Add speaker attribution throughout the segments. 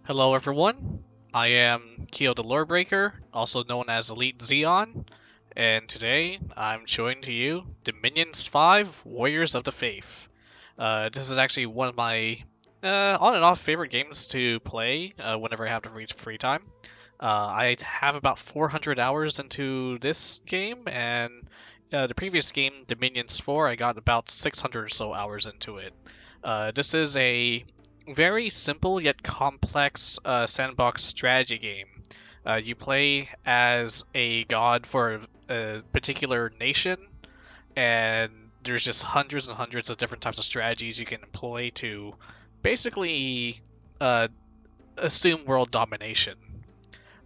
Speaker 1: Hello everyone, I am Keo the Lorebreaker, also known as Elite Xeon, and today I'm showing to you Dominions 5 Warriors of the Faith. This is actually one of my on and off favorite games to play whenever I have the free time. I have about 400 hours into this game, and the previous game, Dominions 4, I got about 600 or so hours into it. This is a very simple yet complex sandbox strategy game. You play as a god for a particular nation, and there's just hundreds and hundreds of different types of strategies you can employ to basically uh, assume world domination.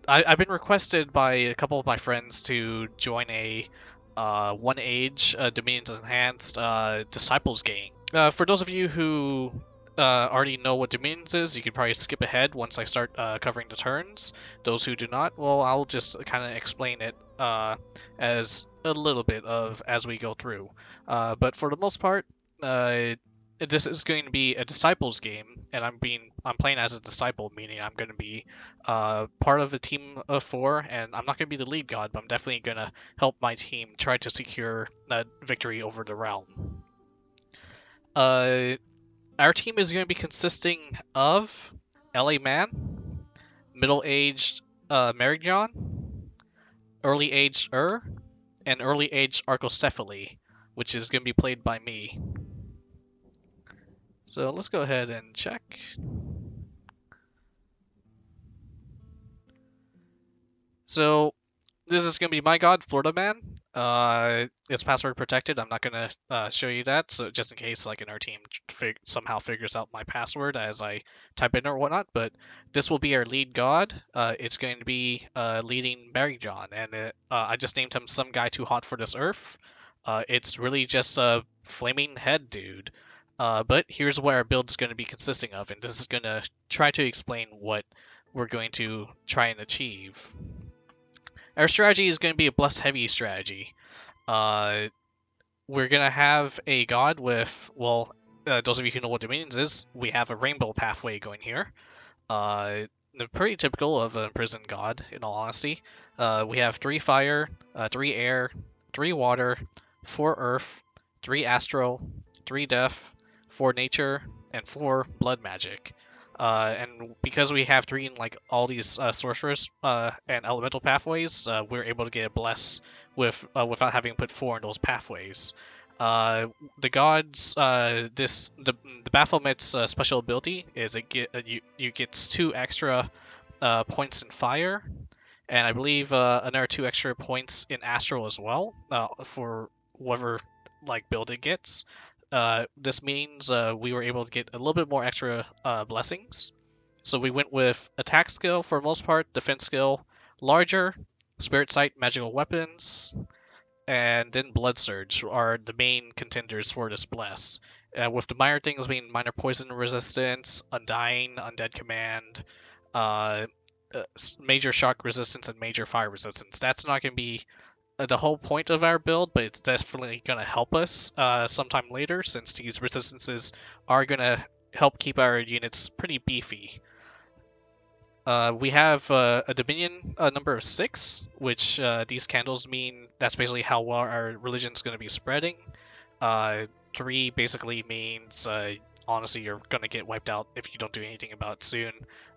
Speaker 1: I've been requested by a couple of my friends to join a one age Dominions Enhanced Disciples game. For those of you who already know what Dominions is, you could probably skip ahead once I start covering the turns. Those who do not, well, I'll just kind of explain it as a little bit of as we go through. But for the most part, this is going to be a disciples game, and I'm playing as a disciple, meaning I'm going to be part of a team of 4, and I'm not going to be the lead god, but I'm definitely going to help my team try to secure that victory over the realm. Our team is going to be consisting of LA Man, middle-aged Marigon, early-aged and early-aged Arcocephale, which is going to be played by me. So let's go ahead and check. So this is going to be my god, FloridaMen. It's password protected. I'm not going to show you that, so just in case like our team somehow figures out my password as I type in or whatnot. But this will be our lead god. It's going to be leading Mary John, and I just named him some guy too hot for this earth. It's really just a flaming head dude. But here's what our build is going to be consisting of, and this is going to try to explain what we're going to try and achieve. Our strategy is going to be a bless heavy strategy. We're going to have a god with, well, those of you who know what Dominions is, we have a rainbow pathway going here. Pretty typical of an imprisoned god, in all honesty. We have 3 fire, 3 air, 3 water, 4 earth, 3 astral, 3 death, 4 nature, and 4 blood magic. And because we have 3 in like all these sorcerers and elemental pathways, we're able to get a bless without having to put 4 in those pathways. The gods, the Baphomet's special ability is you gets 2 extra points in fire, and I believe another 2 extra points in astral as well for whatever like build it gets. This means we were able to get a little bit more extra blessings. So we went with attack skill for the most part, defense skill, larger, spirit sight, magical weapons, and then blood surge are the main contenders for this bless. With the minor things being minor poison resistance, undying, undead command, uh, major shock resistance, and major fire resistance. That's not going to be the whole point of our build, but it's definitely going to help us sometime later, since these resistances are going to help keep our units pretty beefy. We have a Dominion number of 6, which these candles mean that's basically how well our religion is going to be spreading. 3 basically means, honestly, you're going to get wiped out if you don't do anything about it soon.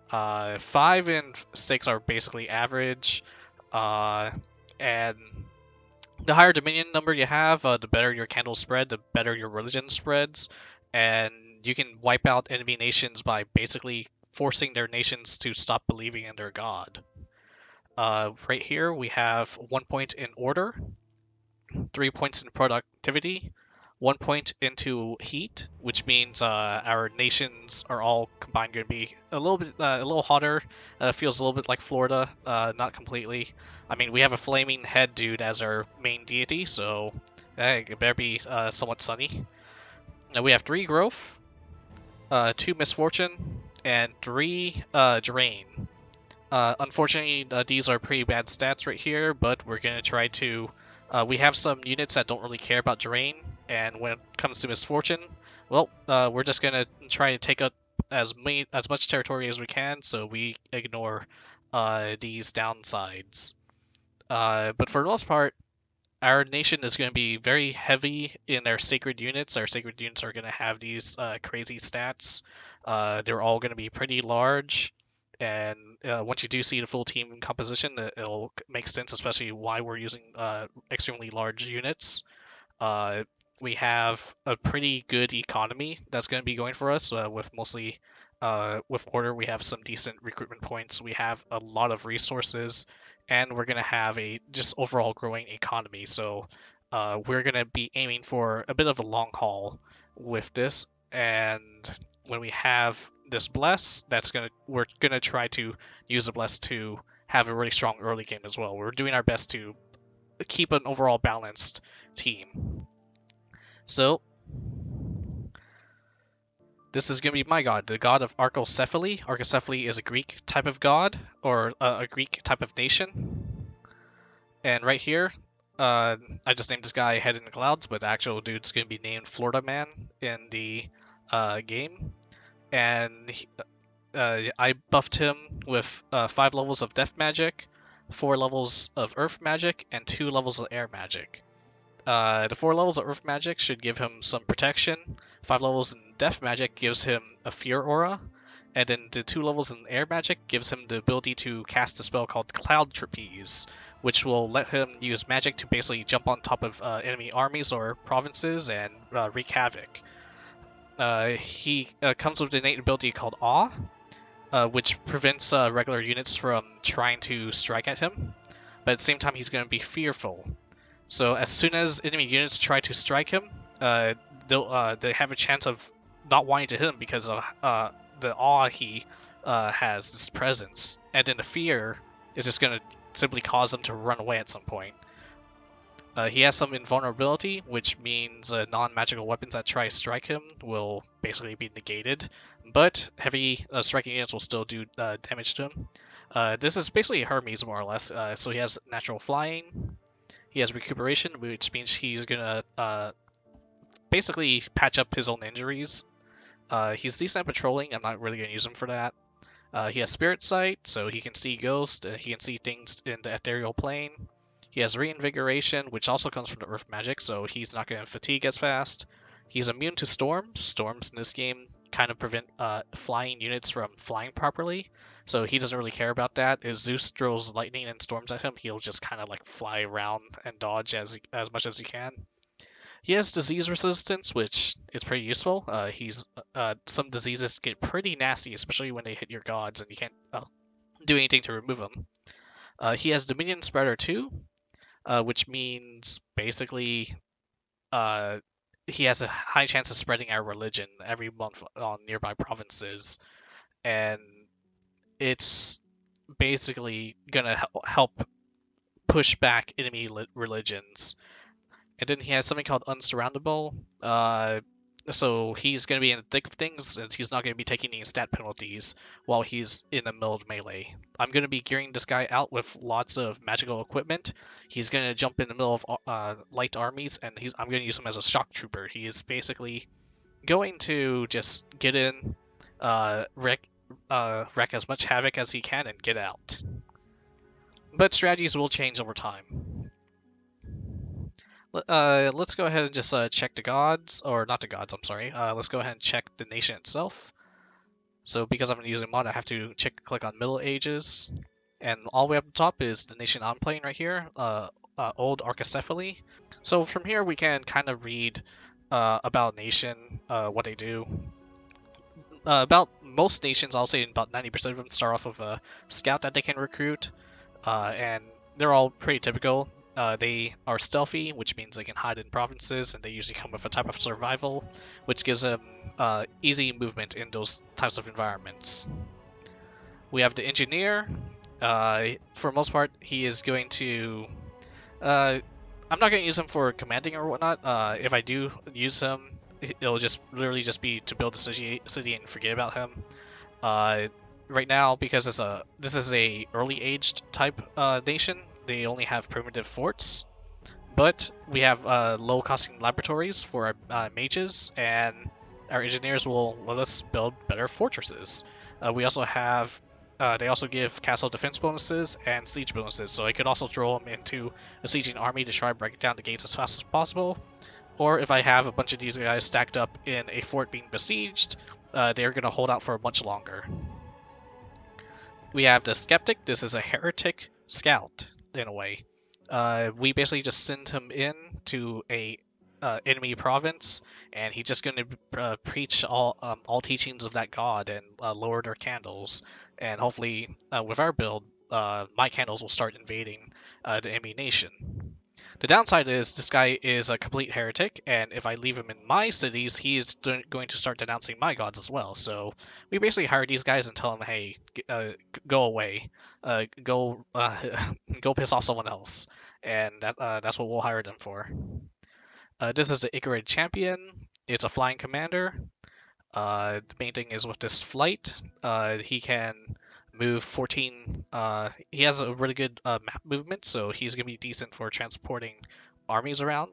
Speaker 1: 5 and 6 are basically average, and the higher Dominion number you have, the better your candles spread, the better your religion spreads, and you can wipe out enemy nations by basically forcing their nations to stop believing in their god. Right here, we have 1 point in order, 3 points in productivity, 1 point into heat, which means our nations are all combined going to be a little hotter. Feels a little bit like Florida, not completely. I mean, we have a flaming head dude as our main deity, so it better be somewhat sunny. Now we have 3 growth, 2 misfortune, and 3 drain. Unfortunately, these are pretty bad stats right here, but we're going to try to... we have some units that don't really care about drain, and when it comes to misfortune, well, we're just going to try to take as much territory as we can, so we ignore these downsides. But for the most part, our nation is going to be very heavy in their sacred units. Our sacred units are going to have these crazy stats. They're all going to be pretty large, and once you do see the full team composition, it'll make sense, especially why we're using extremely large units. Uh, we have a pretty good economy that's going to be going for us with mostly with order. We have some decent recruitment points. We have a lot of resources, and we're going to have a just overall growing economy. So we're going to be aiming for a bit of a long haul with this. And when we have this bless, we're gonna try to use the bless to have a really strong early game as well. We're doing our best to keep an overall balanced team. So, this is going to be my god, the god of Arcocephale. Arcocephale is a Greek type of god, or a Greek type of nation. And right here, I just named this guy Head in the Clouds, but the actual dude's going to be named FloridaMen in the game. And I buffed him with 5 levels of Death Magic, 4 levels of Earth Magic, and 2 levels of Air Magic. The 4 levels of Earth Magic should give him some protection. 5 levels in Death Magic gives him a Fear Aura. And then the 2 levels in Air Magic gives him the ability to cast a spell called Cloud Trapeze, which will let him use magic to basically jump on top of enemy armies or provinces and wreak havoc. He comes with an innate ability called Awe, which prevents regular units from trying to strike at him. But at the same time, he's going to be fearful. So as soon as enemy units try to strike him, they have a chance of not wanting to hit him because of the awe he has, this presence. And then the fear is just going to simply cause them to run away at some point. He has some invulnerability, which means non-magical weapons that try to strike him will basically be negated, but heavy striking units will still do damage to him. This is basically Hermes, more or less. So he has natural flying, he has recuperation, which means he's gonna basically patch up his own injuries. He's decent at patrolling. I'm not really gonna use him for that. He has spirit sight, so he can see ghosts. He can see things in the ethereal plane. He has reinvigoration, which also comes from the earth magic, so he's not going to fatigue as fast. He's immune to storms. Storms in this game kind of prevent flying units from flying properly, so he doesn't really care about that. If Zeus throws lightning and storms at him, he'll just kind of like fly around and dodge as much as he can. He has disease resistance, which is pretty useful. Some diseases get pretty nasty, especially when they hit your gods, and you can't do anything to remove them. He has Dominion Spreader too, which means basically he has a high chance of spreading our religion every month on nearby provinces, and it's basically gonna help push back enemy religions. And then he has something called Unsurroundable. So he's going to be in the thick of things, and he's not going to be taking any stat penalties while he's in the middle of melee. I'm going to be gearing this guy out with lots of magical equipment. He's going to jump in the middle of light armies, and I'm going to use him as a shock trooper. He is basically going to just get in, wreak as much havoc as he can, and get out. But strategies will change over time. Let's go ahead and just check the gods, or not the gods, I'm sorry. Let's go ahead and check the nation itself. So because I'm using mod, I have to click on Middle Ages. And all the way up the top is the nation I'm playing right here, Old Arcocephale. So from here we can kind of read about a nation, what they do. About most nations, I'll say about 90% of them start off with a scout that they can recruit. And they're all pretty typical. They are stealthy, which means they can hide in provinces, and they usually come with a type of survival, which gives them easy movement in those types of environments. We have the engineer. For the most part, he is going to... I'm not going to use him for commanding or whatnot. If I do use him, it'll just literally just be to build a city and forget about him. Right now, because this is a early aged type nation, they only have primitive forts, but we have low costing laboratories for our mages, and our engineers will let us build better fortresses. We also have they also give castle defense bonuses and siege bonuses, so I could also throw them into a sieging army to try to break down the gates as fast as possible. Or if I have a bunch of these guys stacked up in a fort being besieged, they're going to hold out for much longer. We have the Skeptic. This is a heretic scout, in a way. We basically just send him in to a enemy province, and he's just going to preach all teachings of that god and lower their candles. And hopefully, with our build, my candles will start invading the enemy nation. The downside is this guy is a complete heretic, and if I leave him in my cities, he is going to start denouncing my gods as well. So we basically hire these guys and tell them, "Hey, go away, go go piss off someone else," and that's what we'll hire them for. This is the Icarid champion. It's a flying commander. The main thing is with this flight, he can move 14. He has a really good map movement, so he's going to be decent for transporting armies around,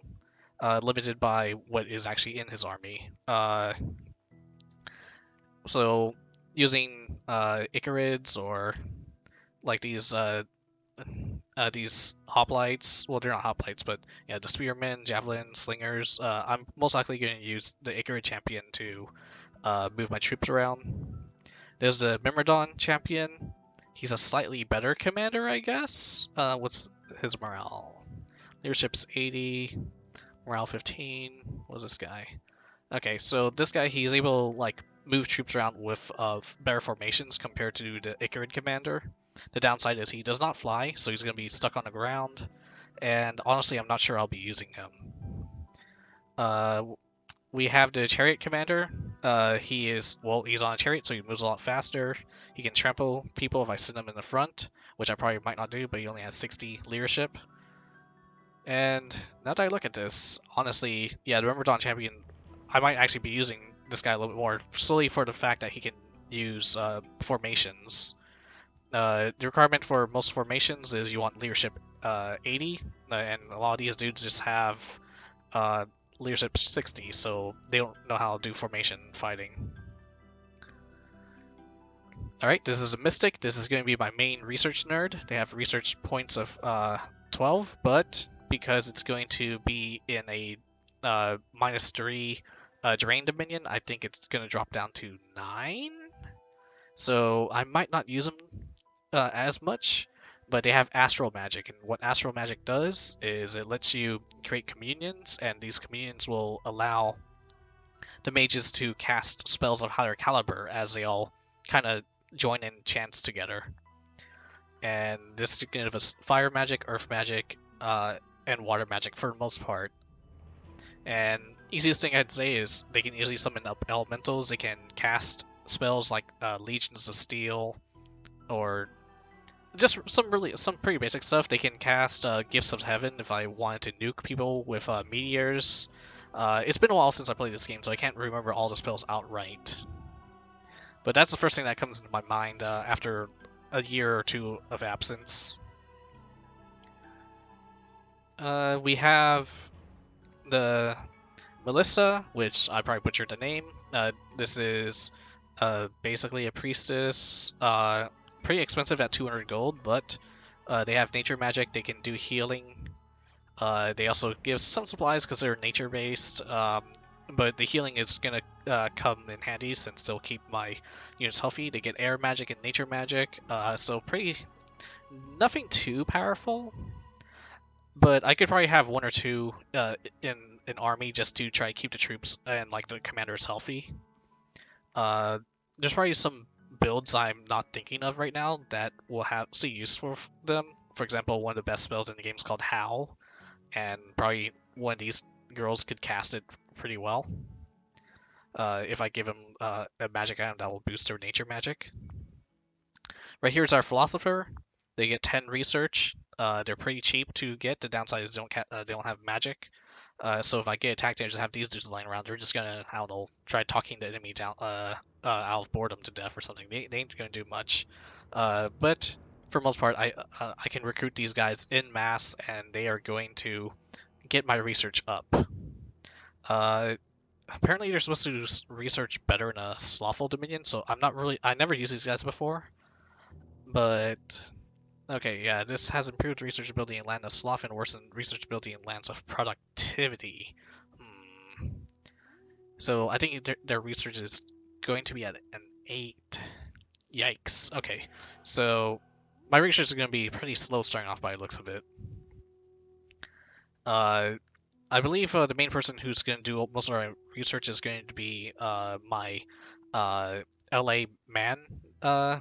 Speaker 1: limited by what is actually in his army. So using Icarids or like these hoplites. Well, they're not hoplites, but yeah, the spearmen, javelin, slingers. I'm most likely going to use the Icarid champion to move my troops around. There's the Myrmidon champion. He's a slightly better commander, I guess. What's his morale? Leadership's 80, morale 15. What's this guy? Okay, so this guy, he's able to like move troops around with better formations compared to the Icarid commander. The downside is he does not fly, so he's going to be stuck on the ground. And honestly, I'm not sure I'll be using him. We have the Chariot Commander. He's on a chariot, so he moves a lot faster. He can trample people if I send him in the front, which I probably might not do, but he only has 60 leadership. And now that I look at this, honestly, yeah, the Myrmidon Champion, I might actually be using this guy a little bit more, solely for the fact that he can use formations. The requirement for most formations is you want leadership 80, and a lot of these dudes just have leadership 60, so they don't know how to do formation fighting. Alright, this is a Mystic. This is going to be my main research nerd. They have research points of 12, but because it's going to be in a -3 Drain Dominion, I think it's going to drop down to 9. So I might not use them as much, but they have Astral Magic, and what Astral Magic does is it lets you create communions, and these communions will allow the mages to cast spells of higher caliber as they all kind of join in chants together. And this is going to give us fire magic, earth magic, and water magic for the most part. And easiest thing I'd say is they can easily summon up elementals. They can cast spells like Legions of Steel, or just some pretty basic stuff. They can cast Gifts of Heaven if I wanted to nuke people with meteors. It's been a while since I played this game, so I can't remember all the spells outright. But that's the first thing that comes into my mind after a year or two of absence. We have the Melissa, which I probably butchered the name. This is basically a priestess. Pretty expensive at 200 gold, but they have nature magic. They can do healing. They also give some supplies because they're nature based. But the healing is gonna come in handy since they'll keep my units healthy. They get air magic and nature magic, so nothing too powerful. But I could probably have one or two in an army just to try to keep the troops and like the commanders healthy. There's probably some builds I'm not thinking of right now that will see use for them. For example, one of the best spells in the game is called Howl, and probably one of these girls could cast it pretty well. If I give them a magic item that will boost their nature magic. Right here's our philosopher. They get 10 research. They're pretty cheap to get. The downside is they don't have magic. So if I get attacked, I just have these dudes lying around. They're just gonna try talking the enemy down out of boredom to death or something. They ain't gonna do much. But for most part, I can recruit these guys in mass, and they are going to get my research up. apparently you're supposed to do research better in a Slothful Dominion, so I never used these guys before, but okay, yeah, this has improved research ability in Land of Sloth and worsened research ability in Lands of Productivity. Hmm. So I think their research is going to be at an 8. Yikes. Okay, so my research is going to be pretty slow starting off by the looks of it. I believe the main person who's going to do most of our research is going to be my LA man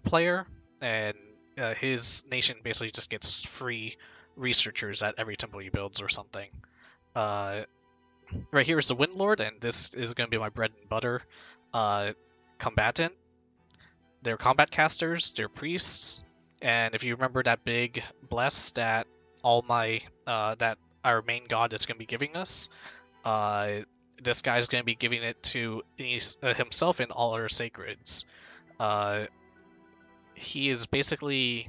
Speaker 1: player, and his nation basically just gets free researchers at every temple he builds or something. Right here is the Windlord, and this is going to be my bread and butter combatant. They're combat casters, they're priests, and if you remember that big bless that all my that our main god is going to be giving us, this guy's going to be giving it to himself and all our sacreds. He is basically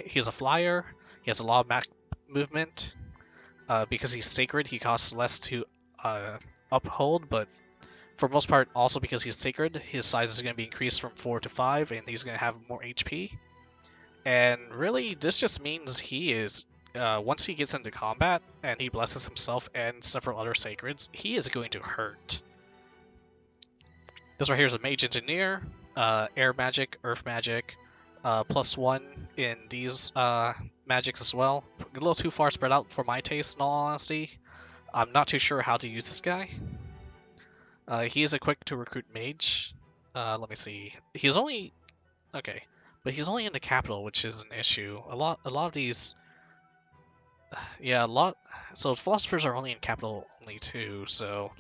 Speaker 1: He's a flyer. He has a lot of map movement. Because he's sacred, he costs less to uphold, but for most part, also because he's sacred, his size is going to be increased from 4 to 5, and he's going to have more HP. And really, this just means he is, once he gets into combat, and he blesses himself and several other sacreds, he is going to hurt. This right here is a Mage Engineer, Air Magic, Earth Magic, +1 in these magics as well. A little too far spread out for my taste, in all honesty. I'm not too sure how to use this guy. He is a quick to recruit mage. Let me see. He's only okay, but he's only in the capital, which is an issue. A lot of these, yeah, a lot. So philosophers are only in capital only too. So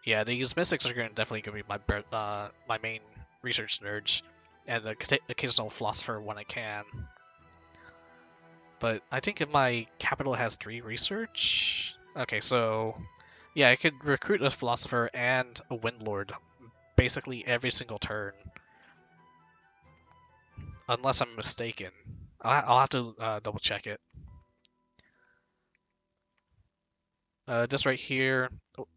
Speaker 1: yeah, these mystics are definitely gonna be my main research nerd, and the occasional philosopher when I can. But I think if my capital has 3 research. Okay, so yeah, I could recruit a philosopher and a windlord basically every single turn, unless I'm mistaken. I'll have to double check it. This right here, oh,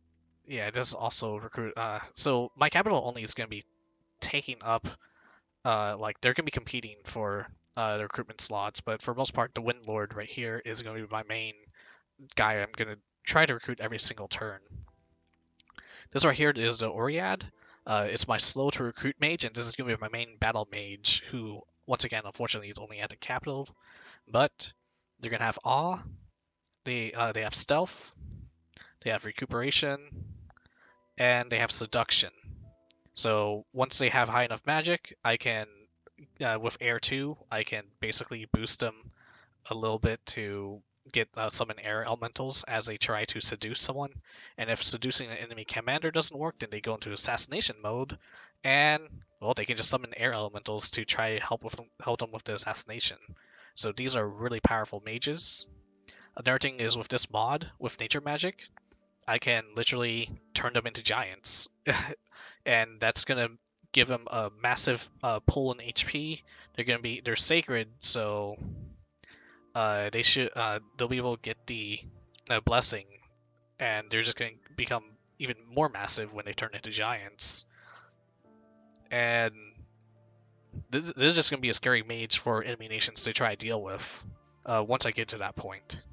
Speaker 1: yeah, this is also recruit. So my capital only is going to be taking up, like they're going to be competing for the recruitment slots, but for most part, the Windlord right here is going to be my main guy. I'm going to try to recruit every single turn. This right here is the Oriad. It's my slow to recruit mage, and this is going to be my main battle mage, who, once again, unfortunately, is only at the capital. But they're going to have Awe. They have Stealth. They have Recuperation. And they have Seduction. So once they have high enough magic, I can, with Air 2, I can basically boost them a little bit to get summon air elementals as they try to seduce someone. And if seducing an enemy commander doesn't work, then they go into assassination mode, and well, they can just summon air elementals to try to help them with the assassination. So these are really powerful mages. Another thing is with this mod, with nature magic, I can literally turn them into giants, and that's gonna give them a massive pull in HP. They're sacred, so they'll be able to get the blessing, and they're just going to become even more massive when they turn into giants. And this is just going to be a scary mage for enemy nations to try to deal with once I get to that point.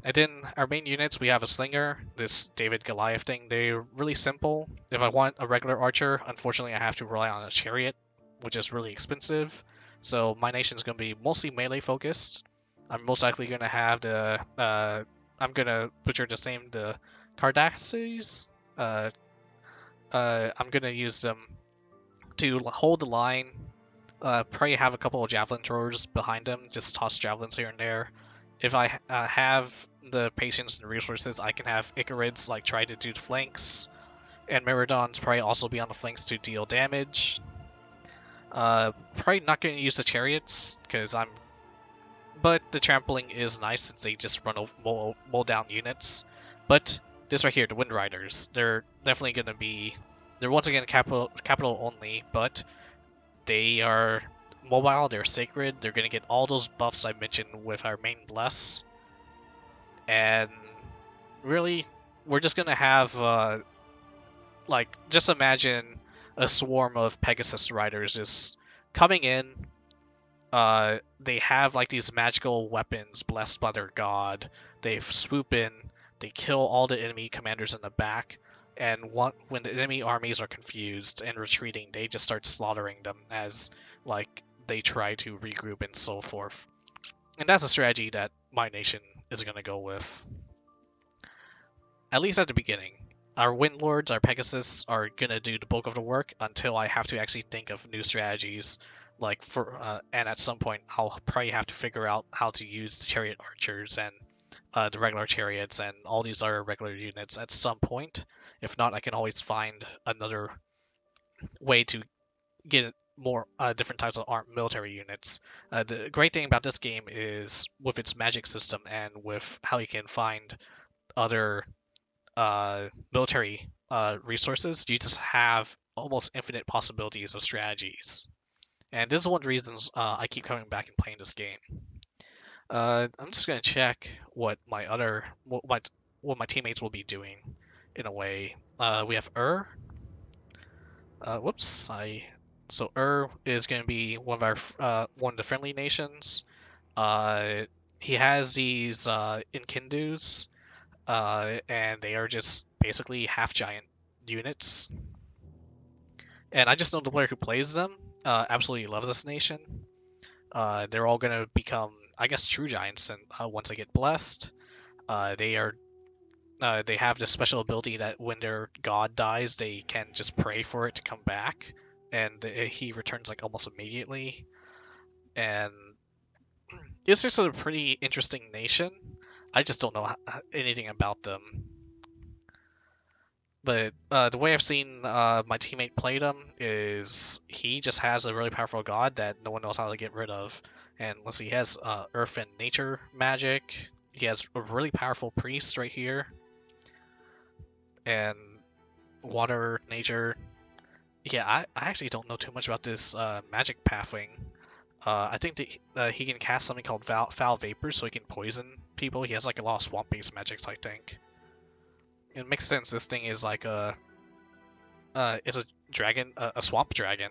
Speaker 1: And then our main units, we have a slinger, this David Goliath thing. They're really simple. If I want a regular archer, unfortunately I have to rely on a chariot, which is really expensive. So my nation's going to be mostly melee focused. I'm most likely going to have the, I'm going to butcher the Cardasses. I'm going to use them to hold the line. Probably have a couple of javelin throwers behind them, just toss javelins here and there. If I have the patience and resources, I can have Icarids like try to do the flanks, and Myrmidons probably also be on the flanks to deal damage. Probably not going to use the chariots but the trampling is nice since they just mow down units. But this right here, the Wind Riders, they're definitely going to be, they're once again capital only, but they are mobile, they're sacred, they're going to get all those buffs I mentioned with our main bless. And really, we're just gonna have like, just imagine a swarm of Pegasus riders just coming in. They have like these magical weapons blessed by their god. They swoop in, they kill all the enemy commanders in the back, and when the enemy armies are confused and retreating, they just start slaughtering them as like they try to regroup and so forth. And that's a strategy that my nation is gonna go with, at least at the beginning. Our Wind Lords, our Pegasus, are gonna do the bulk of the work until I have to actually think of new strategies. Like and at some point, I'll probably have to figure out how to use the Chariot Archers and the regular chariots and all these other regular units at some point. If not, I can always find another way to get more different types of military units. The great thing about this game is with its magic system and with how you can find other military resources, you just have almost infinite possibilities of strategies. And this is one of the reasons I keep coming back and playing this game. I'm just gonna check what my what my teammates will be doing in a way. We have whoops, so is gonna be one of our one of the friendly nations. He has these Inkindus, and they are just basically half giant units. And I just know the player who plays them absolutely loves this nation. They're all gonna become, I guess, true giants, and once they get blessed, they have this special ability that when their god dies, they can just pray for it to come back, and he returns like almost immediately. And it's just a pretty interesting nation. I just don't know anything about them. But the way I've seen my teammate play them is he just has a really powerful god that no one knows how to get rid of. And let's see, he has earth and nature magic. He has a really powerful priest right here. And water, nature. Yeah, I actually don't know too much about this magic pathwing. I think that he can cast something called Foul Vapor, so he can poison people. He has like a lot of swamp-based magics, I think. It makes sense. This thing is like it's a dragon, a swamp dragon.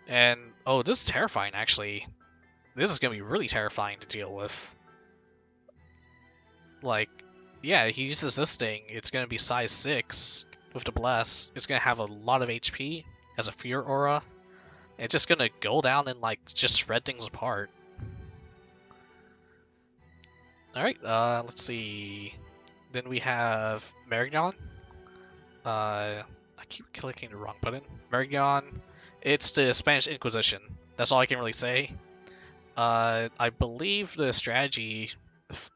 Speaker 1: And oh, this is terrifying. Actually, this is gonna be really terrifying to deal with. Like, yeah, he uses this thing. It's gonna be size 6 with the bless. It's gonna have a lot of HP. Has a fear aura. It's just gonna go down and like just shred things apart. Alright, let's see. Then we have Marigon. I keep clicking the wrong button. Marigon. It's the Spanish Inquisition. That's all I can really say. I believe the strategy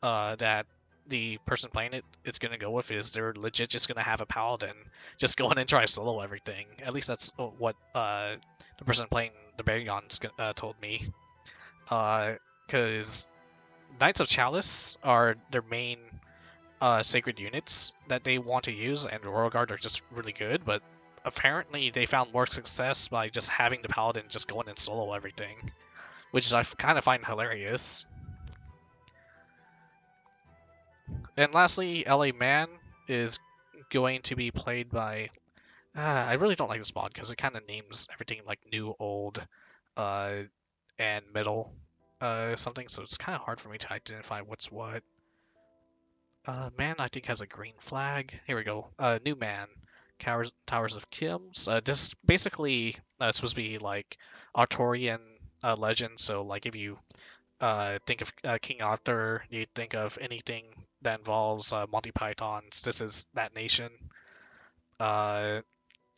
Speaker 1: that the person playing it is going to go with is they're legit just going to have a paladin just go in and try solo everything. At least that's what the person playing the Marigon's told me. Because Knights of Chalice are their main sacred units that they want to use, and Royal Guard are just really good, but apparently they found more success by just having the Paladin just go in and solo everything, which I kind of find hilarious. And lastly, LA Man is going to be played by... I really don't like this mod because it kind of names everything like new, old, and middle something, so it's kind of hard for me to identify what's what. Man, I think has a green flag. Here we go. New Man. Towers of Kims. This basically supposed to be like Arthurian legend. So like if you think of King Arthur, you think of anything that involves Monty Python's. This is that nation. And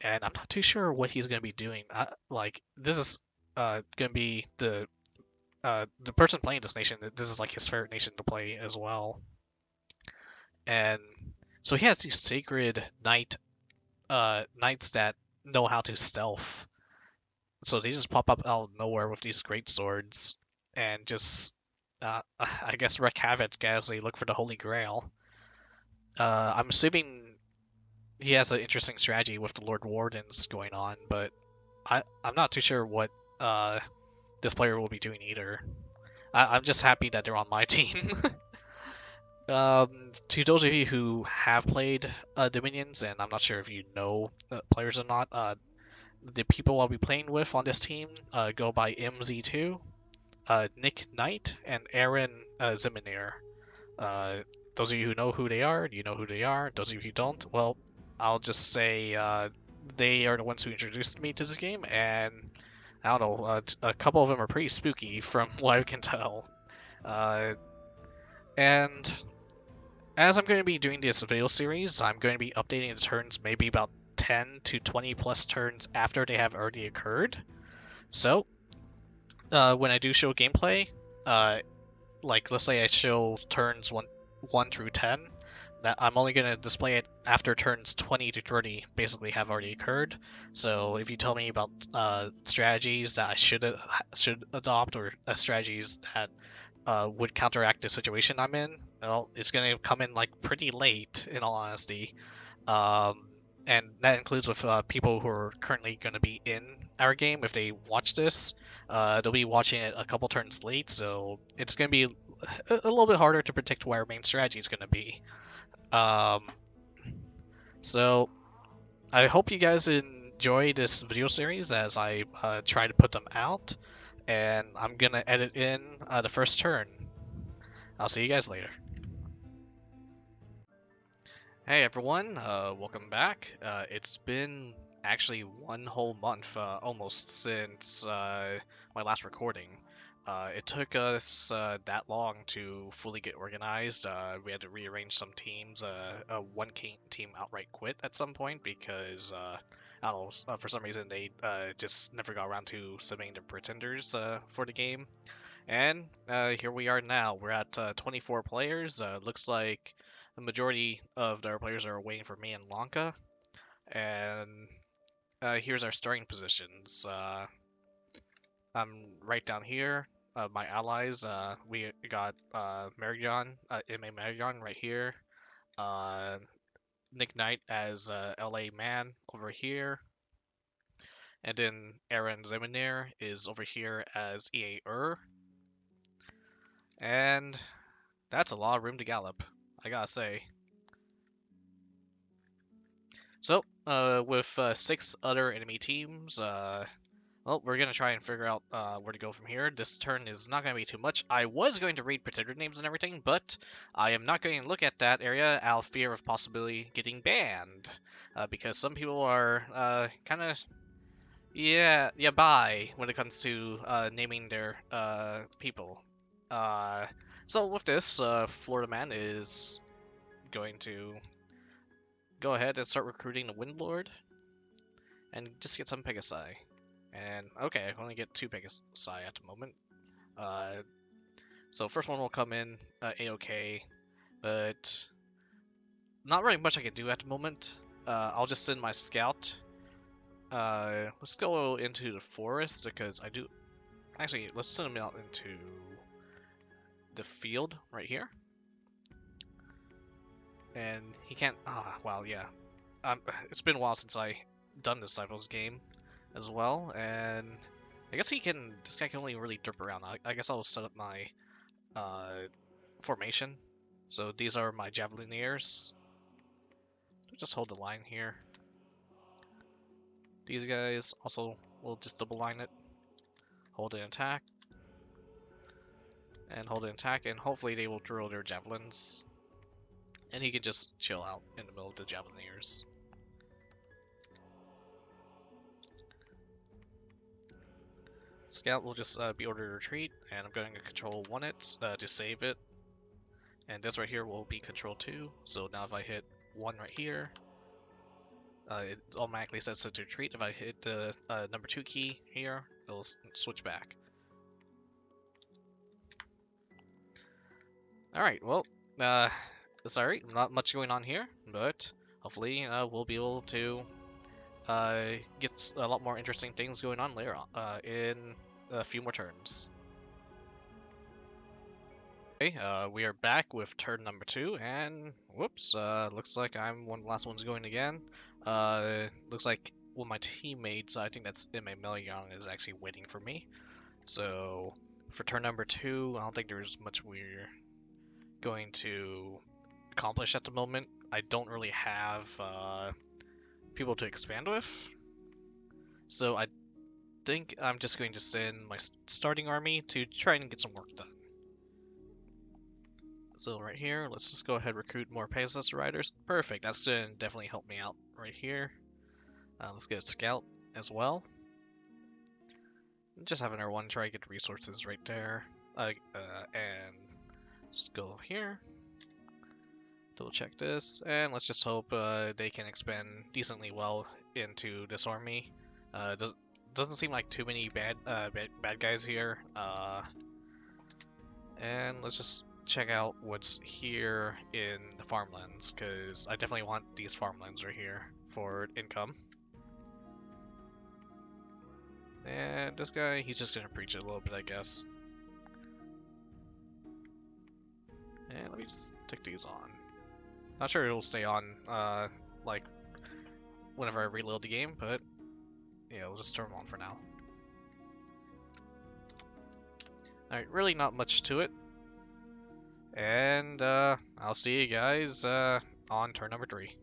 Speaker 1: I'm not too sure what he's going to be doing. Like this is going to be the person playing this nation. This is like his favorite nation to play as well. And so he has these sacred knights that know how to stealth. So they just pop up out of nowhere with these great swords and just, I guess, wreak havoc as they look for the Holy Grail. I'm assuming he has an interesting strategy with the Lord Wardens going on, but I'm not too sure what this player will be doing either. I'm just happy that they're on my team. To those of you who have played Dominions, and I'm not sure if you know players or not, the people I'll be playing with on this team go by MZ2, Nick Knight, and Aaron Ziminir. Uh, those of you who know who they are, you know who they are. Those of you who don't, well, I'll just say they are the ones who introduced me to this game, and I don't know, a couple of them are pretty spooky from what I can tell. And as I'm going to be doing this video series, I'm going to be updating the turns maybe about 10 to 20 plus turns after they have already occurred. So, when I do show gameplay, uh, like let's say I show turns 1 through 10, that I'm only going to display it after turns 20 to 30 basically have already occurred. So if you tell me about strategies that I should adopt, or strategies that would counteract the situation I'm in, well, it's going to come in like pretty late, in all honesty. And that includes with people who are currently going to be in our game. If they watch this, they'll be watching it a couple turns late, so it's going to be a little bit harder to predict what our main strategy is going to be. Um, so I hope you guys enjoy this video series as I try to put them out, and I'm going to edit in the first turn. I'll see you guys later. Hey everyone, welcome back. It's been actually 1 whole month, almost, since my last recording. It took us that long to fully get organized. We had to rearrange some teams. One team outright quit at some point because, I don't know, for some reason they just never got around to submitting the pretenders for the game. And here we are now. We're at 24 players. Looks like the majority of our players are waiting for me and Lanka. And here's our starting positions. I'm right down here. My allies, we got Marion, MA Marion right here. Uh, Nick Knight as LA Man over here. And then Aaron Zeminir is over here as EA And that's a lot of room to gallop, I gotta say. So, with 6 other enemy teams, well, we're gonna try and figure out where to go from here. This turn is not gonna be too much. I was going to read pretender names and everything, but I am not going to look at that area out of fear of possibly getting banned, because some people are kind of bye when it comes to naming their people. Uh, so with this, FloridaMen is going to go ahead and start recruiting the Windlord and just get some Pegasi. And okay, I only get 2 Pegasi at the moment. So first one will come in A-OK, but not really much I can do at the moment. I'll just send my scout. Let's go into the forest because I do. Actually, let's send him out into the field right here. And he can't. Well, yeah. It's been a while since I done this type of game as well, and I guess this guy can only really derp around. I guess I'll set up my formation. So these are my Javelineers. Just hold the line here. These guys also will just double line it. Hold an attack. And hold an attack, and hopefully they will drill their javelins. And he can just chill out in the middle of the Javelineers. Scout will just be ordered to retreat, and I'm going to control 1 it to save it. And this right here will be control 2, so now if I hit 1 right here, it automatically sets it to retreat. If I hit the number 2 key here, it'll switch back. Alright, well, sorry, not much going on here, but hopefully we'll be able to get a lot more interesting things going on later on, in a few more turns. Okay, we are back with turn number 2, and whoops, looks like I'm one of the last ones going again. Looks like one of my teammates, I think that's M.A. Young, is actually waiting for me. So, for turn number 2, I don't think there's much we're going to accomplish at the moment. I don't really have people to expand with, so I think I'm just going to send my starting army to try and get some work done. So right here, let's just go ahead and recruit more Pegasus riders. Perfect, that's going to definitely help me out right here. Let's get a scout as well. Just having our one try to get resources right there. And let's go here. Double check this, and let's just hope they can expand decently well into this army. Doesn't seem like too many bad guys here. And let's just check out what's here in the farmlands, because I definitely want these farmlands right here for income. And this guy, he's just gonna preach it a little bit, I guess. And let me just take these on. Not sure it'll stay on, like, whenever I reload the game, but yeah, we'll just turn them on for now. Alright, really not much to it. And, I'll see you guys, on turn number 3.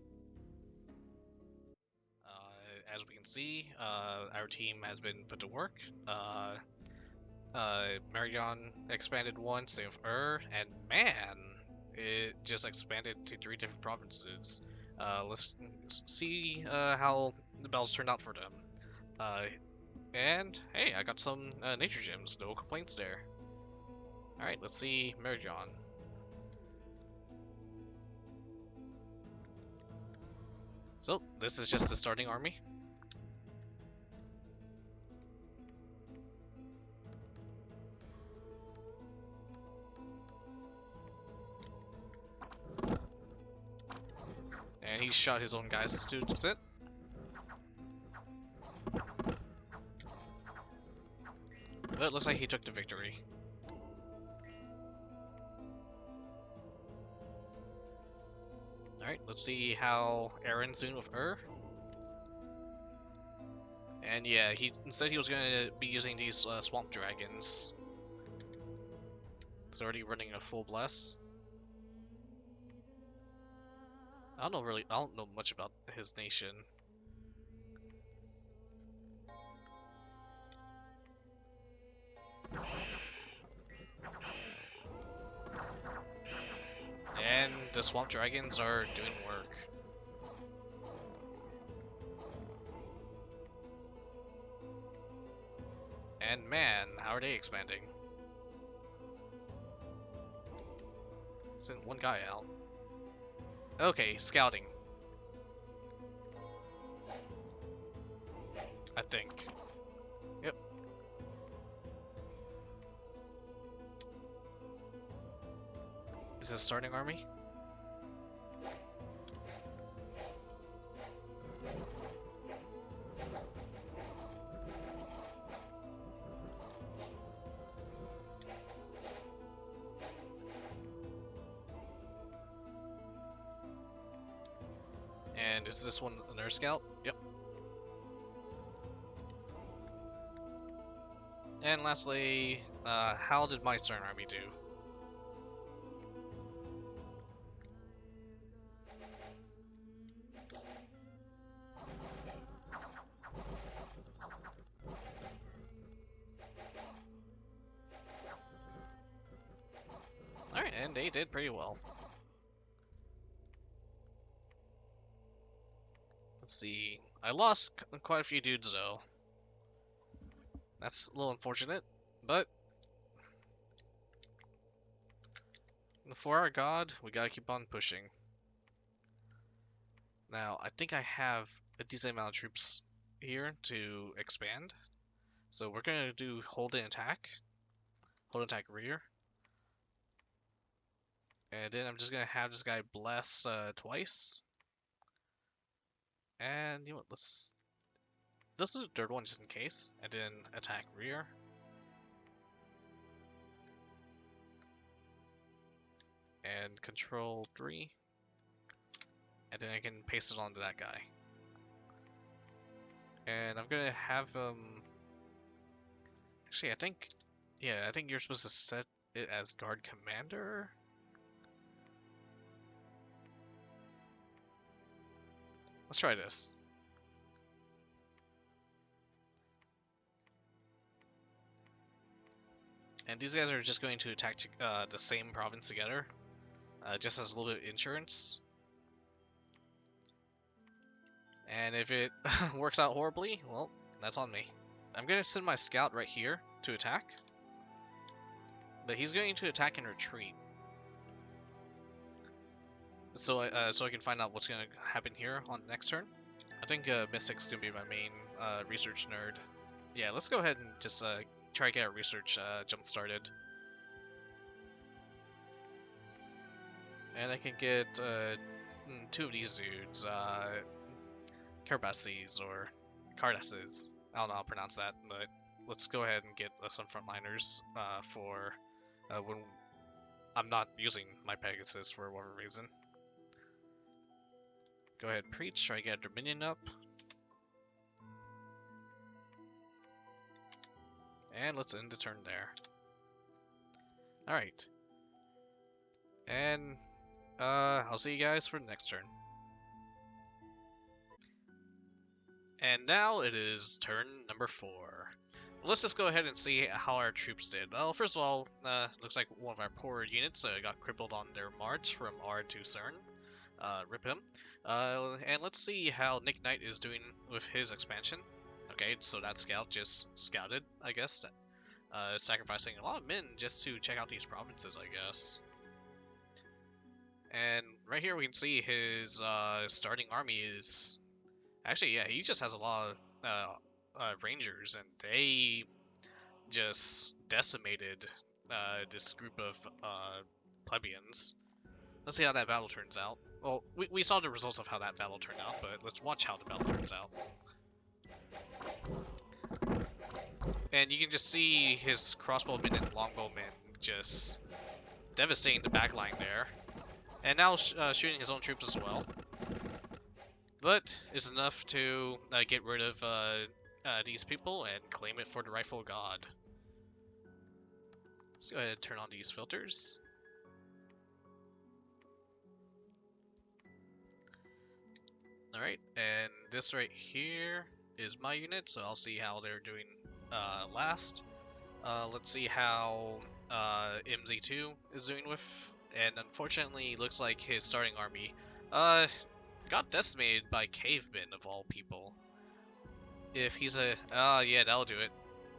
Speaker 1: As we can see, our team has been put to work. Marion expanded once, same with and man, it just expanded to 3 different provinces. Let's see how the bells turned out for them. And hey, I got some nature gems, no complaints there. Alright, let's see Marion. So, this is just the starting army. And he shot his own guys to just it. But it looks like he took the victory. Alright, let's see how Aaron's doing with And yeah, he said he was going to be using these swamp dragons. It's already running a full bless. I don't know much about his nation. And the swamp dragons are doing work. And man, how are they expanding? Sent one guy out. Okay, scouting. I think. Yep. Is this starting army? And is this one another scout? Yep. And lastly, how did my Stern army do? Alright, and they did pretty well. Let's see. I lost quite a few dudes though. That's a little unfortunate, but for our god, we gotta keep on pushing. Now, I think I have a decent amount of troops here to expand. So we're gonna do hold and attack. Hold and attack rear. And then I'm just gonna have this guy bless twice. And you know what, let's do the third one just in case. And then attack rear. And control 3. And then I can paste it onto that guy. And I'm gonna have actually, I think you're supposed to set it as guard commander. Let's try this. And these guys are just going to attack the same province together, just as a little bit of insurance. And if it works out horribly, well, that's on me. I'm going to send my scout right here to attack. But he's going to attack and retreat. So I can find out what's going to happen here on the next turn. I think Mystic's going to be my main research nerd. Yeah, let's go ahead and just try to get our research jump started. And I can get 2 of these dudes, Carbases or Cardasses. I don't know how to pronounce that, but let's go ahead and get some frontliners for when I'm not using my Pegasus for whatever reason. Go ahead, preach, try to get a Dominion up. And let's end the turn there. Alright. And I'll see you guys for the next turn. And now it is turn number 4. Let's just go ahead and see how our troops did. Well, first of all, looks like one of our poorer units got crippled on their march from R to CERN. Rip him. And let's see how Nick Knight is doing with his expansion. Okay, so that scout just scouted, I guess. Sacrificing a lot of men just to check out these provinces, I guess. And right here we can see his starting army is... Actually, yeah, he just has a lot of rangers, and they just decimated this group of plebeians. Let's see how that battle turns out. Well, we saw the results of how that battle turned out, but let's watch how the battle turns out. And you can just see his crossbowmen and longbowmen just devastating the backline there. And now shooting his own troops as well. But it's enough to get rid of these people and claim it for the rightful god. Let's go ahead and turn on these filters. Alright, and this right here is my unit, so I'll see how they're doing last. Let's see how MZ2 is doing with, and unfortunately looks like his starting army got decimated by cavemen of all people. If he's a... yeah, that'll do it.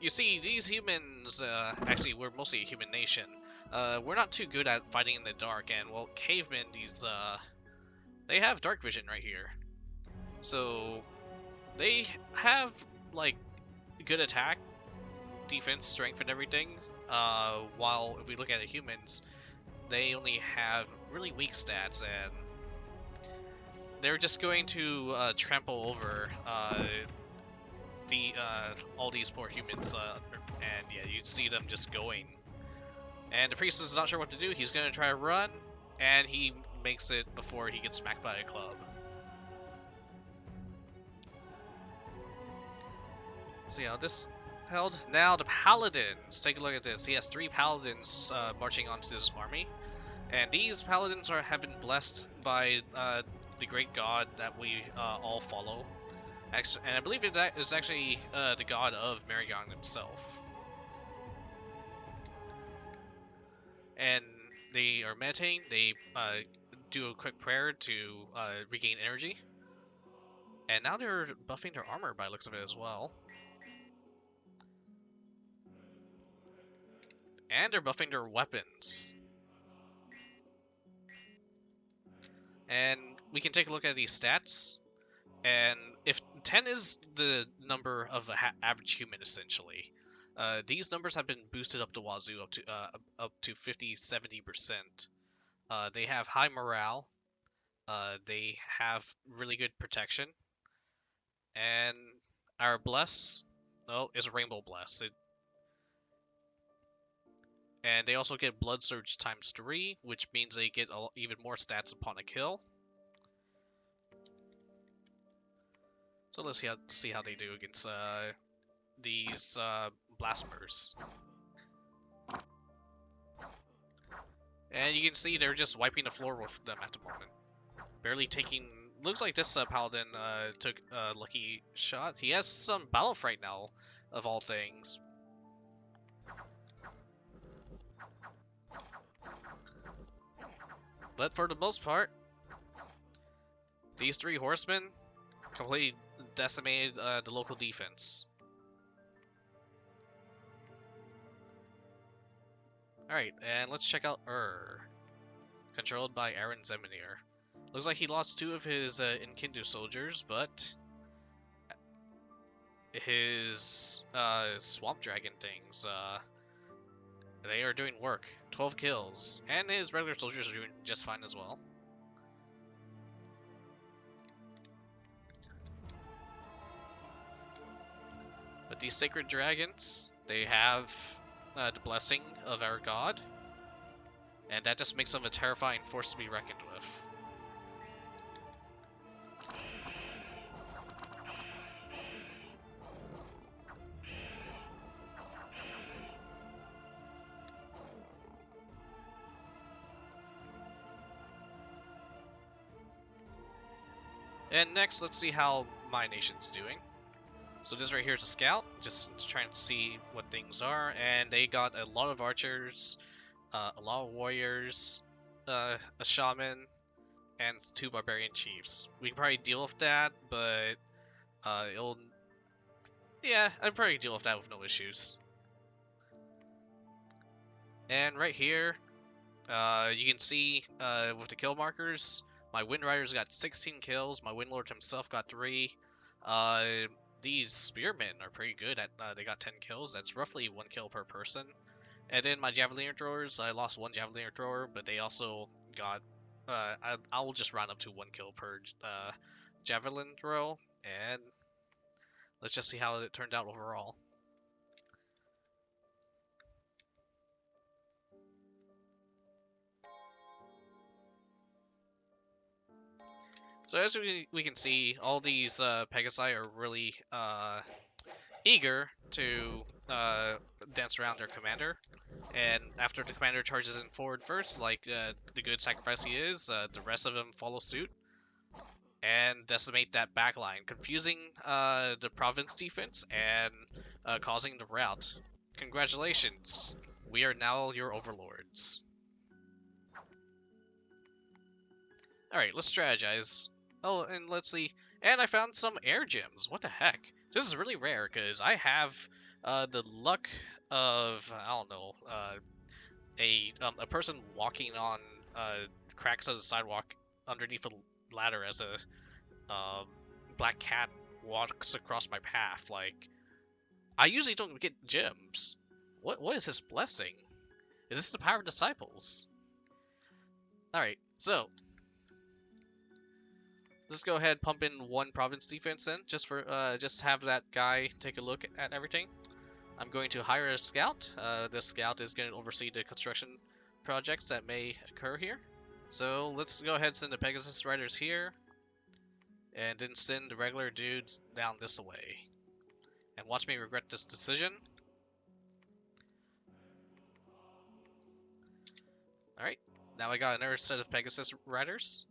Speaker 1: You see, these humans, actually, we're mostly a human nation. We're not too good at fighting in the dark, and, well, cavemen, these, they have dark vision right here. So, they have, like, good attack, defense, strength, and everything, while if we look at the humans, they only have really weak stats, and they're just going to trample over all these poor humans, and yeah, you see them just going. And the priest is not sure what to do. He's going to try to run, and he makes it before he gets smacked by a club. See how this held? Now the paladins. Take a look at this. He has 3 paladins marching onto this army, and these paladins have been blessed by the great god that we all follow. And I believe it is actually the god of Marigon himself. And they are meditating. They do a quick prayer to regain energy. And now they're buffing their armor by the looks of it as well. And they're buffing their weapons. And we can take a look at these stats. And if 10 is the number of an average human, essentially, these numbers have been boosted up to wazoo, up to 50-70%. They have high morale. They have really good protection. And our bless, is rainbow bless. And they also get blood surge times 3, which means they get even more stats upon a kill. So let's see how they do against these blasphemers. And you can see they're just wiping the floor with them at the moment. Barely taking looks like this paladin took a lucky shot. He has some battle fright now, of all things. But for the most part, these 3 horsemen completely decimated the local defense. Alright, and let's check out controlled by Aaron Zeminir. Looks like he lost 2 of his Inkindu soldiers, but his swamp dragon things, they are doing work. 12 kills, and his regular soldiers are doing just fine as well. But these sacred dragons, they have the blessing of our god, and that just makes them a terrifying force to be reckoned with. And next, let's see how my nation's doing. So this right here is a scout, just trying to see what things are, and they got a lot of archers, a lot of warriors, a shaman, and 2 barbarian chiefs. We can probably deal with that, but yeah, I'd probably deal with that with no issues. And right here, you can see with the kill markers, my Wind Riders got 16 kills, my Wind Lord himself got 3. These spearmen are pretty good at, they got 10 kills, that's roughly 1 kill per person. And then my Javeliner throwers, I lost 1 Javeliner thrower, but they also got, I'll just round up to 1 kill per Javelin throw, and let's just see how it turned out overall. So as we can see, all these Pegasi are really eager to dance around their commander. And after the commander charges in forward first, like the good sacrifice he is, the rest of them follow suit and decimate that backline, confusing the province defense and causing the rout. Congratulations, we are now your overlords. Alright, let's strategize. Oh, and let's see. And I found some air gems. What the heck? This is really rare, because I have the luck of, I don't know, a person walking on cracks of the sidewalk underneath a ladder as a black cat walks across my path. Like, I usually don't get gems. What is this blessing? Is this the power of disciples? Alright, so let's go ahead and pump in 1 province defense in, just have that guy take a look at everything. I'm going to hire a scout. This scout is going to oversee the construction projects that may occur here. So let's go ahead and send the Pegasus Riders here, and then send the regular dudes down this way. And watch me regret this decision. Alright, now I got another set of Pegasus Riders.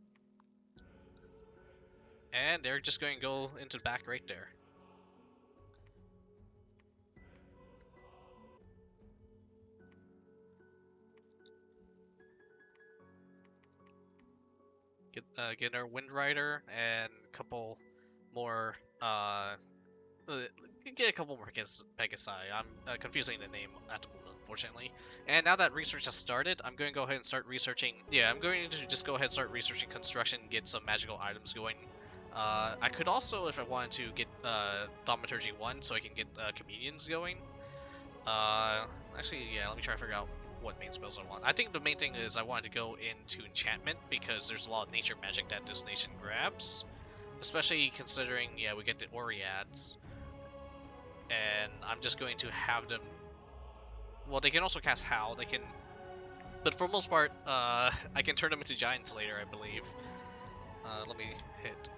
Speaker 1: And they're just going to go into the back right there. Get our Wind Rider and a couple more, get a couple more Pegasi. I'm confusing the name at the moment, unfortunately. And now that research has started, I'm going to go ahead and start researching. Yeah, I'm going to just go ahead and start researching construction, get some magical items going. I could also, if I wanted to, get Thaumaturgy 1 so I can get Communions going. Actually, yeah, let me try to figure out what main spells I want. I think the main thing is I wanted to go into Enchantment, because there's a lot of nature magic that this nation grabs. Especially considering, yeah, we get the Oreads. And I'm just going to have them... Well, they can also cast Howl, they can... But for the most part, I can turn them into Giants later, I believe. Let me hit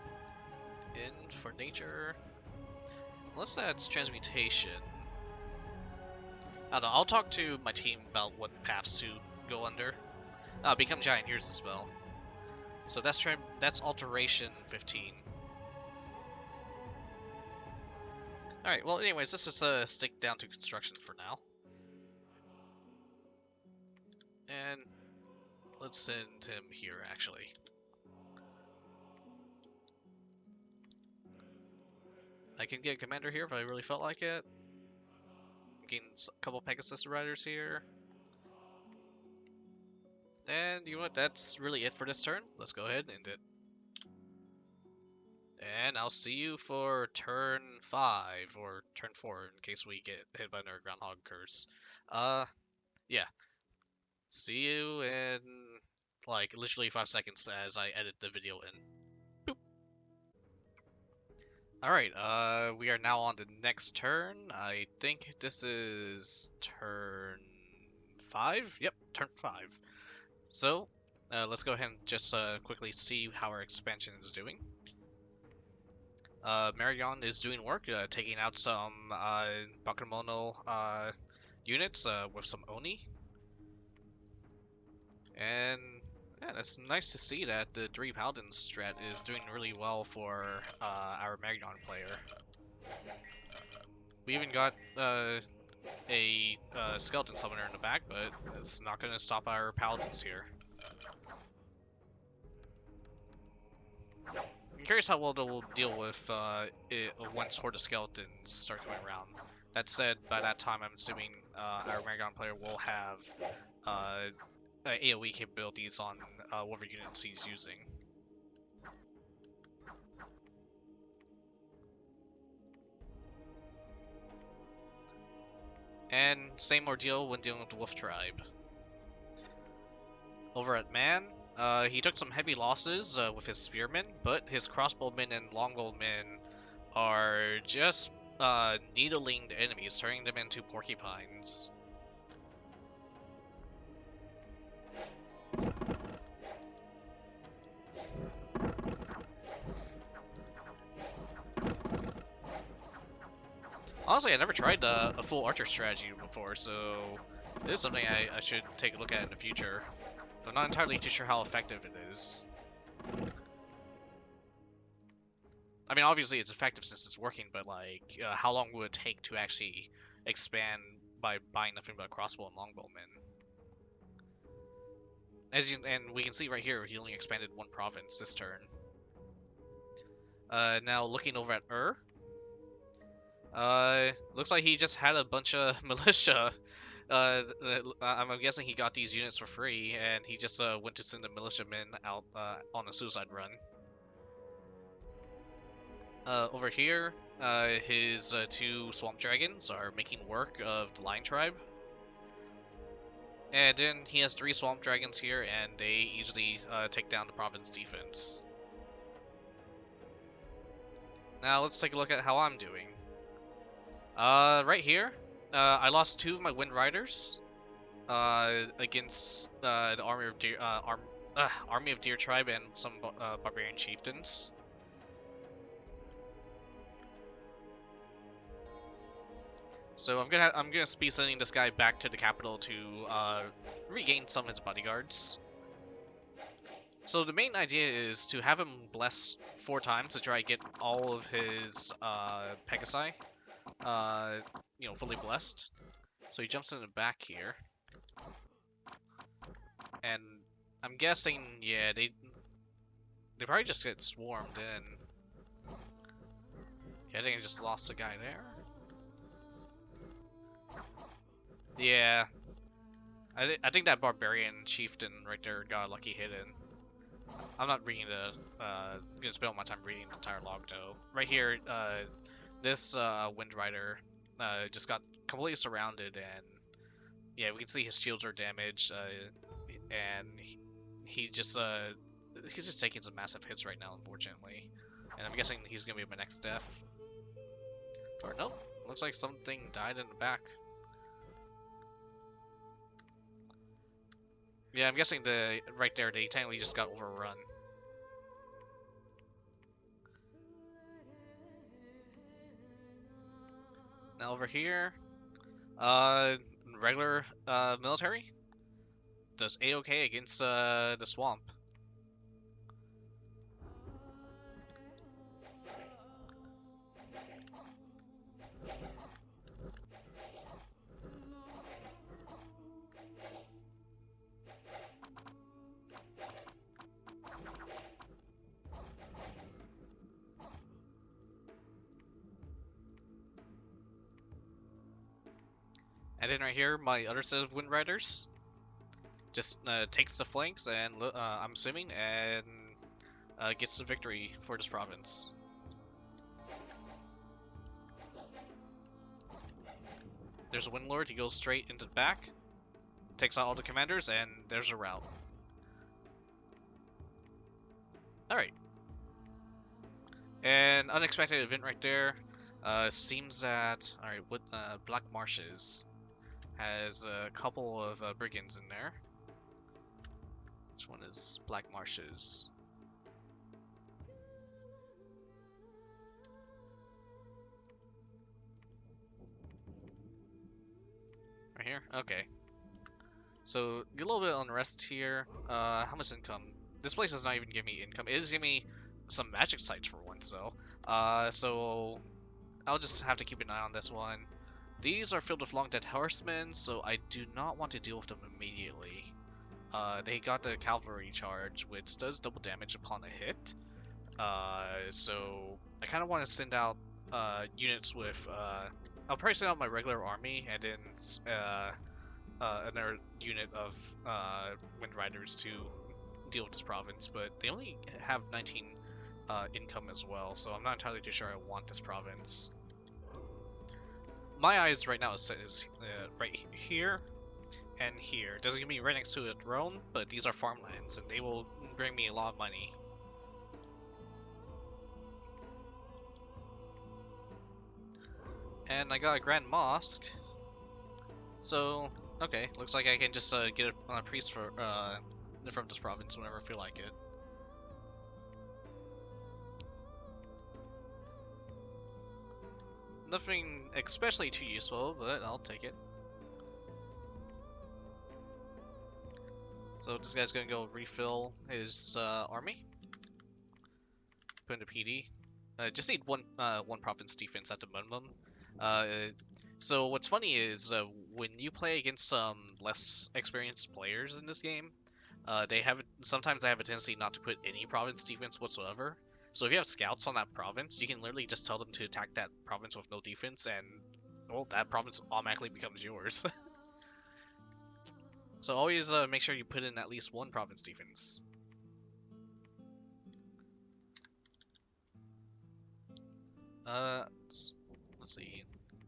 Speaker 1: in for nature. Unless that's Transmutation. I don't know, I'll talk to my team about what paths to go under. Become Giant, here's the spell. So that's alteration 15. Alright, well anyways, let's just stick down to construction for now. And let's send him here, actually. I can get a commander here if I really felt like it. Getting a couple Pegasus riders here. And you know what, that's really it for this turn. Let's go ahead and end it. And I'll see you for turn 5, or turn 4, in case we get hit by another Groundhog Curse. Yeah. See you in, like, literally 5 seconds as I edit the video in. Boop. Alright, we are now on the next turn. I think this is turn 5? Yep, turn 5. So, let's go ahead and just quickly see how our expansion is doing. Marion is doing work, taking out some Bakemono units with some Oni. And yeah, it's nice to see that the 3 Paladin strat is doing really well for our Marion player. We even got a Skeleton Summoner in the back, but it's not going to stop our Paladins here. I'm curious how well they'll deal with once Horde of Skeletons start coming around. That said, by that time, I'm assuming our Marion player will have AoE capabilities on whatever units he's using. And same ordeal when dealing with the Wolf Tribe. Over at Man, he took some heavy losses with his Spearmen, but his Crossbowmen and Longbowmen are just needling the enemies, turning them into porcupines. Honestly, I never tried a full archer strategy before, so it is something I should take a look at in the future. But I'm not entirely too sure how effective it is. I mean, obviously it's effective since it's working, but like, how long would it take to actually expand by buying nothing but crossbow and longbowmen? And we can see right here, he only expanded 1 province this turn. Now looking over at looks like he just had a bunch of militia. I'm guessing he got these units for free, and he just went to send the militiamen out on a suicide run. Over here, his 2 swamp dragons are making work of the Lion Tribe. And then he has 3 swamp dragons here, and they easily take down the province defense. Now let's take a look at how I'm doing. Right here, I lost 2 of my Wind Riders against the Army of Deer Tribe and some Barbarian Chieftains. So I'm gonna speed sending this guy back to the capital to regain some of his bodyguards. So the main idea is to have him bless 4 times to try to get all of his Pegasi, fully blessed. So he jumps in the back here, and I'm guessing, yeah, they probably just get swarmed in. Yeah, I think I just lost a guy there. Yeah, I think that Barbarian Chieftain right there got a lucky hit in. I'm not reading gonna spend all my time reading the entire log though. Right here, this Wind Rider just got completely surrounded, and yeah, we can see his shields are damaged, and he's just taking some massive hits right now, unfortunately. And I'm guessing he's gonna be my next death. Or nope, looks like something died in the back. Yeah, I'm guessing right there, they technically just got overrun. Now over here, regular military does A-okay against the swamp. And then right here, my other set of Wind Riders just takes the flanks and I'm assuming and gets the victory for this province. There's a Wind Lord. He goes straight into the back, takes out all the commanders, and there's a rout. All right. An unexpected event right there. Seems that what Black Marshes has a couple of brigands in there. Which one is Black Marshes? Right here? Okay. So, get a little bit of unrest here. How much income? This place does not even give me income. It is giving me some magic sites for once, though. So I'll just have to keep an eye on this one. These are filled with long dead horsemen, so I do not want to deal with them immediately. They got the cavalry charge, which does double damage upon a hit. So I kind of want to send out units with. I'll probably send out my regular army and then another unit of Wind Riders to deal with this province, but they only have 19 income as well, so I'm not entirely too sure I want this province. My eyes right now is right here and here. It doesn't give me right next to a throne, but these are farmlands, and they will bring me a lot of money. And I got a Grand Mosque, so okay, looks like I can just get a priest for from this province whenever I feel like it. Nothing especially too useful, but I'll take it. So this guy's gonna go refill his army. Put into PD. Just need one province defense at the minimum. So what's funny is when you play against some less experienced players in this game, sometimes they have a tendency not to put any province defense whatsoever. So if you have scouts on that province, you can literally just tell them to attack that province with no defense, and well, that province automatically becomes yours. So always make sure you put in at least one province defense. Let's see.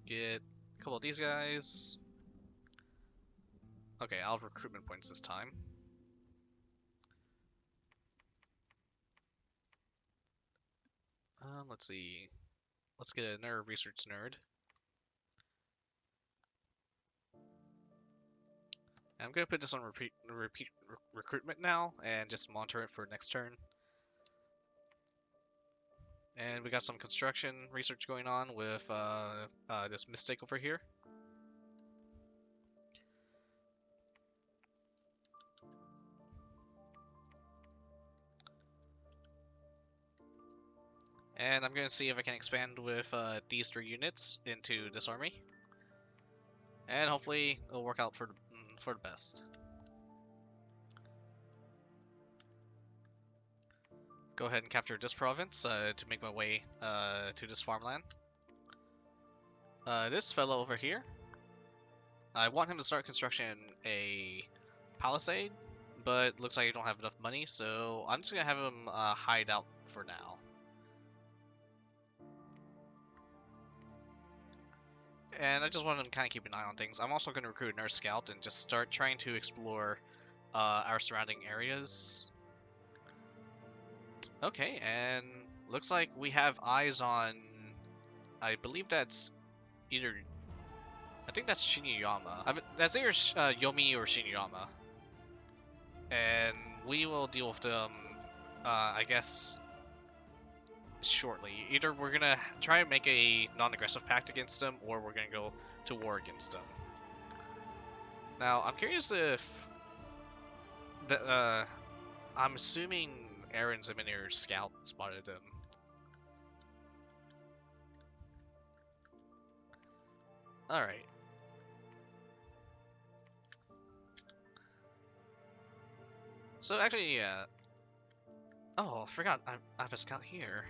Speaker 1: Get a couple of these guys. Okay, I'll have recruitment points this time. Let's see. Let's get another research nerd. I'm gonna put this on repeat recruitment now and just monitor it for next turn. And we got some construction research going on with this mistake over here. And I'm gonna see if I can expand with these 3 units into this army. And hopefully it'll work out for the best. Go ahead and capture this province to make my way to this farmland. This fellow over here, I want him to start construction a palisade, but looks like I don't have enough money, so I'm just gonna have him hide out for now. And I just want to kind of keep an eye on things. I'm also going to recruit a nurse scout and just start trying to explore our surrounding areas. Okay, and looks like we have eyes on, I believe that's either, I think that's Shiniyama. That's either Yomi or Shiniyama. And we will deal with them, I guess, shortly. Either we're gonna try and make a non-aggressive pact against them, or we're gonna go to war against them. Now, I'm curious if I'm assuming Aaron's Eminir scout spotted them. Alright. So actually, oh, I forgot I have a scout here.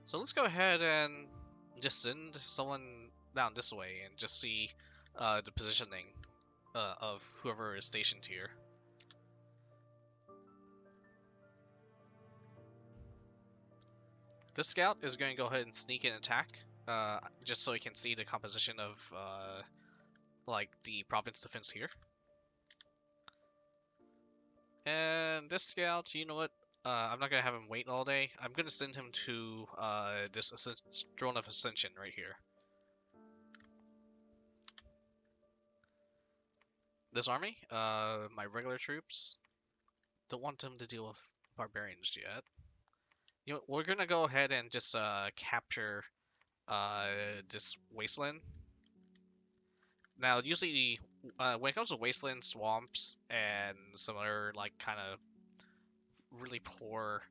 Speaker 1: So let's go ahead and just send someone down this way and just see the positioning of whoever is stationed here. This scout is going to go ahead and sneak and attack, just so he can see the composition of like the province defense here. And this scout, you know what? I'm not gonna have him wait all day. I'm gonna send him to this drone of ascension right here. This army, my regular troops, don't want them to deal with barbarians yet. You know, we're gonna go ahead and just capture this wasteland. Now, usually, when it comes to wasteland, swamps, and some other like kind of really poor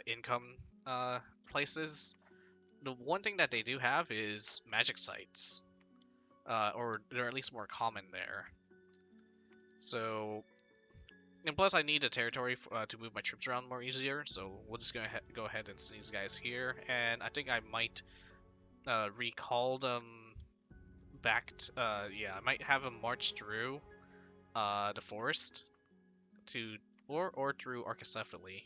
Speaker 1: income places, the one thing that they do have is magic sites, or they're at least more common there. So, and plus I need a territory to move my troops around more easier, so we're just gonna go ahead and send these guys here, and I think I might recall them back. Yeah, I might have them march through the forest to, or through Arcocephale,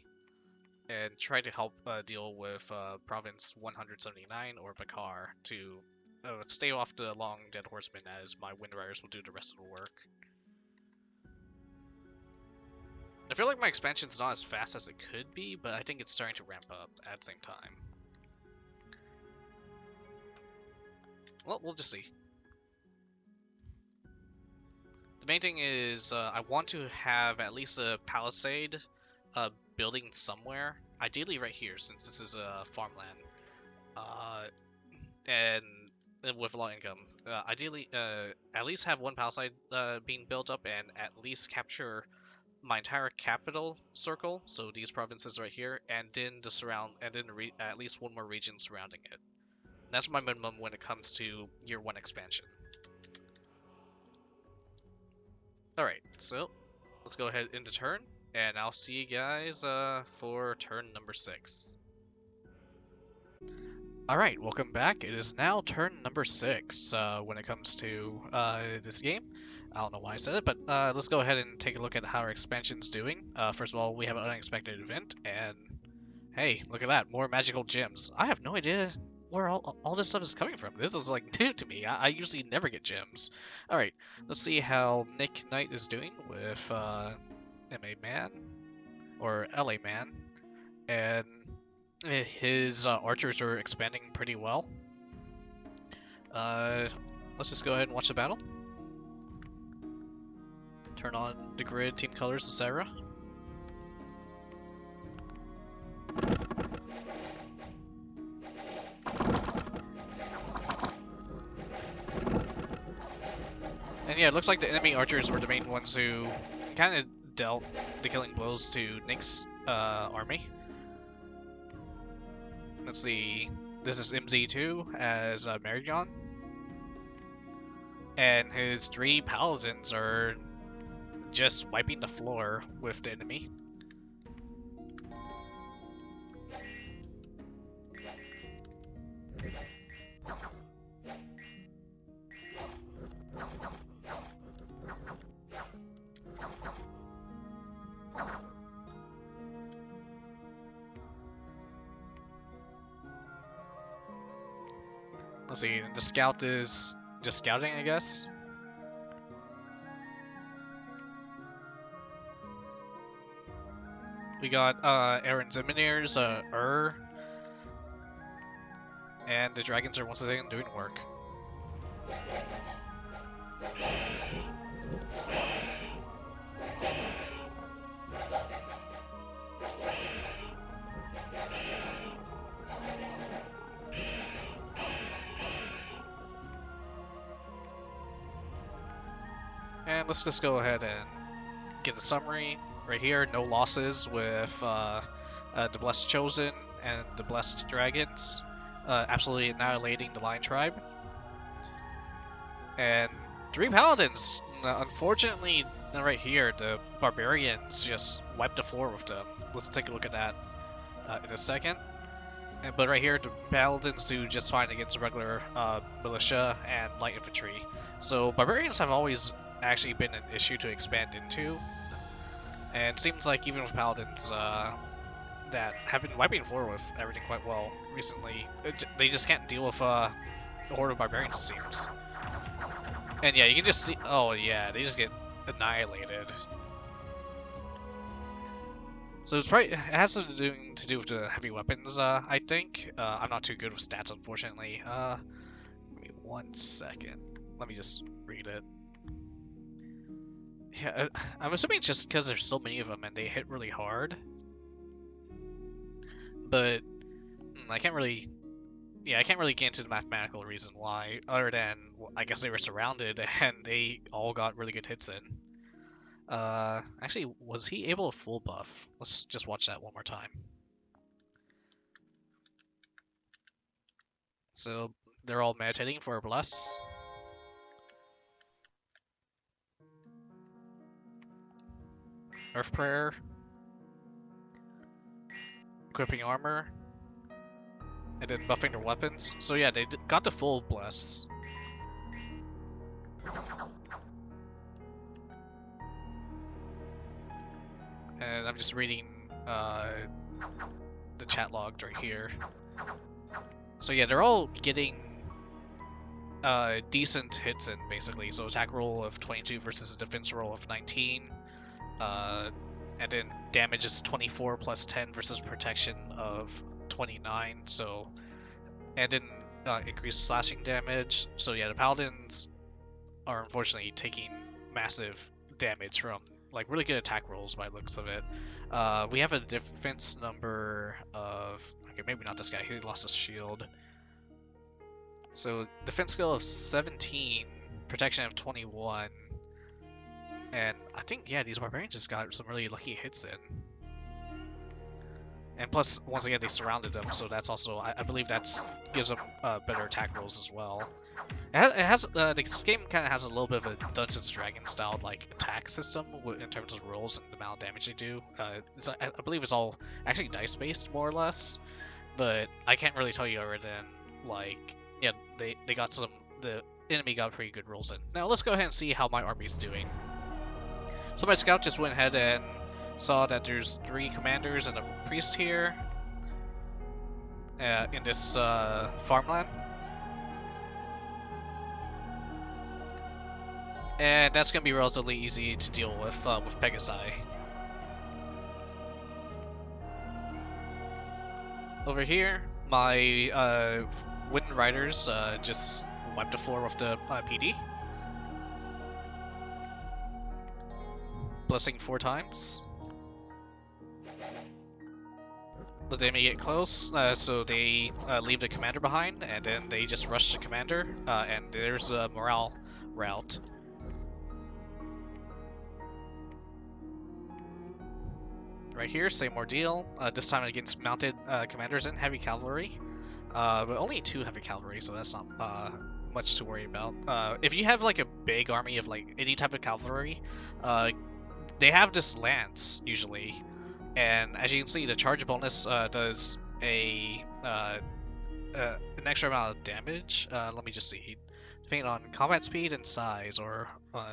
Speaker 1: and try to help deal with Province 179 or Bakar to stay off the long dead horsemen, as my Wind Riders will do the rest of the work. I feel like my expansion's not as fast as it could be, but I think it's starting to ramp up at the same time. Well, we'll just see. The main thing is I want to have at least a palisade building somewhere, ideally right here, since this is a farmland, and with a lot of income. Ideally, at least have one palisade being built up, and at least capture my entire capital circle, so these provinces right here, and then the surround, and then at least one more region surrounding it. That's my minimum when it comes to year 1 expansion. Alright, so let's go ahead into turn, and I'll see you guys for turn number 6. Alright, welcome back. It is now turn number 6 when it comes to this game. I don't know why I said it, but let's go ahead and take a look at how our expansion's doing. First of all, we have an unexpected event, and hey, look at that, more magical gems. I have no idea where all this stuff is coming from. This is like new to me. I usually never get gems. Alright, let's see how Nick Knight is doing with MA Man, or LA Man, and his archers are expanding pretty well. Let's just go ahead and watch the battle. Turn on the grid, team colors, etc. And yeah, it looks like the enemy archers were the main ones who kind of dealt the killing blows to Nick's army. Let's see, this is MZ2 as Marigon. And his 3 paladins are just wiping the floor with the enemy. Let's see, the scout is just scouting, I guess. We got Aaron's Emineers, and the dragons are once again doing work. And let's just go ahead and get the summary right here. No losses with the Blessed Chosen and the Blessed Dragons, absolutely annihilating the Lion Tribe. And 3 Paladins. Unfortunately, right here, the Barbarians just wiped the floor with them. Let's take a look at that in a second. But right here, the Paladins do just fine against regular militia and light infantry. So barbarians have always actually been an issue to expand into, and it seems like even with paladins that have been wiping the floor with everything quite well recently, they just can't deal with the horde of barbarians, it seems. And yeah, you can just see, oh yeah, they just get annihilated. So it's probably, it has to do with the heavy weapons, I think. I'm not too good with stats, unfortunately. Give me 1 second. Let me just read it. Yeah, I'm assuming it's just because there's so many of them and they hit really hard. But I can't really, I can't really get into the mathematical reason why, other than, well, I guess they were surrounded and they all got really good hits in. Actually, was he able to full buff? Let's just watch that one more time. So they're all meditating for a bless. Earth prayer. Equipping armor. And then buffing their weapons. So yeah, they got the full bless. And I'm just reading the chat logs right here. So yeah, they're all getting decent hits in, basically. So attack roll of 22 versus a defense roll of 19. And then damage is 24 plus 10 versus protection of 29. So, and then increased slashing damage. So yeah, the paladins are unfortunately taking massive damage from like really good attack rolls by the looks of it. We have a defense number of, okay, maybe not this guy, he lost his shield. So defense skill of 17, protection of 21, and I think, yeah, these barbarians just got some really lucky hits in. And plus, once again, they surrounded them, so that's also, I believe that's gives them better attack rolls as well. This game kind of has a little bit of a Dungeons & Dragons style like attack system in terms of rolls and the amount of damage they do. I believe it's all actually dice based more or less, but I can't really tell you other than like, yeah, they got some, the enemy got pretty good rolls in. Now let's go ahead and see how my army's doing. So my scout just went ahead and saw that there's 3 commanders and a priest here in this farmland. And that's going to be relatively easy to deal with Pegasi. Over here, my wooden riders just wiped the floor with the PD. Blessing 4 times. Let the enemy get close, so they leave the commander behind, and then they just rush the commander, and there's a morale route. Right here, same ordeal, this time against mounted commanders and heavy cavalry, but only 2 heavy cavalry, so that's not much to worry about. If you have like a big army of like any type of cavalry, they have this lance usually, and as you can see, the charge bonus does an extra amount of damage. Let me just see. Depending on combat speed and size, or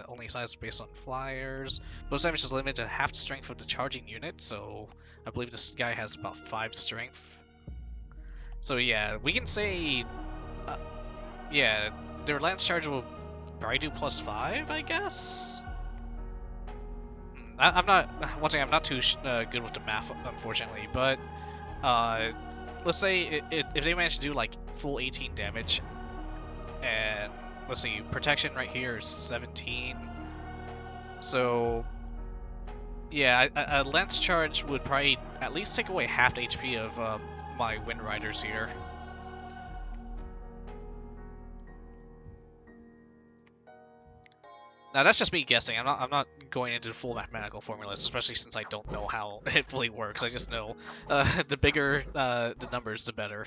Speaker 1: only size based on flyers. Most damage is limited to half the strength of the charging unit, so I believe this guy has about 5 strength. So yeah, we can say, yeah, their lance charge will probably do +5, I guess? I'm not, once again, I'm not too good with the math, unfortunately, but let's say if they manage to do like full 18 damage, and let's see, protection right here is 17, so yeah, a lance charge would probably at least take away half the HP of my Wind Riders here. Now that's just me guessing. I'm not going into full mathematical formulas, especially since I don't know how it fully works. I just know the bigger the numbers, the better.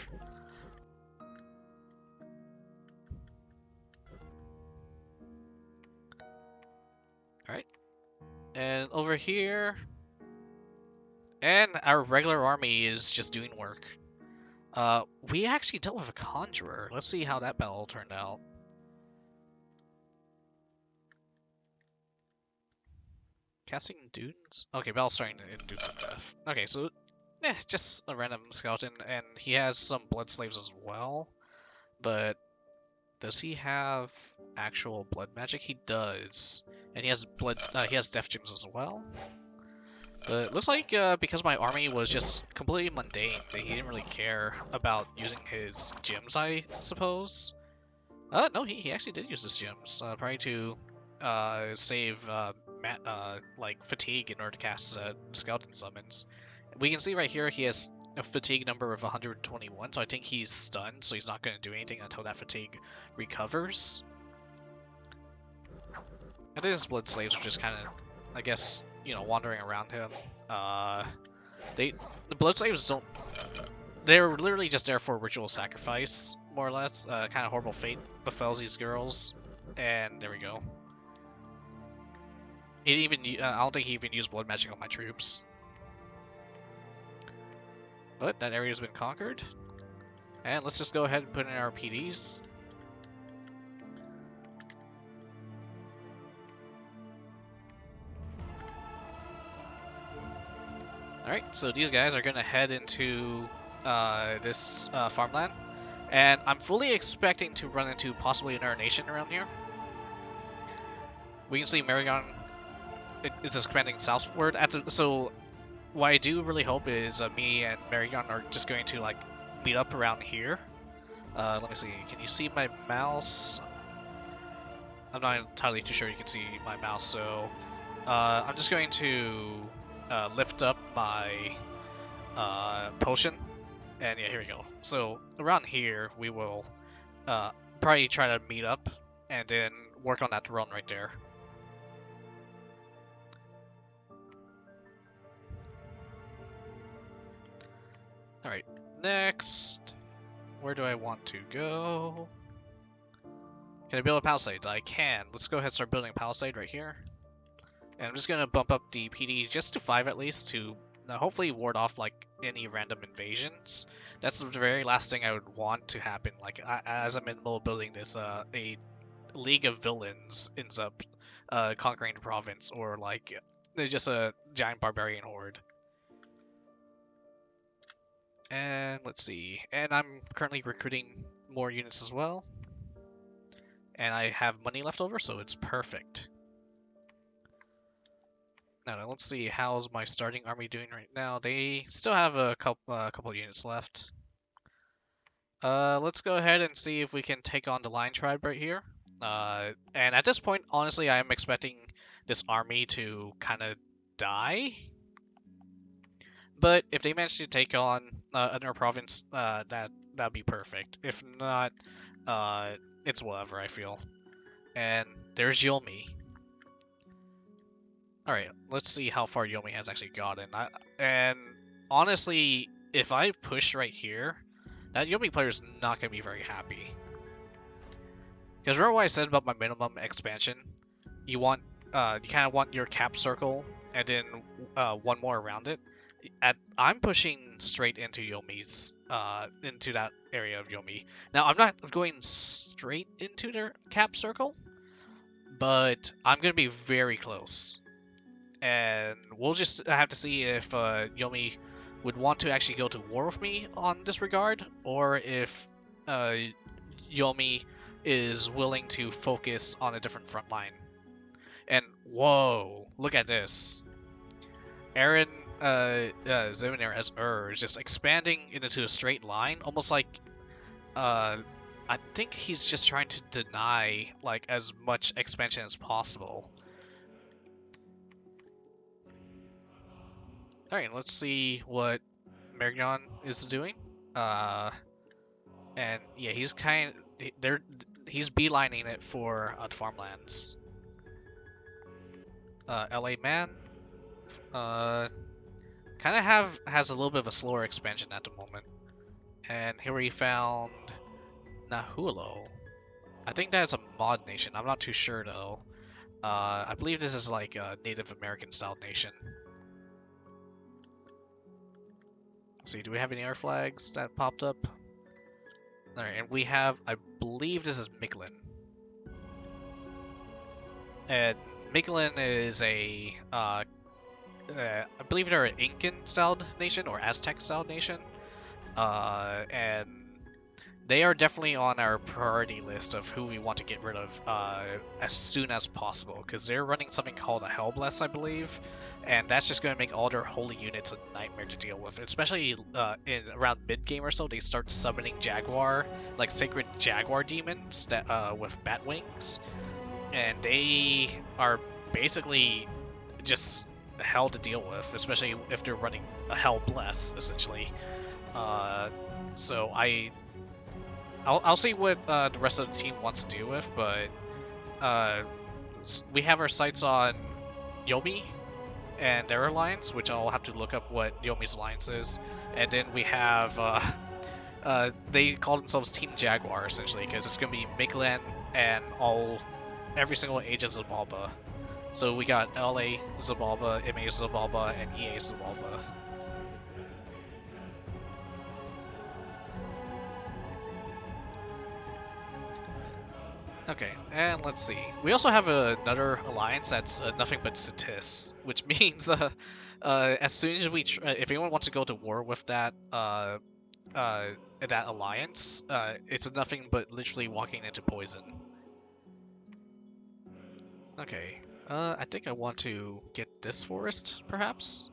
Speaker 1: All right, and over here, and our regular army is just doing work. we actually dealt with a conjurer. Let's see how that battle turned out. Casting dunes? Okay, battle's starting in Dunes of Death. Okay, so just a random skeleton, and he has some blood slaves as well. But does he have actual blood magic? He does, and he has blood. He has death gems as well. But it looks like because my army was just completely mundane, that he didn't really care about using his gems, I suppose. No, he actually did use his gems, probably to save like fatigue in order to cast skeleton summons. We can see right here he has a fatigue number of 121, so I think he's stunned, so he's not going to do anything until that fatigue recovers. I think his blood slaves are just kind of, I guess, wandering around him. The blood slaves don't. They're literally just there for ritual sacrifice, more or less. Kind of horrible fate befalls these girls, and there we go. I don't think he even used blood magic on my troops. But that area's been conquered, and let's just go ahead and put in our PDs. Alright, so these guys are going to head into this farmland, and I'm fully expecting to run into possibly another nation around here. We can see Marigon is expanding southward. So what I do really hope is me and Marigon are just going to like meet up around here. Let me see, can you see my mouse? I'm not entirely too sure you can see my mouse, so I'm just going to lift up my potion, and yeah, here we go. So around here we will probably try to meet up and then work on that throne right there. Alright, next, where do I want to go? Can I build a palisade? I can. Let's go ahead and start building a palisade right here. And I'm just going to bump up the PD just to 5 at least to hopefully ward off like any random invasions. That's the very last thing I would want to happen. Like as I'm in the middle of building this, a league of villains ends up conquering the province, or like there's just a giant barbarian horde. And let's see. And I'm currently recruiting more units as well. And I have money left over, so it's perfect. Now let's see, how's my starting army doing right now? They still have a couple units left. Let's go ahead and see if we can take on the Lion Tribe right here. And at this point, honestly, I am expecting this army to kind of die. But if they manage to take on another province, that'd be perfect. If not, it's whatever, I feel. And there's Yomi. Alright, let's see how far Yomi has actually gotten. And honestly, if I push right here, that Yomi player is not going to be very happy. Because remember what I said about my minimum expansion? You kind of want your cap circle, and then one more around it. I'm pushing straight into Yomi's, into that area of Yomi. Now, I'm not going straight into their cap circle, but I'm going to be very close. And we'll just have to see if Yomi would want to actually go to war with me on this regard, or if Yomi is willing to focus on a different front line. And whoa, look at this. Aaron Zeminair as is just expanding into a straight line, almost like I think he's just trying to deny like as much expansion as possible. Alright, let's see what Marigon is doing. And yeah, he's he's beelining it for the farmlands. FloridaMen kind of has a little bit of a slower expansion at the moment. And here we found Nahulo. I think that's a mod nation. I'm not too sure though. I believe this is like a Native American style nation. Let's see, do we have any air flags that popped up? Alright, and we have, I believe this is Miquelin. And Miquelin is I believe they're an Incan-styled nation, or Aztec-styled nation. And they are definitely on our priority list of who we want to get rid of as soon as possible, because they're running something called a Hellbless, I believe, and that's just going to make all their holy units a nightmare to deal with. Especially in around mid-game or so, they start summoning Jaguar, like sacred Jaguar demons that with bat wings, and they are basically just hell to deal with, especially if they're running a Hellbless, essentially. Uh, so I'll see what the rest of the team wants to do with, but we have our sights on Yomi and their alliance, which I'll have to look up what Yomi's alliance is, and then we have they call themselves Team Jaguar essentially, because it's gonna be Miglan and every single agent Zabalba. So we got LA Zabalba, MA Zabalba, and EA Zabalba. Okay, and let's see. We also have another alliance that's nothing but Satis, which means as soon as if anyone wants to go to war with that that alliance, it's nothing but literally walking into poison. Okay, I think I want to get this forest, perhaps?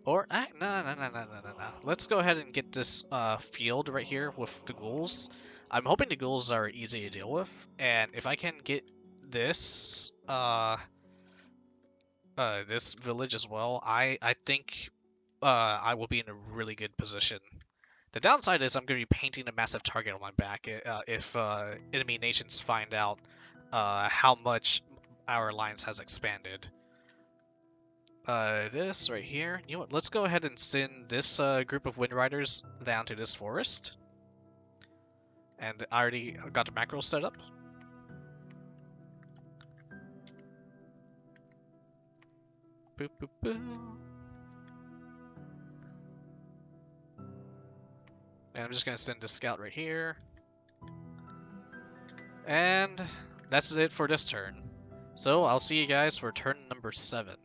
Speaker 1: Or, no. Let's go ahead and get this field right here with the ghouls. I'm hoping the ghouls are easy to deal with, and if I can get this this village as well, I think I will be in a really good position. The downside is I'm going to be painting a massive target on my back if enemy nations find out how much our alliance has expanded. This right here. You know what? Let's go ahead and send this group of Wind Riders down to this forest. And I already got the macros set up. Boop, boop, boop. And I'm just going to send this scout right here. And that's it for this turn. So I'll see you guys for turn number 7.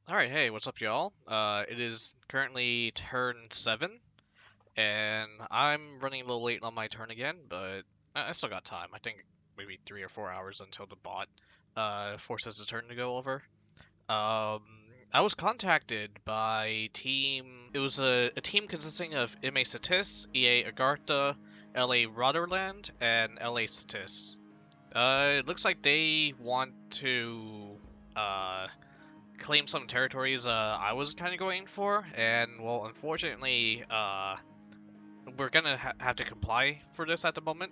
Speaker 1: Alright, hey, what's up, y'all? It is currently turn 7, and I'm running a little late on my turn again, but I still got time. I think maybe 3 or 4 hours until the bot forces the turn to go over. I was contacted by it was a team consisting of MA Satis, EA Agartha, LA Rotterdam, and LA Satis. It looks like they want to claim some territories I was kind of going for, and well, unfortunately, we're gonna have to comply for this at the moment.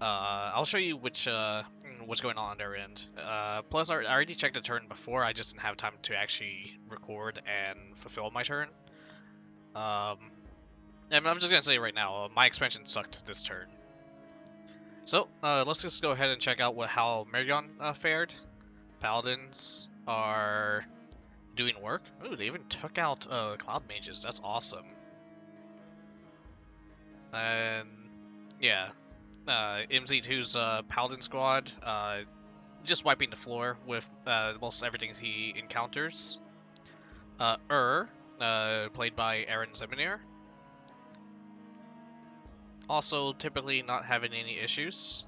Speaker 1: I'll show you what's going on their end. Plus, I already checked the turn before. I just didn't have time to actually record and fulfill my turn. And I'm just gonna say right now, my expansion sucked this turn. So let's just go ahead and check out how Merion fared. Paladins are doing work. Ooh, they even took out Cloud Mages. That's awesome. And yeah, MZ2's Paladin squad just wiping the floor with most everything he encounters. Played by Aaron Zeminir. Also, typically not having any issues.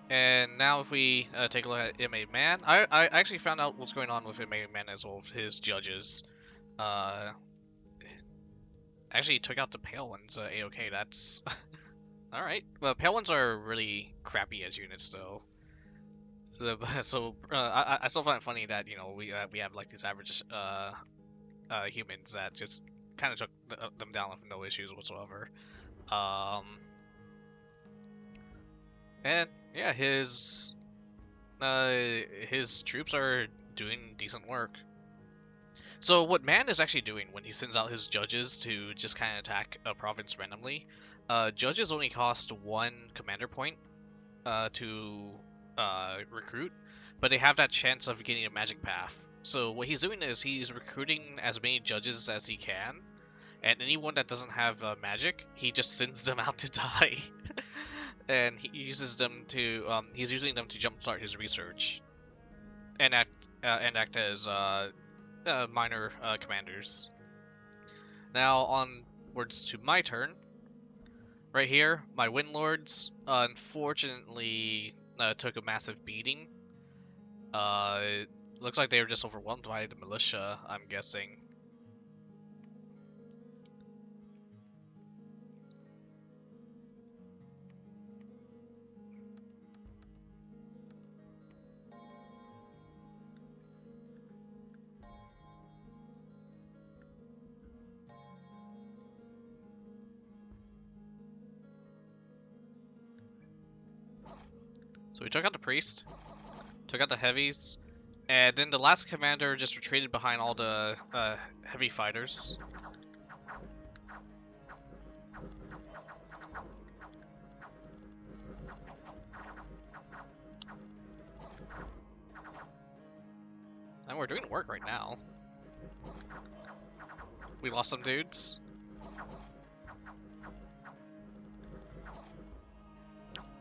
Speaker 1: And now if we take a look at MA Man, I actually found out what's going on with MA Man as well with his judges. Actually took out the Pale Ones A-OK, that's... Alright, well, Pale Ones are really crappy as units though. So I still find it funny that, you know, we have like these average humans that just kind of took them down with no issues whatsoever. And yeah, his troops are doing decent work. So what Man is actually doing when he sends out his judges to just kind of attack a province randomly, judges only cost 1 commander point to recruit, but they have that chance of getting a magic path. So what he's doing is he's recruiting as many judges as he can, and anyone that doesn't have magic, he just sends them out to die. And he uses them to he's using them to jumpstart his research and act as minor commanders. Now onwards to my turn. Right here, my Windlords unfortunately took a massive beating. Looks like they were just overwhelmed by the militia, I'm guessing. So we took out the priest, took out the heavies, and then the last commander just retreated behind all the heavy fighters. And we're doing work right now. We lost some dudes.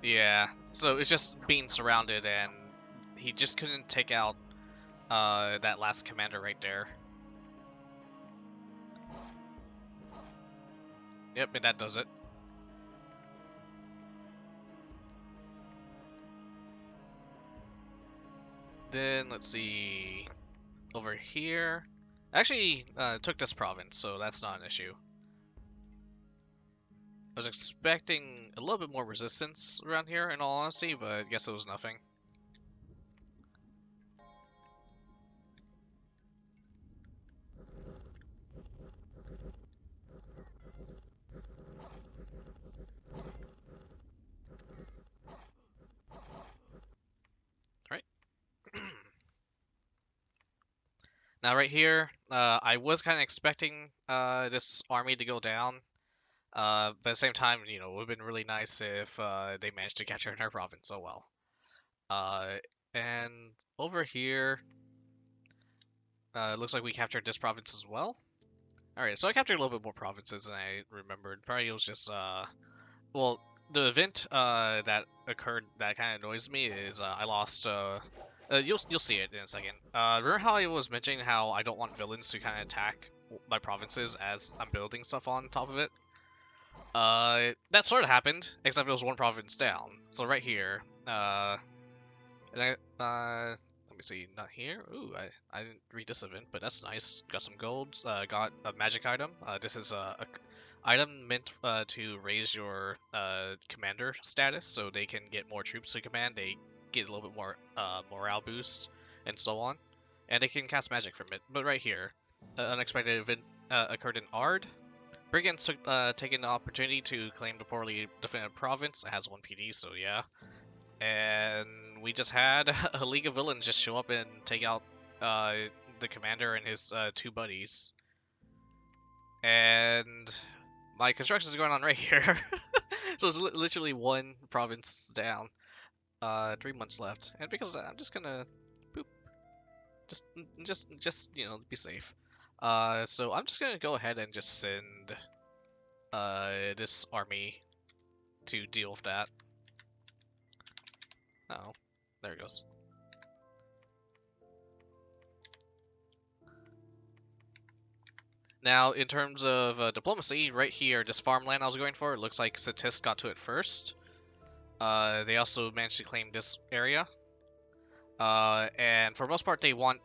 Speaker 1: Yeah, so it's just being surrounded, and he just couldn't take out that last commander right there. Yep, and that does it. Then, let's see, over here. Actually, took this province, so that's not an issue. I was expecting a little bit more resistance around here, in all honesty, but I guess it was nothing. Alright. Now right here, I was kind of expecting this army to go down. But at the same time, you know, it would have been really nice if they managed to capture entire province. Oh well. And over here, it looks like we captured this province as well. Alright, so I captured a little bit more provinces than I remembered. Probably it was just, well, the event that occurred that kind of annoys me is I lost, you'll see it in a second. Remember how I was mentioning how I don't want villains to kind of attack my provinces as I'm building stuff on top of it? That sort of happened, except it was one province down. So right here, and let me see, not here. Ooh, I didn't read this event, but that's nice. Got some gold. Got a magic item. This is a item meant to raise your commander status, so they can get more troops to command. They get a little bit more morale boost and so on, and they can cast magic from it. But right here, unexpected event occurred in Ard. Brigands took taking the opportunity to claim the poorly defended province. It has 1 PD, so yeah. And we just had a League of Villains just show up and take out the commander and his 2 buddies. And my construction is going on right here. So it's literally 1 province down. 3 months left. And because I'm just gonna boop. Just you know, be safe. So I'm just gonna go ahead and just send this army to deal with that. Oh, there it goes. Now, in terms of diplomacy, right here, this farmland I was going for, it looks like Satis got to it first. They also managed to claim this area. And for most part, they want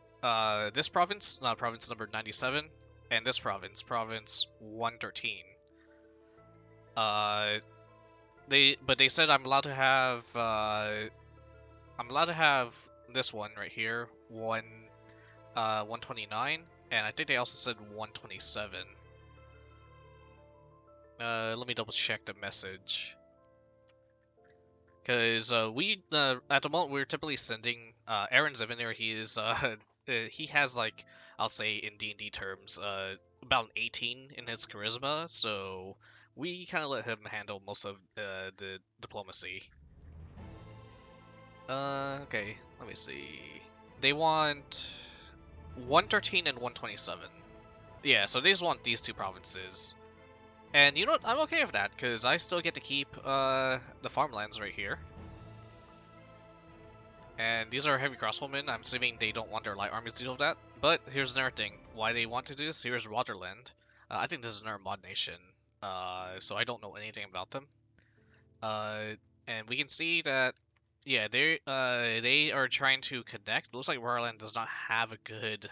Speaker 1: this province, province number 97, and this province, province 113. But they said I'm allowed to have this one right here, 129, and I think they also said 127. Let me double check the message. Because we at the moment we're typically sending Aaron's inventory. He is he has, like, I'll say in D&D terms, about an 18 in his charisma, so we kind of let him handle most of the diplomacy. Okay, let me see. They want 113 and 127. Yeah, so they just want these two provinces. And you know what? I'm okay with that, because I still get to keep the farmlands right here. And these are heavy crossbowmen. I'm assuming they don't want their light armies to deal with that. But here's another thing. Why they want to do this? Here's Waterland. I think this is another mod nation. So I don't know anything about them. And we can see that, yeah, they are trying to connect. Looks like Waterland does not have a good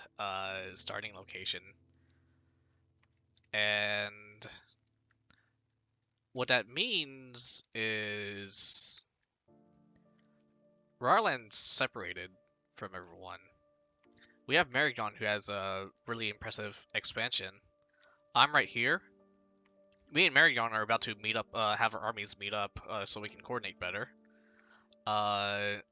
Speaker 1: starting location. And what that means is Waterland's separated from everyone. We have Maragon, who has a really impressive expansion. I'm right here. Me and Maragon are about to meet up, have our armies meet up, so we can coordinate better. And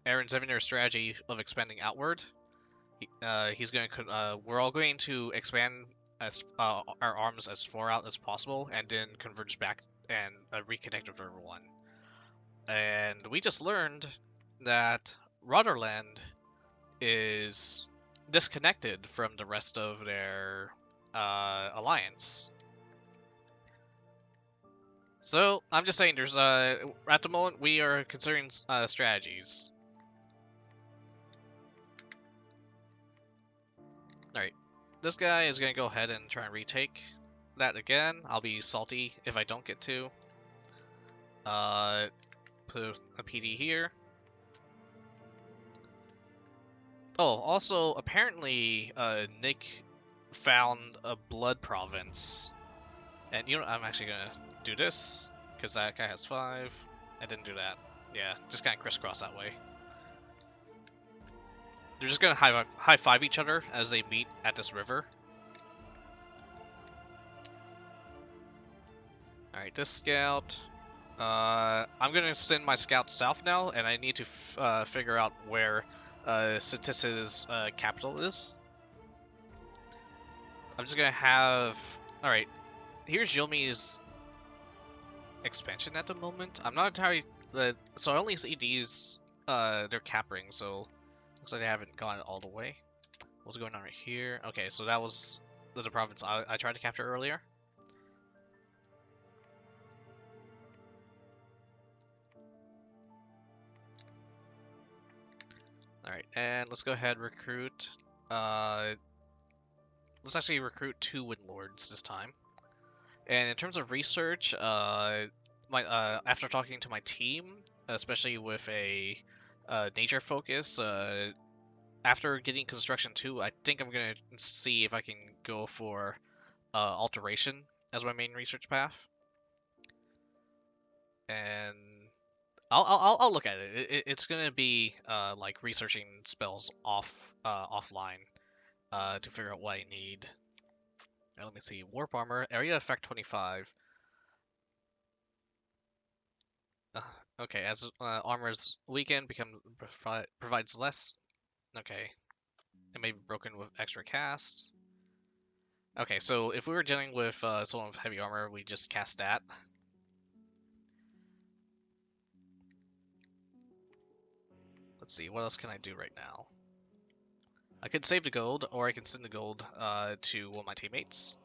Speaker 1: Aaron's having a strategy of expanding outward. He's going to. We're all going to expand as our arms as far out as possible, and then converge back and reconnect with everyone. And we just learned that Rotterdam is disconnected from the rest of their alliance. So I'm just saying, there's at the moment we are considering strategies. All right, this guy is gonna go ahead and try and retake that again. I'll be salty if I don't get to. Put a PD here. Oh, also apparently Nick found a blood province. And you know, I'm actually gonna do this, because that guy has 5. I didn't do that. Yeah, just kind of crisscross that way. They're just gonna high five each other as they meet at this river. Alright, this scout. I'm gonna send my scout south now, and I need to figure out where Satis's capital is. I'm just gonna have... Alright, here's Yomi's expansion at the moment. I'm not entirely... so I only see these, they're cap rings, so looks like they haven't gone all the way. What's going on right here? Okay, so that was the province I tried to capture earlier. Alright, and let's go ahead and recruit. Let's actually recruit 2 Windlords this time. And in terms of research, after talking to my team, especially with a nature focus, after getting construction 2, I think I'm gonna see if I can go for alteration as my main research path. And I'll look at it. It's gonna be like researching spells offline to figure out what I need. Now, let me see. Warp armor, area effect 25. Okay, as armor's weakened, provides less. Okay, it may be broken with extra casts. Okay, so if we were dealing with someone with heavy armor, we just cast that. Let's see, what else can I do right now? I could save the gold, or I can send the gold to one of my teammates.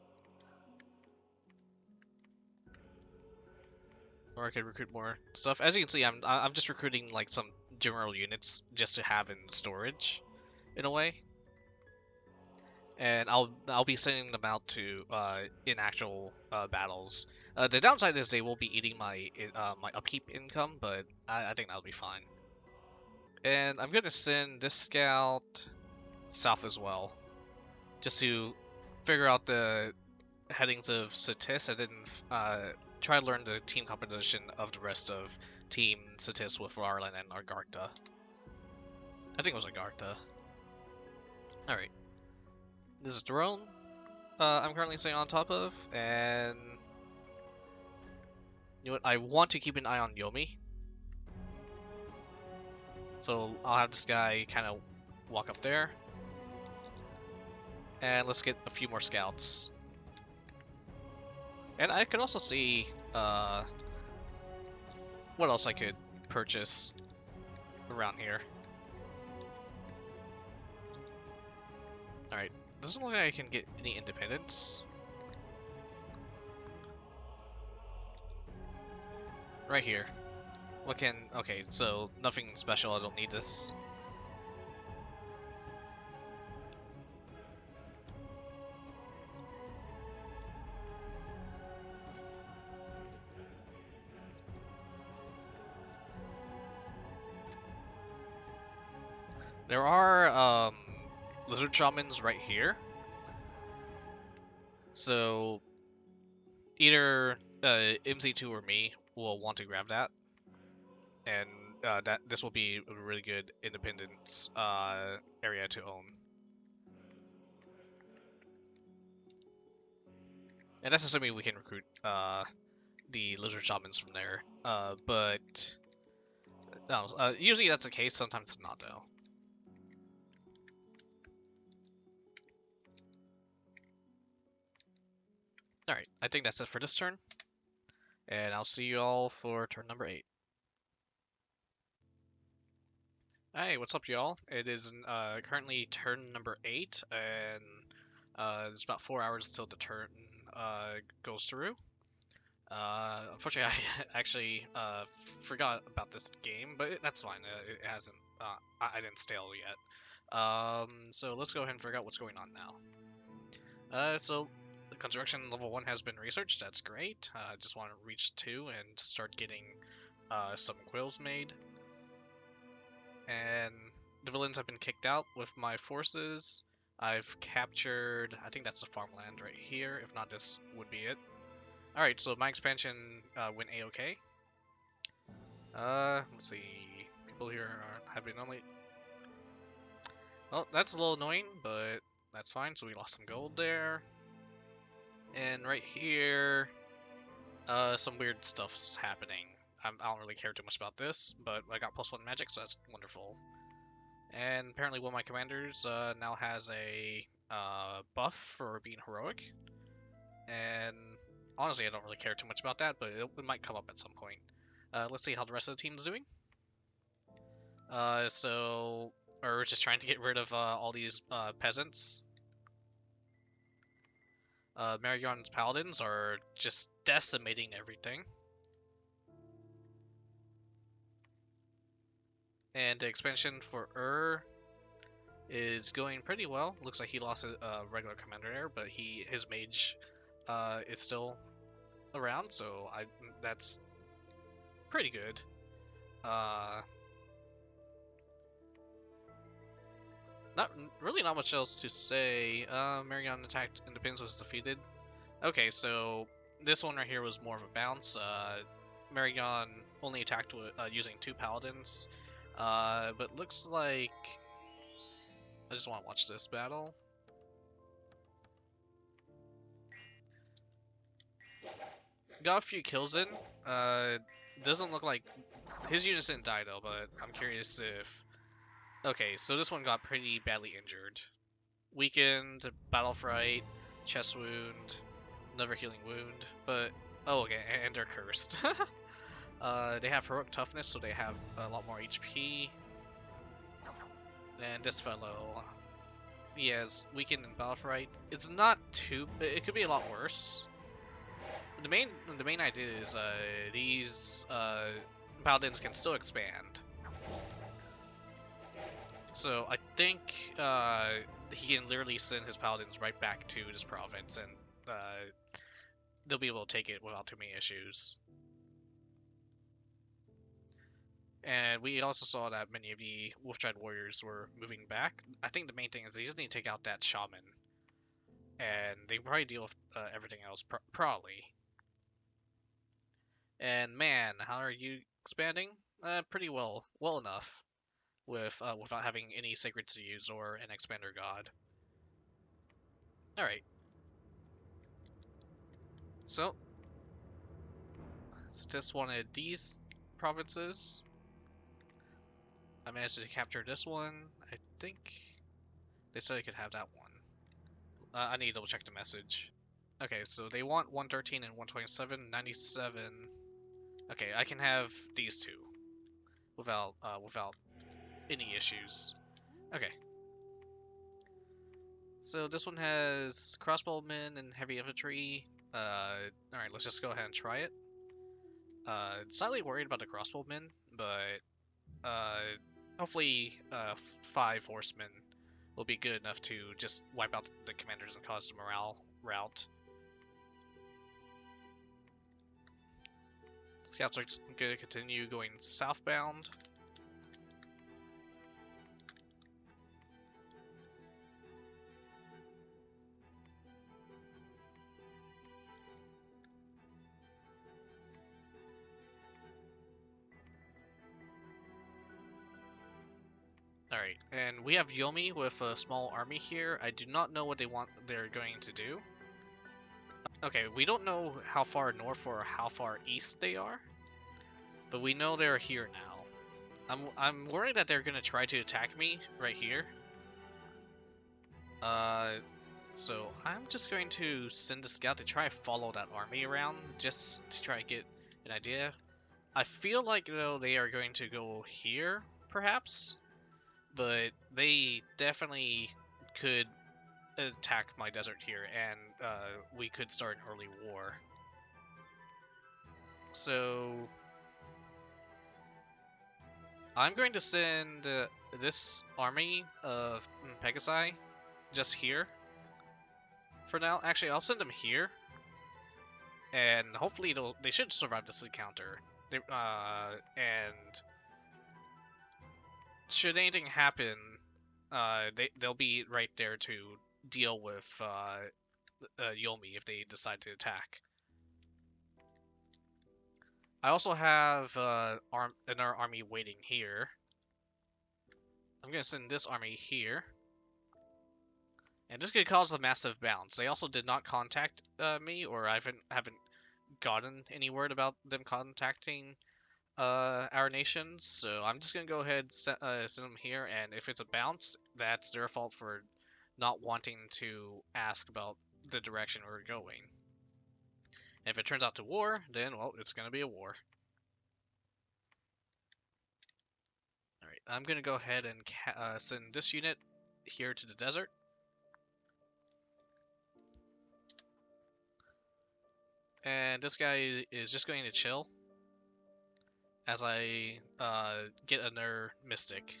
Speaker 1: Or I could recruit more stuff. As you can see, I'm just recruiting like some general units just to have in storage, in a way. And I'll be sending them out to in actual battles. The downside is they will be eating my my upkeep income, but I think that'll be fine. And I'm gonna send this scout south as well, just to figure out the headings of Satis. I didn't try to learn the team composition of the rest of Team Satis with Rarlan and Argartha. I think it was Argartha. Alright. This is Drone. I'm currently sitting on top of, and you know what? I want to keep an eye on Yomi. So I'll have this guy kind of walk up there. And let's get a few more scouts. And I can also see what else I could purchase around here. Alright, doesn't look like I can get any independence. Right here. Okay, so nothing special, I don't need this. There are, lizard shamans right here. So, either, MZ2 or me will want to grab that. And, this will be a really good independence, area to own. And that's assuming we can recruit, the lizard shamans from there. But, no, usually that's the case, sometimes it's not, though. Alright, I think that's it for this turn. And I'll see you all for turn number 8. Hey, what's up, y'all? It is currently turn number 8, and there's about 4 hours until the turn goes through. Unfortunately, I actually forgot about this game, but that's fine. It hasn't. I didn't stale yet. So let's go ahead and figure out what's going on now. So the construction level 1 has been researched. That's great. I just want to reach 2 and start getting some quills made. And the villains have been kicked out with my forces. I've captured, I think that's the farmland right here. If not, this would be it. Alright, so my expansion went a-okay. Let's see. People here have been only... Well, that's a little annoying, but that's fine. So we lost some gold there. And right here, some weird stuff's happening. I don't really care too much about this, but I got +1 magic, so that's wonderful. And apparently one of my commanders now has a buff for being heroic. And honestly, I don't really care too much about that, but it might come up at some point. Let's see how the rest of the team is doing. So we're just trying to get rid of all these peasants. Marion's paladins are just decimating everything. And the expansion for is going pretty well. Looks like he lost a regular commander there, but his mage is still around, so that's pretty good. Not much else to say. Marion attacked Independence was defeated. Okay, so this one right here was more of a bounce. Marion only attacked using 2 paladins, but looks like I just want to watch this battle. Got a few kills in. Doesn't look like his units didn't die though, but I'm curious if. Okay, so this one got pretty badly injured. Weakened, battle fright, chest wound, another healing wound, but oh okay, and they're cursed. They have heroic toughness, so they have a lot more HP. And this fellow, he has weakened and battle fright. It's not too. It could be a lot worse. The main idea is these paladins can still expand. So I think he can literally send his paladins right back to this province, and they'll be able to take it without too many issues. And we also saw that many of the Wolftried warriors were moving back. I think the main thing is they just need to take out that shaman, and they can probably deal with everything else probably. And man, how are you expanding? Pretty well enough, with without having any sacreds to use or an expander god. All right. So, just wanted these provinces. I managed to capture this one. I think they said I could have that one. I need to double check the message. Okay, so they want 113 and 127, 97. Okay, I can have these two without any issues. Okay. So this one has crossbowmen and heavy infantry. Alright, let's just go ahead and try it. Slightly worried about the crossbowmen, but uh, hopefully 5 horsemen will be good enough to just wipe out the commanders and cause the morale rout. Scouts are going to continue going southbound. Alright, and we have Yomi with a small army here. I do not know what they're going to do. Okay, we don't know how far north or how far east they are, but we know they're here now. I'm worried that they're gonna try to attack me right here. Uh, so I'm just going to send a scout to try and follow that army around, just to try and get an idea. I feel like though they are going to go here, perhaps, but they definitely could attack my desert here, and we could start an early war. So I'm going to send this army of Pegasi just here for now. Actually, I'll send them here, and hopefully they should survive this encounter. And should anything happen, they'll be right there to deal with Yomi if they decide to attack. I also have another army waiting here. I'm gonna send this army here. And this could cause a massive bounce. They also did not contact me, or I haven't gotten any word about them contacting our nation. So I'm just gonna go ahead and send them here, and if it's a bounce, that's their fault for not wanting to ask about the direction we're going. And if it turns out to war, then well, it's gonna be a war. All right, I'm gonna go ahead and send this unit here to the desert. And this guy is just going to chill as I get another Mystic.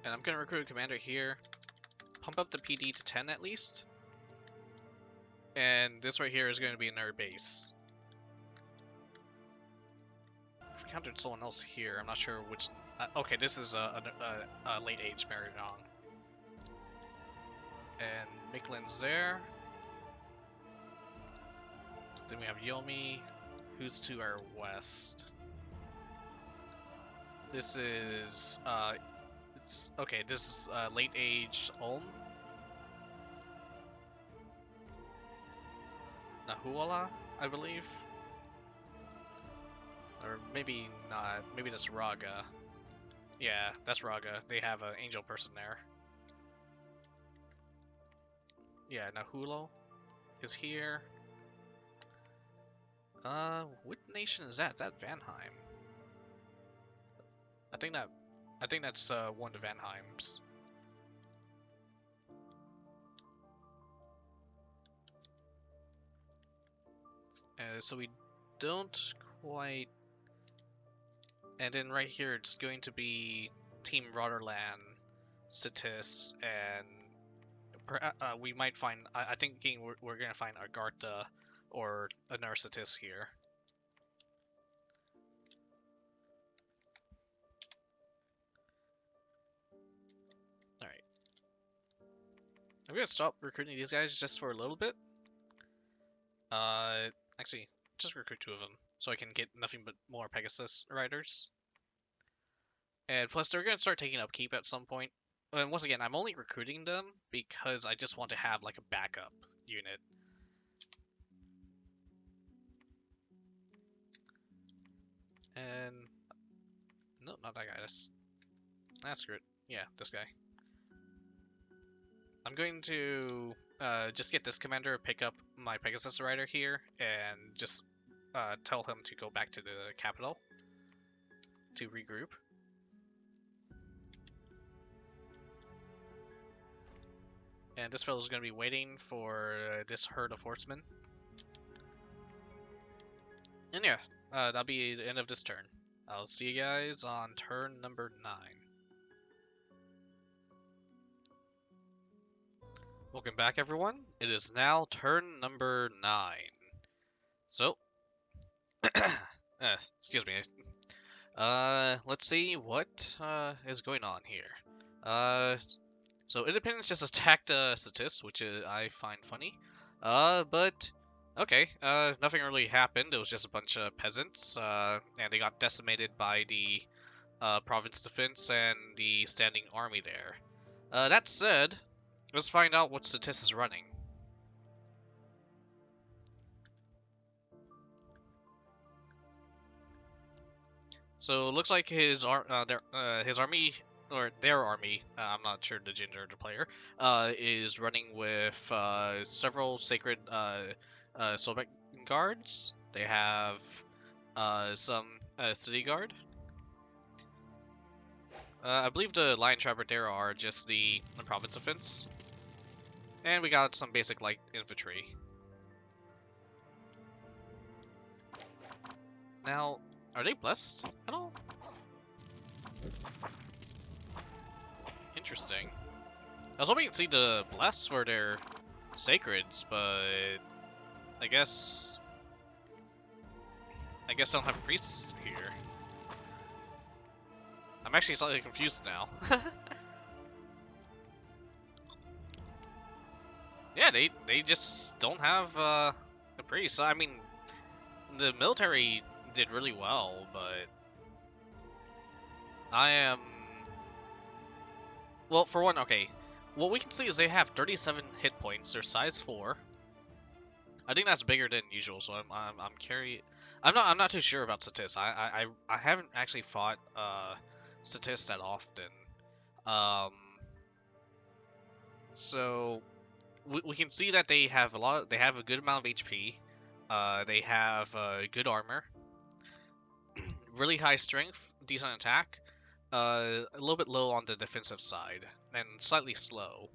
Speaker 1: And I'm going to recruit a commander here, pump up the PD to 10 at least. And this right here is going to be another base. I've encountered someone else here, I'm not sure which... okay, this is a late age Maridon. And Miklin's there. Then we have Yomi, who's to our west. This is okay, this is late age Ulm. Nahuala, I believe. Or maybe not. Maybe that's Raga. Yeah, that's Raga. They have an angel person there. Yeah, Nahulo is here. What nation is that? Is that Vanheim? I think that's one of the Vanheims. So we don't quite. And then right here, it's going to be Team Rotterdam, Citis, and we might find. I think we're gonna find Agartha or a Narcitis here. All right, I'm gonna stop recruiting these guys just for a little bit. Actually, just recruit 2 of them so I can get nothing but more Pegasus riders. And plus, they're gonna start taking upkeep at some point. And once again, I'm only recruiting them because I just want to have like a backup unit. And no, not that guy. That's screw it. Yeah, this guy. I'm going to just get this commander, pick up my Pegasus rider here, and just tell him to go back to the capital to regroup. And this fellow's gonna be waiting for this herd of horsemen. And yeah, that'll be the end of this turn. I'll see you guys on turn number 9. Welcome back, everyone. It is now turn number 9. So, excuse me. Let's see what is going on here. So Independence just attacked Statist, which I find funny. But okay, nothing really happened. It was just a bunch of peasants, and they got decimated by the province defense and the standing army there. That said, let's find out what Statist is running. So it looks like his army, or their army, I'm not sure the gender of the player, is running with several sacred Sobek guards. They have some city guard. I believe the Lion Trapper there are just the province defense. And we got some basic light infantry. Now, are they blessed at all? Interesting. I was hoping to see the bless for their sacreds, but I guess I don't have priests here. I'm actually slightly confused now. Yeah, they just don't have the priests. I mean, the military did really well, but I am... Well, for one, okay. What we can see is they have 37 hit points. They're size 4. I think that's bigger than usual, so I'm curious. I'm not too sure about Statist. I haven't actually fought Statist that often. So we can see that they have they have a good amount of HP. They have good armor, really high strength, decent attack, a little bit low on the defensive side, and slightly slow.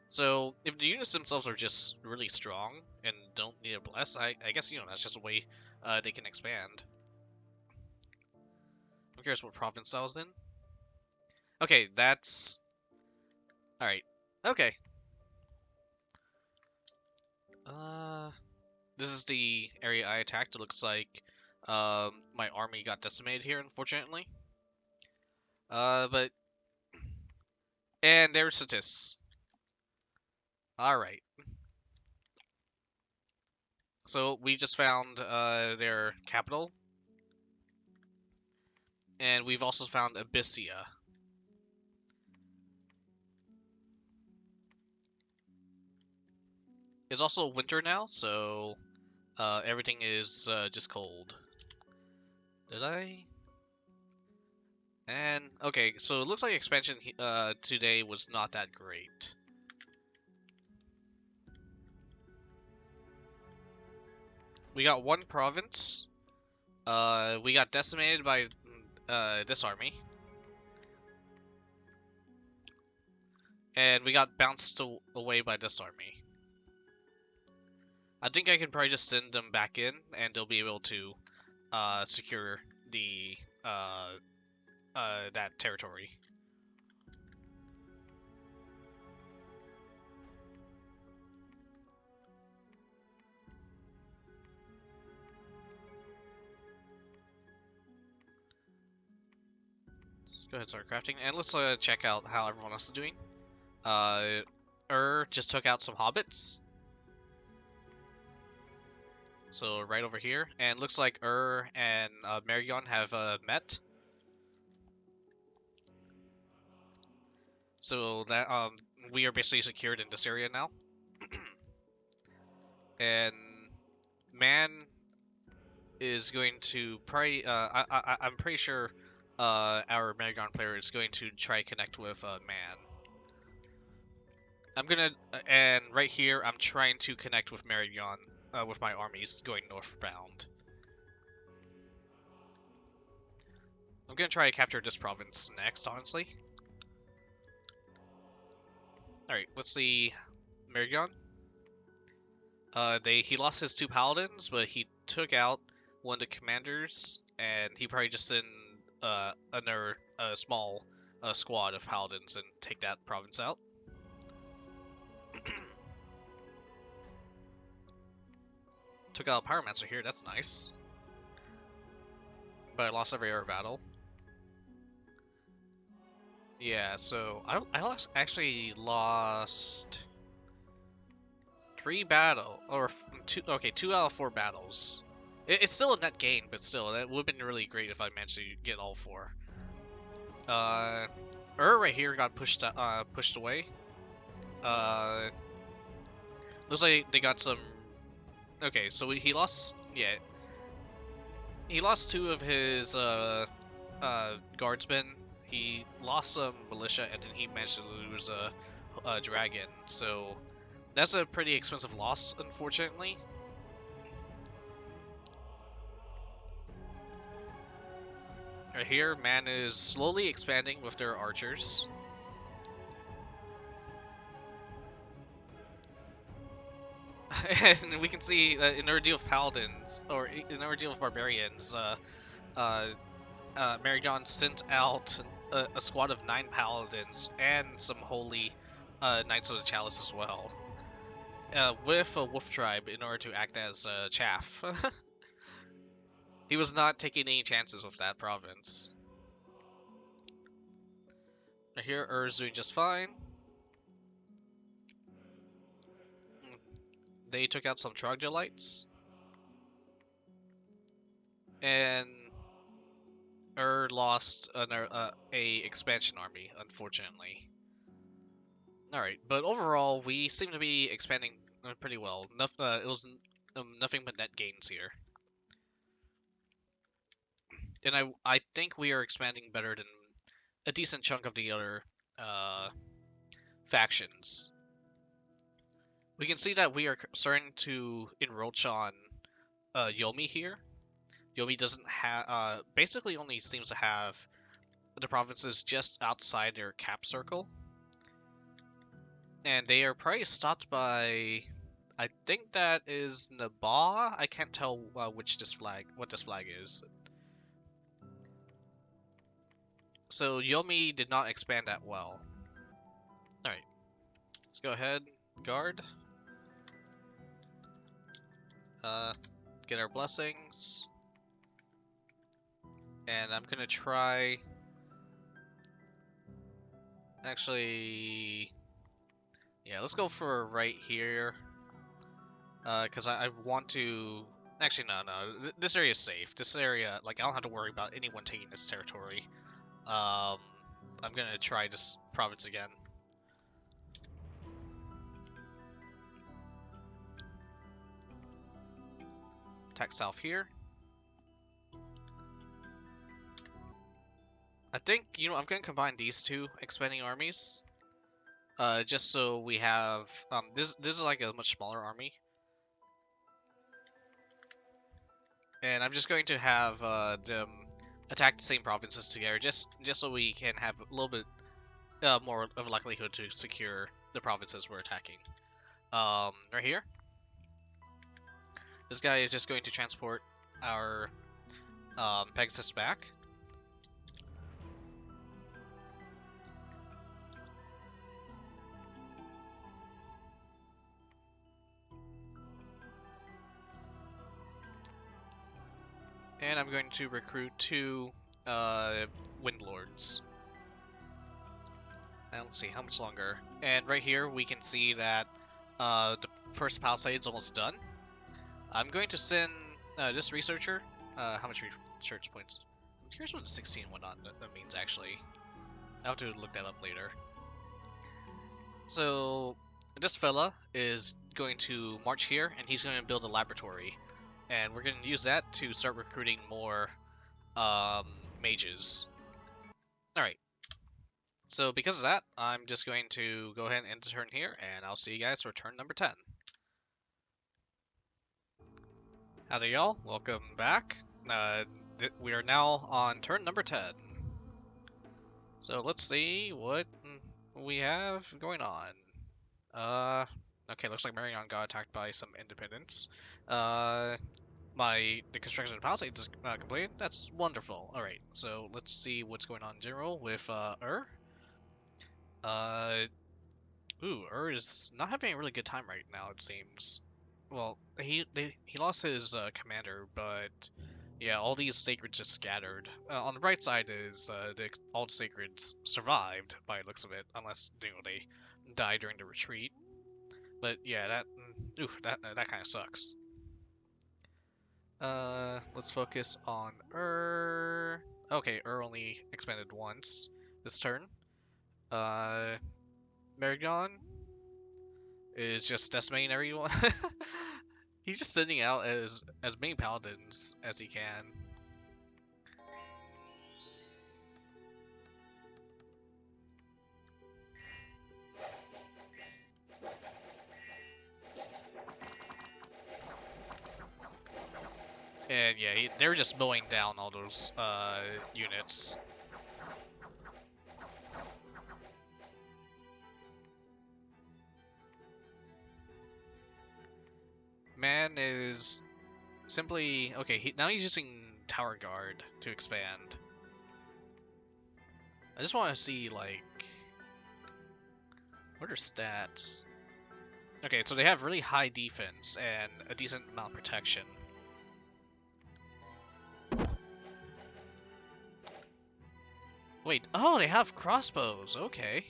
Speaker 1: So if the units themselves are just really strong and don't need a bless, I guess, you know, that's just a way they can expand. I'm curious what province I was in. Okay, that's... Alright. Okay. This is the area I attacked. It looks like my army got decimated here, unfortunately. But... And there's Statist. Alright. So we just found their capital. And we've also found Abyssia. It's also winter now, so everything is just cold. Did I? And, okay, so it looks like expansion today was not that great. We got one province. We got decimated by this army. And we got bounced away by this army. I think I can probably just send them back in, and they'll be able to secure the that territory. Let's go ahead and start crafting, and let's check out how everyone else is doing. Just took out some hobbits. So right over here, and looks like and Marion have met. So that we are basically secured in this area now. And Man is going to probably I'm pretty sure our Marion player is going to try connect with Man. I'm gonna and right here I'm trying to connect with Marion. with my armies going northbound. I'm gonna try to capture this province next, honestly. Alright, let's see. Marigon. He lost his 2 paladins, but he took out one of the commanders, and he probably just sent another small squad of paladins and take that province out. Took out a pyromancer here, that's nice. But I lost every other battle. Yeah, so I actually lost 3 2 out of 4 battles. It's still a net gain, but still, that would have been really great if I managed to get all 4. Right here got pushed away. Looks like they got some. Okay, so he lost. Yeah, he lost 2 of his guardsmen. He lost some militia, and then he managed to lose a dragon. So that's a pretty expensive loss, unfortunately. Right here, man is slowly expanding with their archers. And we can see in our deal of paladins, or in our deal of barbarians, Marigon sent out a squad of 9 paladins and some holy knights of the chalice as well, with a wolf tribe in order to act as chaff. He was not taking any chances with that province. Here, Ur's doing just fine. They took out some troglodytes. And lost a expansion army, unfortunately. Alright, but overall, we seem to be expanding pretty well. It was nothing but net gains here. And I think we are expanding better than a decent chunk of the other factions. We can see that we are starting to encroach on Yomi here. Yomi doesn't have, basically only seems to have the provinces just outside their cap circle. And they are probably stopped by, I think that is Naba. I can't tell what this flag is. So Yomi did not expand that well. Alright, let's go ahead, guard. Get our blessings. And I'm gonna try... Actually... Yeah, let's go for right here. Because I want to... Actually, no. This area is safe. This area, like, I don't have to worry about anyone taking this territory. I'm gonna try this province again. Attack south here. I think, I'm gonna combine these 2 expanding armies. Just so we have, this is like a much smaller army. And I'm just going to have them attack the same provinces together, just so we can have a little bit more of a likelihood to secure the provinces we're attacking. Right here. This guy is just going to transport our Pegasus back. And I'm going to recruit 2 Windlords. And let's see, how much longer? And right here, we can see that the first palisade's almost done. I'm going to send this researcher. How much research points? Here's what the 16 whatnot that means, actually. I'll have to look that up later. So, this fella is going to march here, and he's going to build a laboratory. And we're going to use that to start recruiting more mages. Alright. So because of that, I'm just going to go ahead and end the turn here, and I'll see you guys for turn number 10. Howdy y'all, welcome back. We are now on turn number 10. So let's see what we have going on. Okay, looks like Marion got attacked by some independents. The construction of the palisade is completed. That's wonderful. Alright, so let's see what's going on in general with Uh, is not having a really good time right now, it seems. Well, he lost his commander, but yeah, all these sacreds just scattered. On the bright side is all the sacreds survived by the looks of it, unless they died during the retreat. But yeah, that kind of sucks. Let's focus on Okay, only expanded once this turn. Maragon is just decimating everyone. He's just sending out as many paladins as he can. And yeah, they're just mowing down all those units. Man is simply okay. Now he's using Tower Guard to expand. I just want to see like what are stats. Okay, so they have really high defense and a decent amount of protection. Wait, oh, they have crossbows. Okay.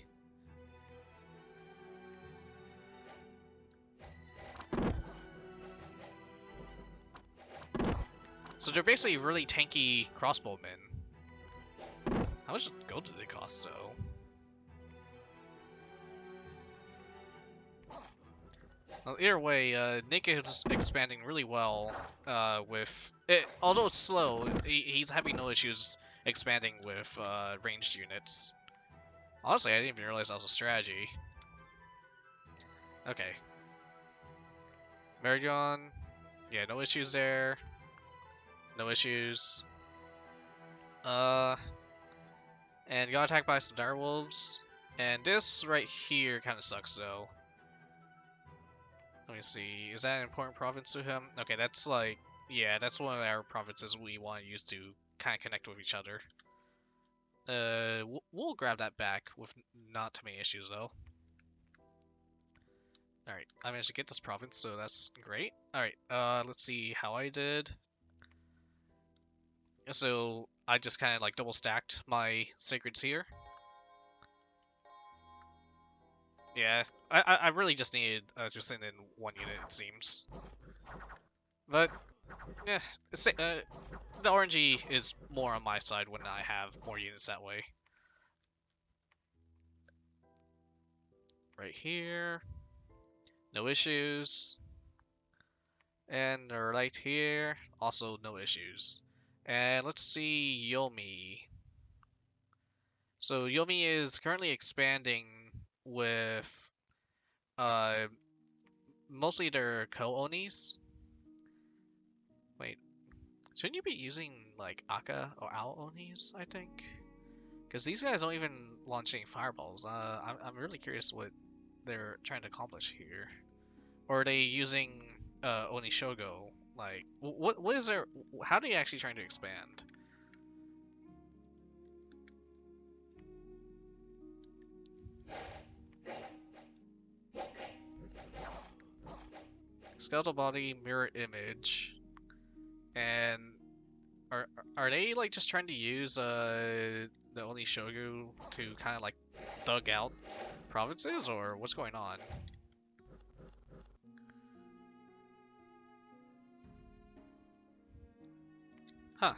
Speaker 1: So they're basically really tanky crossbowmen. How much gold do they cost, though? Well, either way, Nick is expanding really well with it. Although it's slow, he's having no issues expanding with ranged units. Honestly, I didn't even realize that was a strategy. Okay. Maragon, yeah, no issues there. No issues. And got attacked by some direwolves. And this right here kind of sucks, though. Let me see. Is that an important province to him? Okay, that's like... Yeah, that's one of our provinces we want to use to kind of connect with each other. We'll grab that back with not too many issues, though. Alright, I managed to get this province, so that's great. Alright, let's see how I did. So, I just kind of like double stacked my sacreds here. Yeah, I really just needed just send in one unit, it seems. But, yeah, the RNG is more on my side when I have more units that way. Right here. No issues. And right here, also no issues. And let's see Yomi. So Yomi is currently expanding with mostly their co-onis. Wait, shouldn't you be using like Aka or Owl Onis, I think? Because these guys don't even launch any fireballs. I'm really curious what they're trying to accomplish here. Or are they using Onishogo? Like, what is their... How are they actually trying to expand? Skeletal body, mirror image, and are they like just trying to use the Onishogu to kind of like thug out provinces, or what's going on? Huh.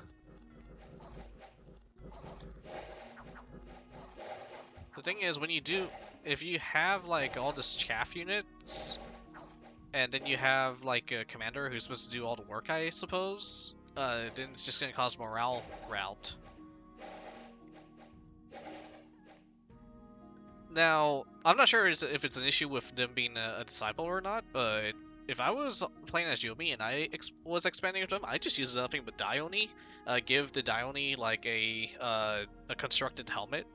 Speaker 1: The thing is, if you have like all this chaff units, and then you have like a commander who's supposed to do all the work, I suppose, then it's just gonna cause morale rout. Now, I'm not sure if it's an issue with them being a disciple or not, but if I was playing as Yomi and I was expanding with them, I just use nothing but Dione. Give the Dione like a constructed helmet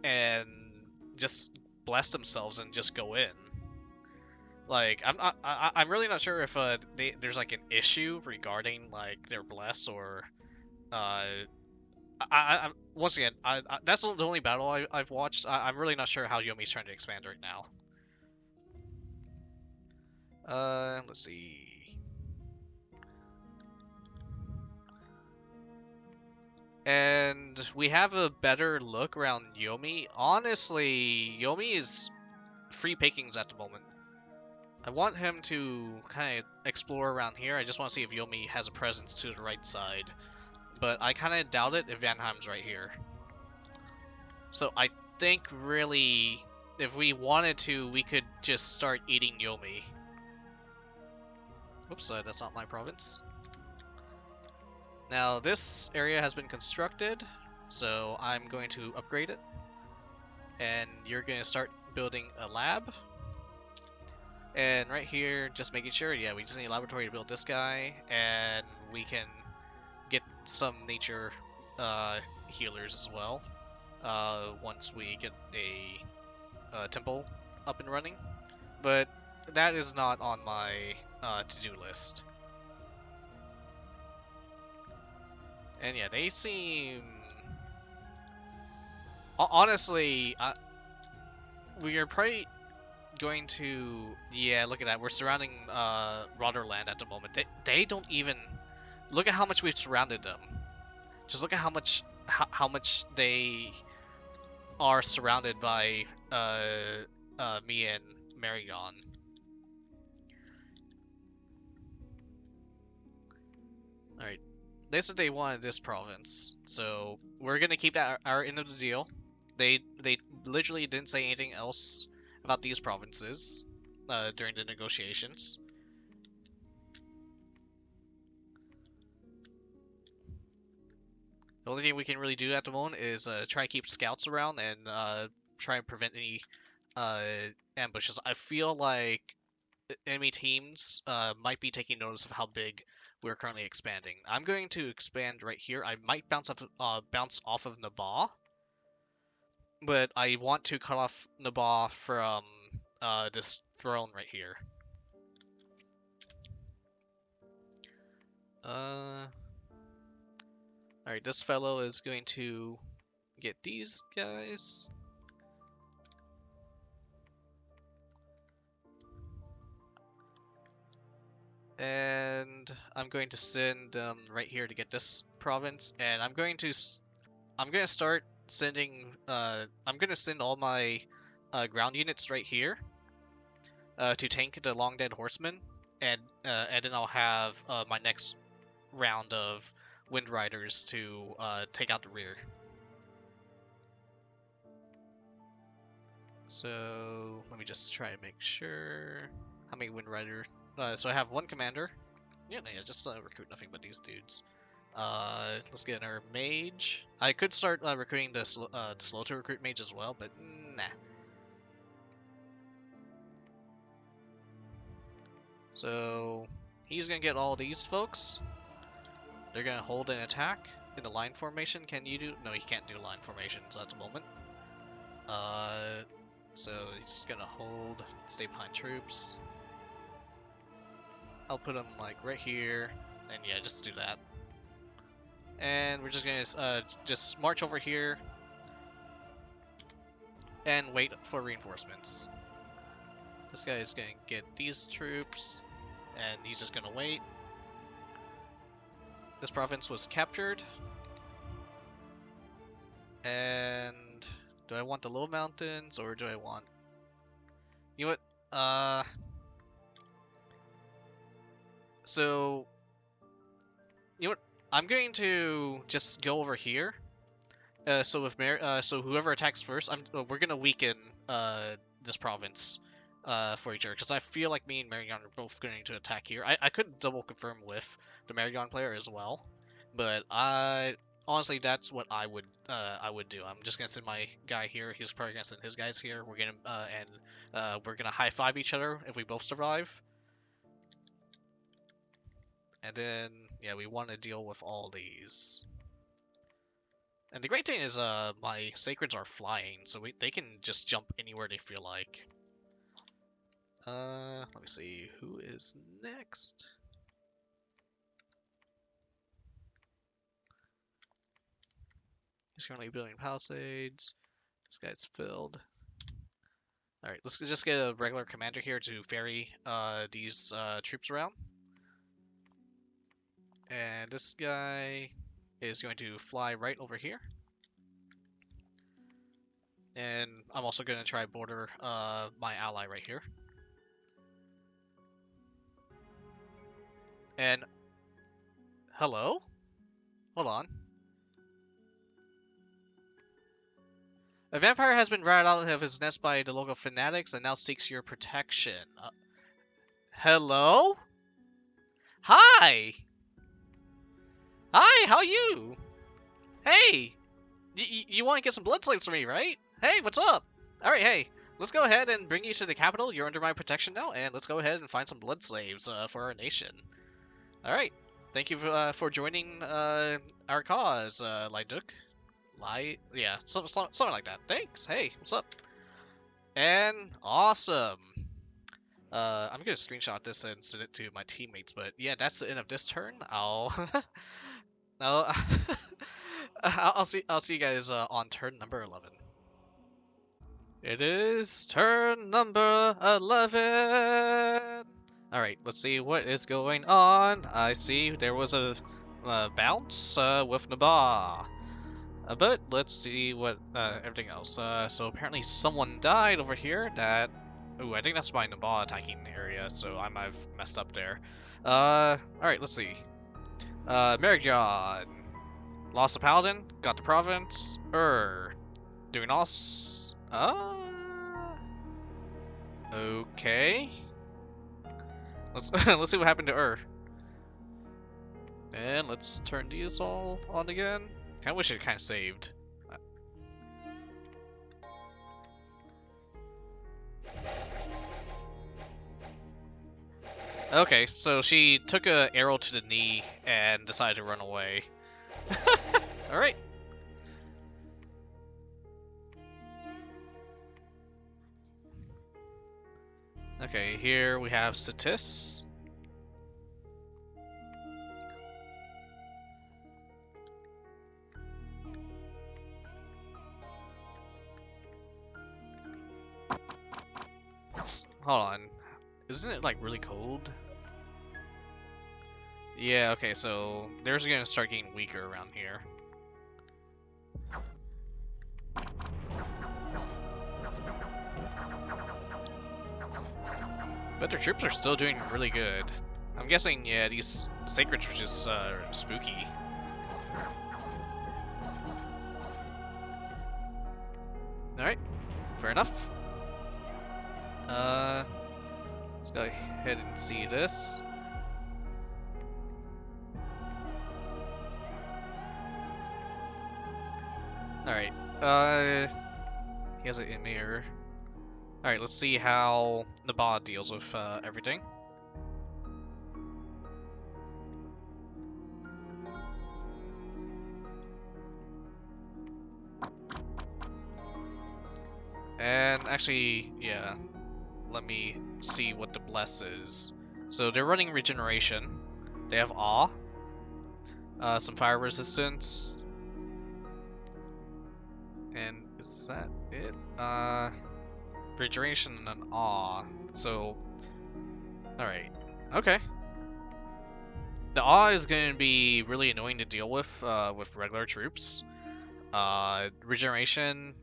Speaker 1: and just bless themselves and just go in. Like I'm really not sure if there's like an issue regarding like their bless or once again that's the only battle I've watched. I'm really not sure how Yomi's trying to expand right now. Let's see. And we have a better look around Yomi. Honestly, Yomi is free pickings at the moment. I want him to kind of explore around here. I just want to see if Yomi has a presence to the right side. But I kind of doubt it if Vanheim's right here. So I think really, if we wanted to, we could just start eating Yomi. Oops, that's not my province. Now this area has been constructed, so I'm going to upgrade it. And you're going to start building a lab. And right here, just making sure, yeah, we just need a laboratory to build this guy, and we can get some nature healers as well once we get a temple up and running. But that is not on my to-do list. And yeah, they seem... Honestly, we are probably going to... Yeah, look at that. We're surrounding Rotterdam at the moment. They don't even... Look at how much we've surrounded them. Just look at how much they are surrounded by me and Marion. Alright. They said they wanted this province, so we're gonna keep that our end of the deal. They literally didn't say anything else about these provinces during the negotiations. The only thing we can really do at the moment is try to keep scouts around and try and prevent any ambushes. I feel like enemy teams might be taking notice of how big we're currently expanding. I'm going to expand right here. I might bounce off of Nabah, but I want to cut off Nabah from this throne right here. Alright, this fellow is going to get these guys. And I'm going to send them right here to get this province, and I'm going to start sending I'm going to send all my ground units right here to tank the long dead horsemen, and then I'll have my next round of wind riders to take out the rear. So let me just try and make sure how many wind rider. So I have one commander. Yeah, just recruit nothing but these dudes. Let's get our mage. I could start recruiting the slow to recruit mage as well, but nah. So he's gonna get all these folks. They're gonna hold an attack in a line formation. Can you do? No, he can't do line formations at the moment. So he's just gonna hold, stay behind troops. I'll put him like right here, and yeah, just do that. And we're just gonna just march over here and wait for reinforcements. This guy is gonna get these troops, and he's just gonna wait. This province was captured. And do I want the low mountains, or do I want... You know what? So... You know what? I'm going to just go over here. So whoever attacks first, we're gonna weaken this province for each other, because I feel like me and Marion are both going to attack here. I could double confirm with the Marion player as well, but honestly, that's what I would do. I'm just gonna send my guy here. He's probably gonna send his guys here. We're gonna high five each other if we both survive. And then, yeah, we want to deal with all these. And the great thing is, my sacreds are flying, so they can just jump anywhere they feel like. Let me see, who is next? He's currently building palisades. This guy's filled. Alright, let's just get a regular commander here to ferry these troops around. And this guy is going to fly right over here. And I'm also going to try border my ally right here. And hello? Hold on. A vampire has been ratted out of his nest by the local fanatics and now seeks your protection. Hello? Hi! Hi, how are you? Hey! You want to get some blood slaves for me, right? Hey, what's up? Alright, hey. Let's go ahead and bring you to the capital. You're under my protection now, and let's go ahead and find some blood slaves for our nation. Alright. Thank you for joining our cause, Lyduk. Yeah, something like that. Thanks. Hey, what's up? And awesome. I'm gonna screenshot this and send it to my teammates, but yeah, that's the end of this turn. I'll I'll see you guys on turn number 11. It is turn number 11. All right, let's see what is going on. I see there was a bounce with Nabah. But let's see what everything else. So apparently someone died over here that... Ooh, I think that's my Nabah attacking area, so I might have messed up there. Alright, let's see. Merigod. Lost the Paladin, got the province. Doing all okay. Let's let's see what happened to And let's turn these all on again. I wish it kind of saved. Okay, so she took an arrow to the knee and decided to run away. Alright. Okay, here we have Satis. Hold on. Isn't it like really cold? Yeah, okay, so they're gonna start getting weaker around here. But their troops are still doing really good. I'm guessing, yeah, these sacreds were just spooky. Alright, fair enough. Let's go ahead and see this. Alright, he has a mirror. Alright, let's see how Nabah deals with everything. And actually, yeah, let me see what the bless is. So they're running regeneration. They have awe, some fire resistance, and is that it? Regeneration and awe. So, all right, okay. The awe is going to be really annoying to deal with regular troops. Regeneration.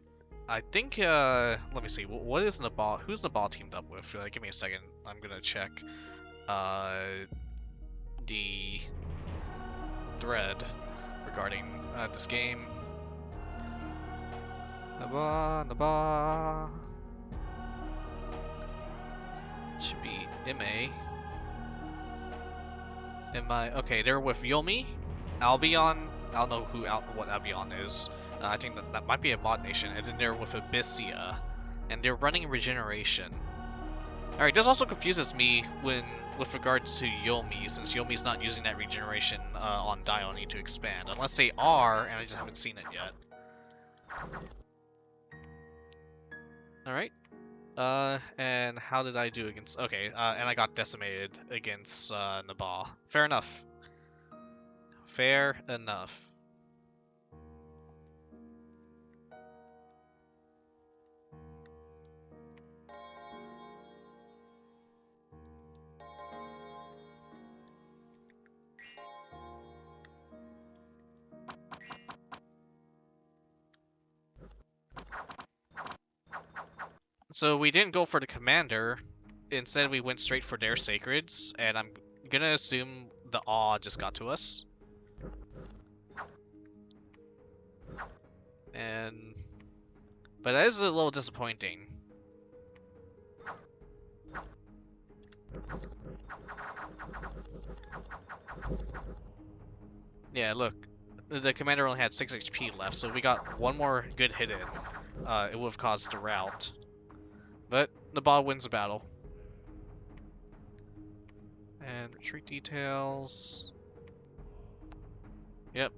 Speaker 1: I think, let me see, what is Nabah, who's Nabah teamed up with? Give me a second, I'm gonna check, the thread regarding, this game. Nabah. It should be MA. Okay, they're with Yomi, Albion, I don't know what Albion is. I think that might be a mod nation, and then they're with Abyssia, and they're running regeneration. Alright, this also confuses me with regards to Yomi, since Yomi's not using that regeneration on Dio need to expand. Unless they are, and I just haven't seen it yet. Alright. And how did I do against... Okay, and I got decimated against Nabal. Fair enough. Fair enough. So we didn't go for the commander. Instead, we went straight for their sacreds, and I'm gonna assume the awe just got to us. But that is a little disappointing. Yeah, look. The commander only had 6 HP left, so if we got one more good hit in, it would have caused a rout. But the ball wins the battle. And retreat details. Yep.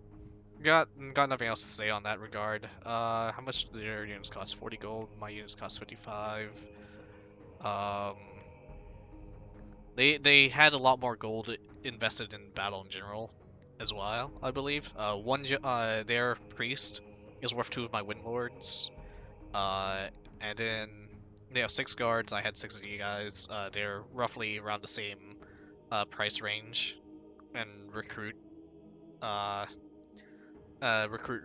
Speaker 1: Got nothing else to say on that regard. How much do their units cost? 40 gold. My units cost 55. They had a lot more gold invested in battle in general as well, I believe. Their priest is worth 2 of my wind lords. And then they have 6 guards. I had 6 of you guys. They're roughly around the same price range, and recruit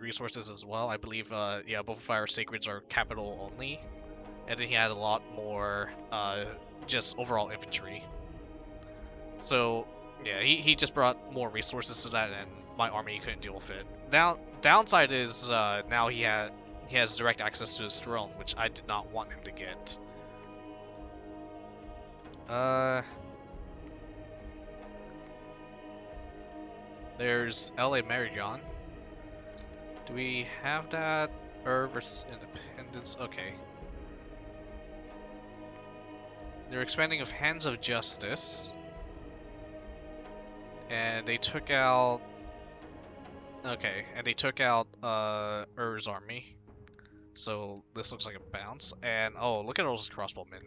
Speaker 1: resources as well. I believe yeah, both of our sacreds are capital only, and then he had a lot more just overall infantry. So yeah, he just brought more resources to that, and my army couldn't deal with it. Downside is now he has direct access to his throne, which I did not want him to get. There's LA Marion. Do we have that? Versus Independence. Okay. They're expanding of Hands of Justice. And they took out... Okay, and they took out Ur's army. So this looks like a bounce. And oh, look at all those crossbowmen.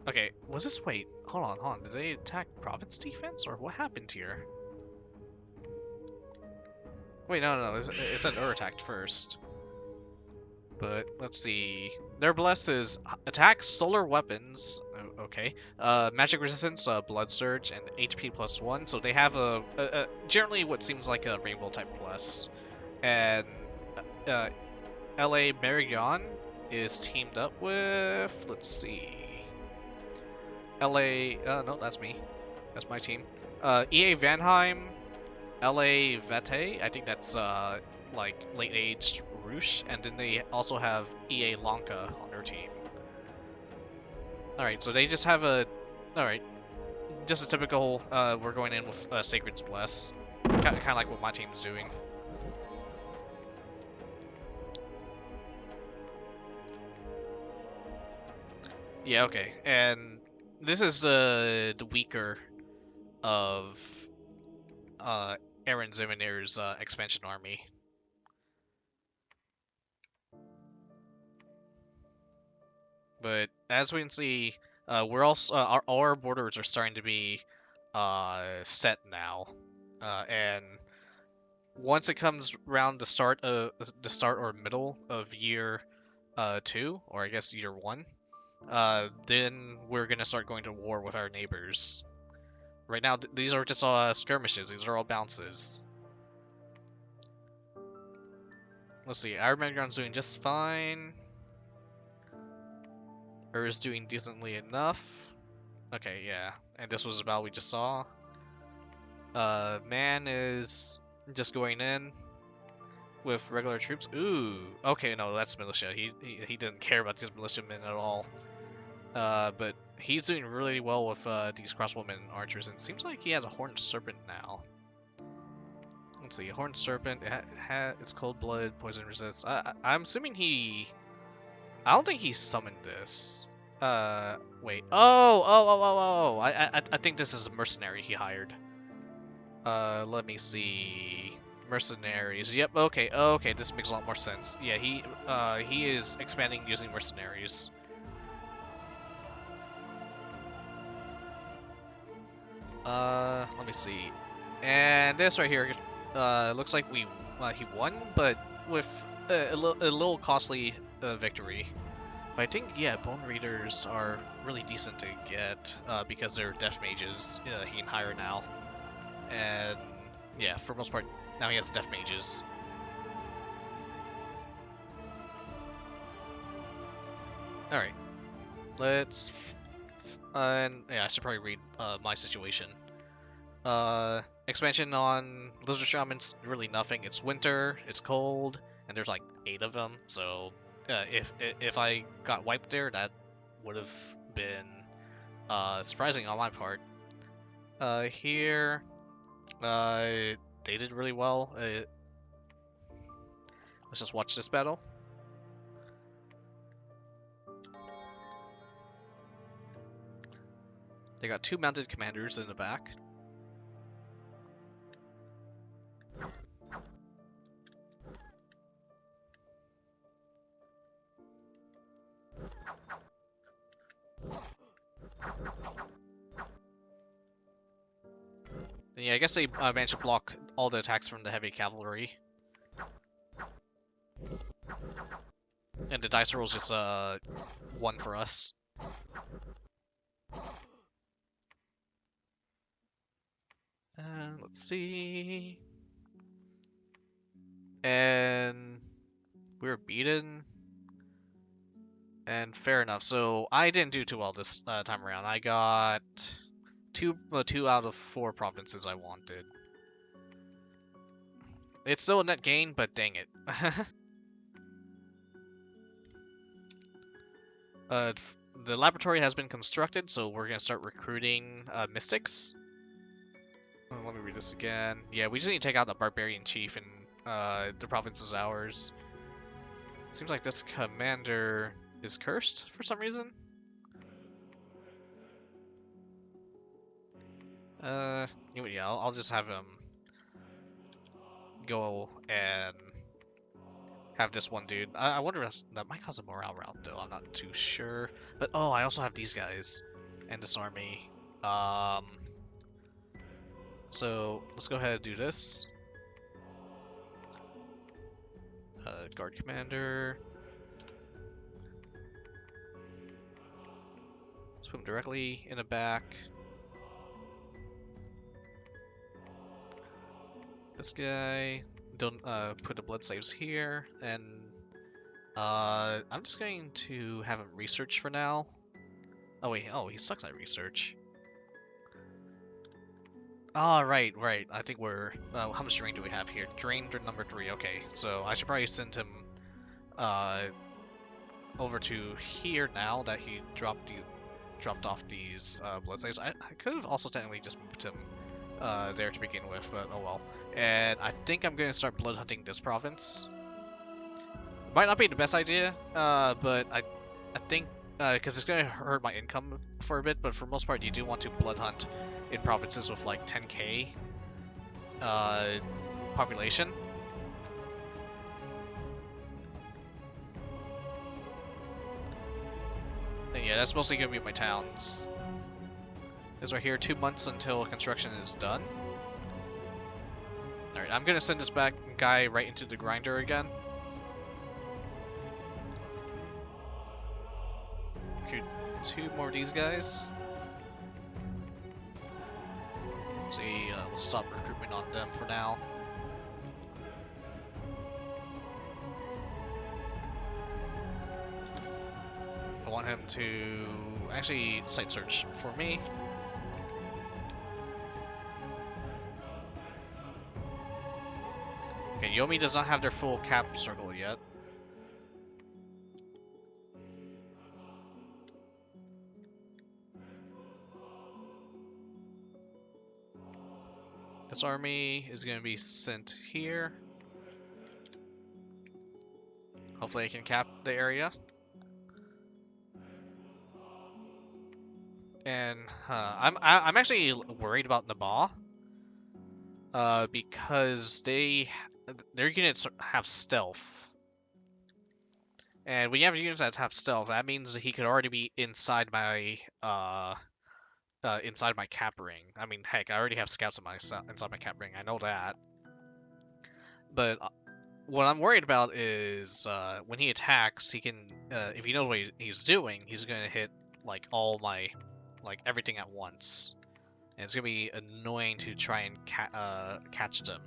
Speaker 1: Okay, was this... Wait, hold on. Did they attack Province defense? Or what happened here? Wait, no. It said Ur attacked first. But let's see. Their bless is attack, solar weapons. Okay. Magic resistance, blood surge, and HP +1. So they have a generally what seems like a rainbow type bless. And LA Marion is teamed up with. Let's see. LA. No, that's me. That's my team. EA Vanheim, LA Vete. I think that's like late age Roosh, and then they also have EA Lanka on their team. Alright, so they just have a... Alright. Just a typical, we're going in with Sacred's Bless. Kind of like what my team's doing. Yeah, okay. And this is the weaker of Aaron Zimonier's expansion army. But as we can see, we're also our borders are starting to be set now, and once it comes around the start or middle of year 2, or I guess year 1, then we're gonna start going to war with our neighbors. Right now, these are just skirmishes. These are all bounces. Let's see. Our Armageddon's doing just fine. Is doing decently enough. Okay, yeah. And this was about we just saw. Man is just going in with regular troops. Ooh. Okay, no, that's militia. He didn't care about these militiamen at all. But he's doing really well with these crossbowmen and archers, and it seems like he has a horned serpent now. let's see, Horned Serpent. It's cold blood, poison resist. I'm assuming he. I don't think he summoned this. Wait. Oh. I think this is a mercenary he hired. Let me see. Mercenaries. Yep. Okay. Okay. This makes a lot more sense. Yeah. He is expanding using mercenaries. Let me see. And this right here, looks like he won, but with a little costly victory. But I think, yeah, Bone Readers are really decent to get because they're Death Mages he can hire now. And yeah, for the most part, now he has Death Mages. Alright, let's... and yeah, I should probably read my situation. Expansion on Lizard Shaman's really nothing. It's winter, it's cold, and there's like 8 of them, so if I got wiped there, that would have been surprising on my part. Here, they did really well. Let's just watch this battle. They got 2 mounted commanders in the back. And yeah, I guess they managed to block all the attacks from the heavy cavalry. And the dice roll is just 1 for us. Let's see. And we were beaten. And fair enough. So I didn't do too well this time around. I got two out of 4 provinces I wanted. It's still a net gain, but dang it. The laboratory has been constructed, so we're gonna start recruiting mystics. Let me read this again. Yeah, we just need to take out the barbarian chief, and the province is ours. Seems like this commander is cursed for some reason. Yeah, I'll just have him go and have this one dude. I wonder if that might cause a morale route, though. I'm not too sure. But, oh, I also have these guys and this army. So let's go ahead and do this. Guard commander. Let's put him directly in the back. This guy. Don't put the blood saves here, and I'm just going to have him research for now. Oh wait, oh, he sucks at research. Ah, right. I think we're how much drain do we have here? Drain number 3. Okay, so I should probably send him over to here now that he dropped off these blood saves. I could have also technically just moved him there to begin with, but oh well. And I think I'm going to start blood hunting this province. Might not be the best idea, but I think because it's going to hurt my income for a bit, but for the most part you do want to blood hunt in provinces with like 10k population. And yeah, that's mostly going to be my towns. This right here, 2 months until construction is done. Alright, I'm going to send this guy right into the grinder again. Shoot 2 more of these guys. Let's see, we'll stop recruitment on them for now. I want him to actually site search for me. Okay, Yomi does not have their full cap circle yet. This army is going to be sent here. Hopefully I can cap the area. And I'm actually worried about Nabal. Because their units have stealth. And when you have units that have stealth, that means he could already be inside my cap ring. I mean, heck, I already have scouts inside my cap ring. I know that. But what I'm worried about is when he attacks, he can if he knows what he's doing, he's gonna hit like all my everything at once, and it's gonna be annoying to try and catch them.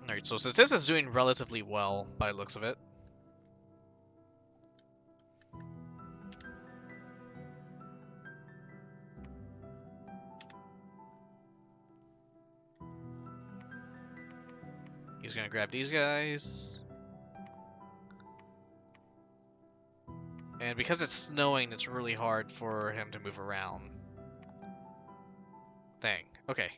Speaker 1: Alright, so since this is doing relatively well by the looks of it. He's gonna grab these guys. And because it's snowing, it's really hard for him to move around. Dang. Okay.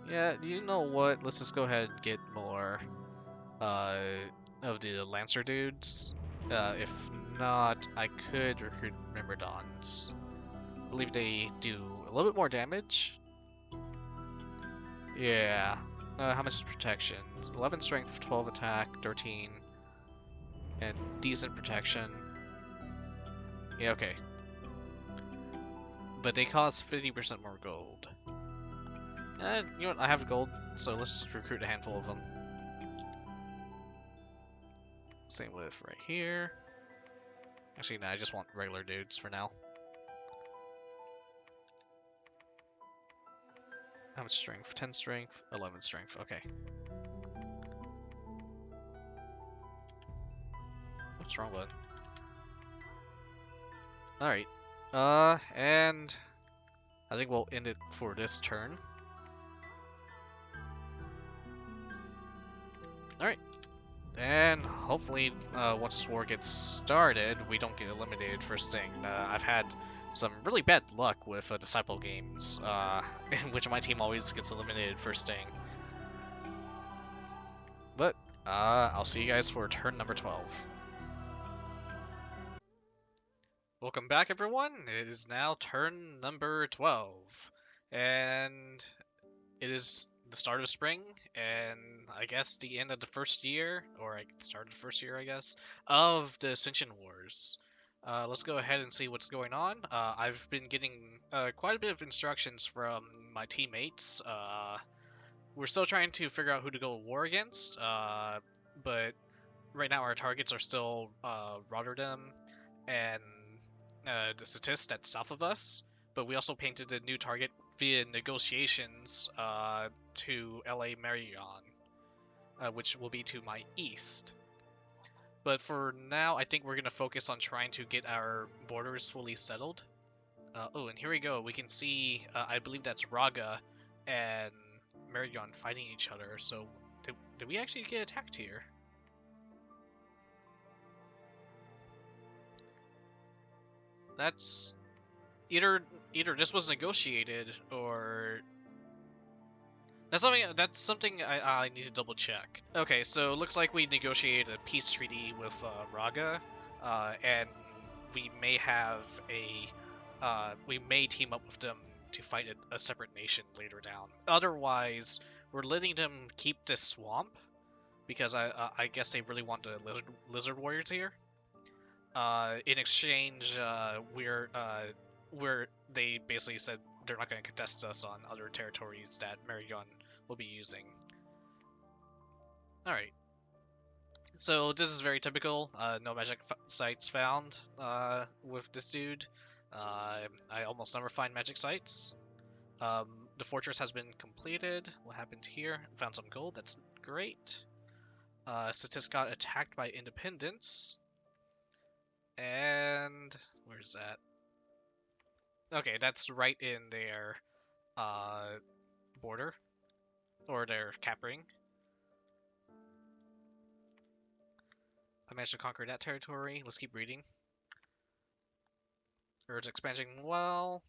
Speaker 1: Yeah, you know what? Let's just go ahead and get more, of the Lancer dudes. If not, I could recruit Myrmidons. I believe they do a little bit more damage. Yeah. How much is protection? 11 strength, 12 attack, 13, and decent protection. Yeah, okay. But they cost 50% more gold. And you know what? I have gold, so let's just recruit a handful of them. Same with right here. Actually, no, I just want regular dudes for now. How much strength? 10 strength, 11 strength. Okay. What's wrong with it? Alright. And I think we'll end it for this turn. Alright. And hopefully, once this war gets started, we don't get eliminated first thing. I've had some really bad luck with Disciple games, in which my team always gets eliminated first thing. But, I'll see you guys for turn number 12. Welcome back, everyone. It is now turn number 12. And it is the start of spring, and I guess the end of the first year, or start of the first year, I guess, of the Ascension Wars. Let's go ahead and see what's going on. I've been getting quite a bit of instructions from my teammates. We're still trying to figure out who to go to war against, but right now our targets are still Rotterdam and the statist that's south of us, but we also painted a new target via negotiations to LA Marion, which will be to my east. But for now, I think we're going to focus on trying to get our borders fully settled. Oh, and here we go. We can see, I believe that's Raga and Marion fighting each other. So, did we actually get attacked here? That's either this was negotiated or that's something I need to double check. Okay, so it looks like we negotiated a peace treaty with Raga, and we may have we may team up with them to fight a separate nation later down. Otherwise, we're letting them keep this swamp because I guess they really want the lizard warriors here. In exchange, they basically said they're not going to contest us on other territories that Marion will be using. Alright. So this is very typical. No magic sites found with this dude. I almost never find magic sites. The fortress has been completed. What happened here? Found some gold. That's great. Statist got attacked by independents. And where's that? Okay, that's right in their border, or their cap ring. I managed to conquer that territory. Let's keep reading. Earth's expanding well.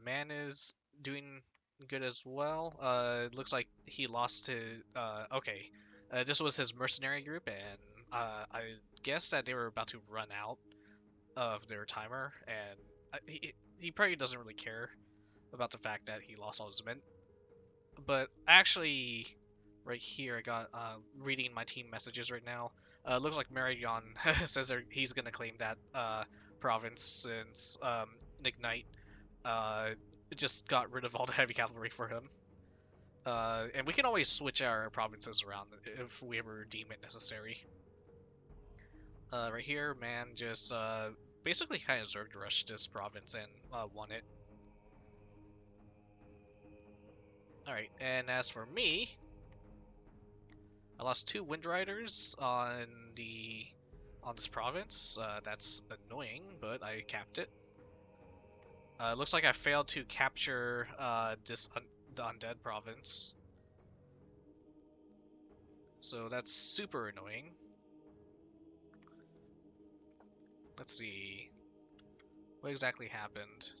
Speaker 1: Man is doing good as well. It looks like he lost to. Okay. This was his mercenary group, and I guess that they were about to run out of their timer, and he probably doesn't really care about the fact that he lost all his men. But actually, right here, I got reading my team messages right now. Looks like Marion says he's gonna claim that province since Nick Knight just got rid of all the heavy cavalry for him. And we can always switch our provinces around if we ever deem it necessary. Right here, man just basically kind of zerg rushed this province and won it. Alright, and as for me, I lost 2 Wind Riders on this province. That's annoying, but I capped it. Looks like I failed to capture the Undead province. So that's super annoying. Let's see. What exactly happened?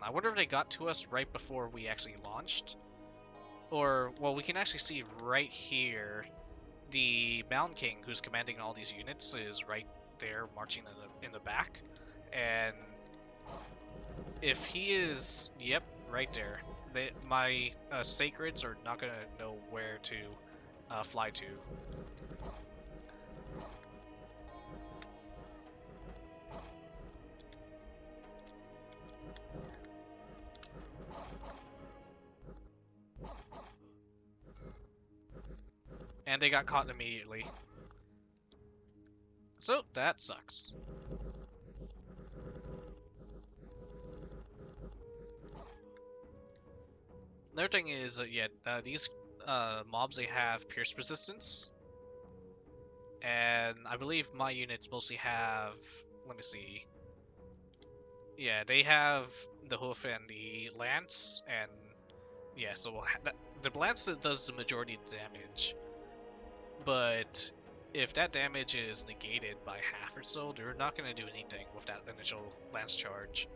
Speaker 1: I wonder if they got to us right before we actually launched. Or, well, we can actually see right here, the Mountain King, who's commanding all these units, is right there marching in the back. And if he is, yep, right there, my Sacreds are not going to know where to fly to. And they got caught immediately. So, that sucks. Another thing is, these mobs, they have pierce resistance. And I believe my units mostly have, let me see. Yeah, they have the hoof and the lance, and yeah, so the lance does the majority of the damage. But if that damage is negated by half or so, they're not going to do anything with that initial lance charge.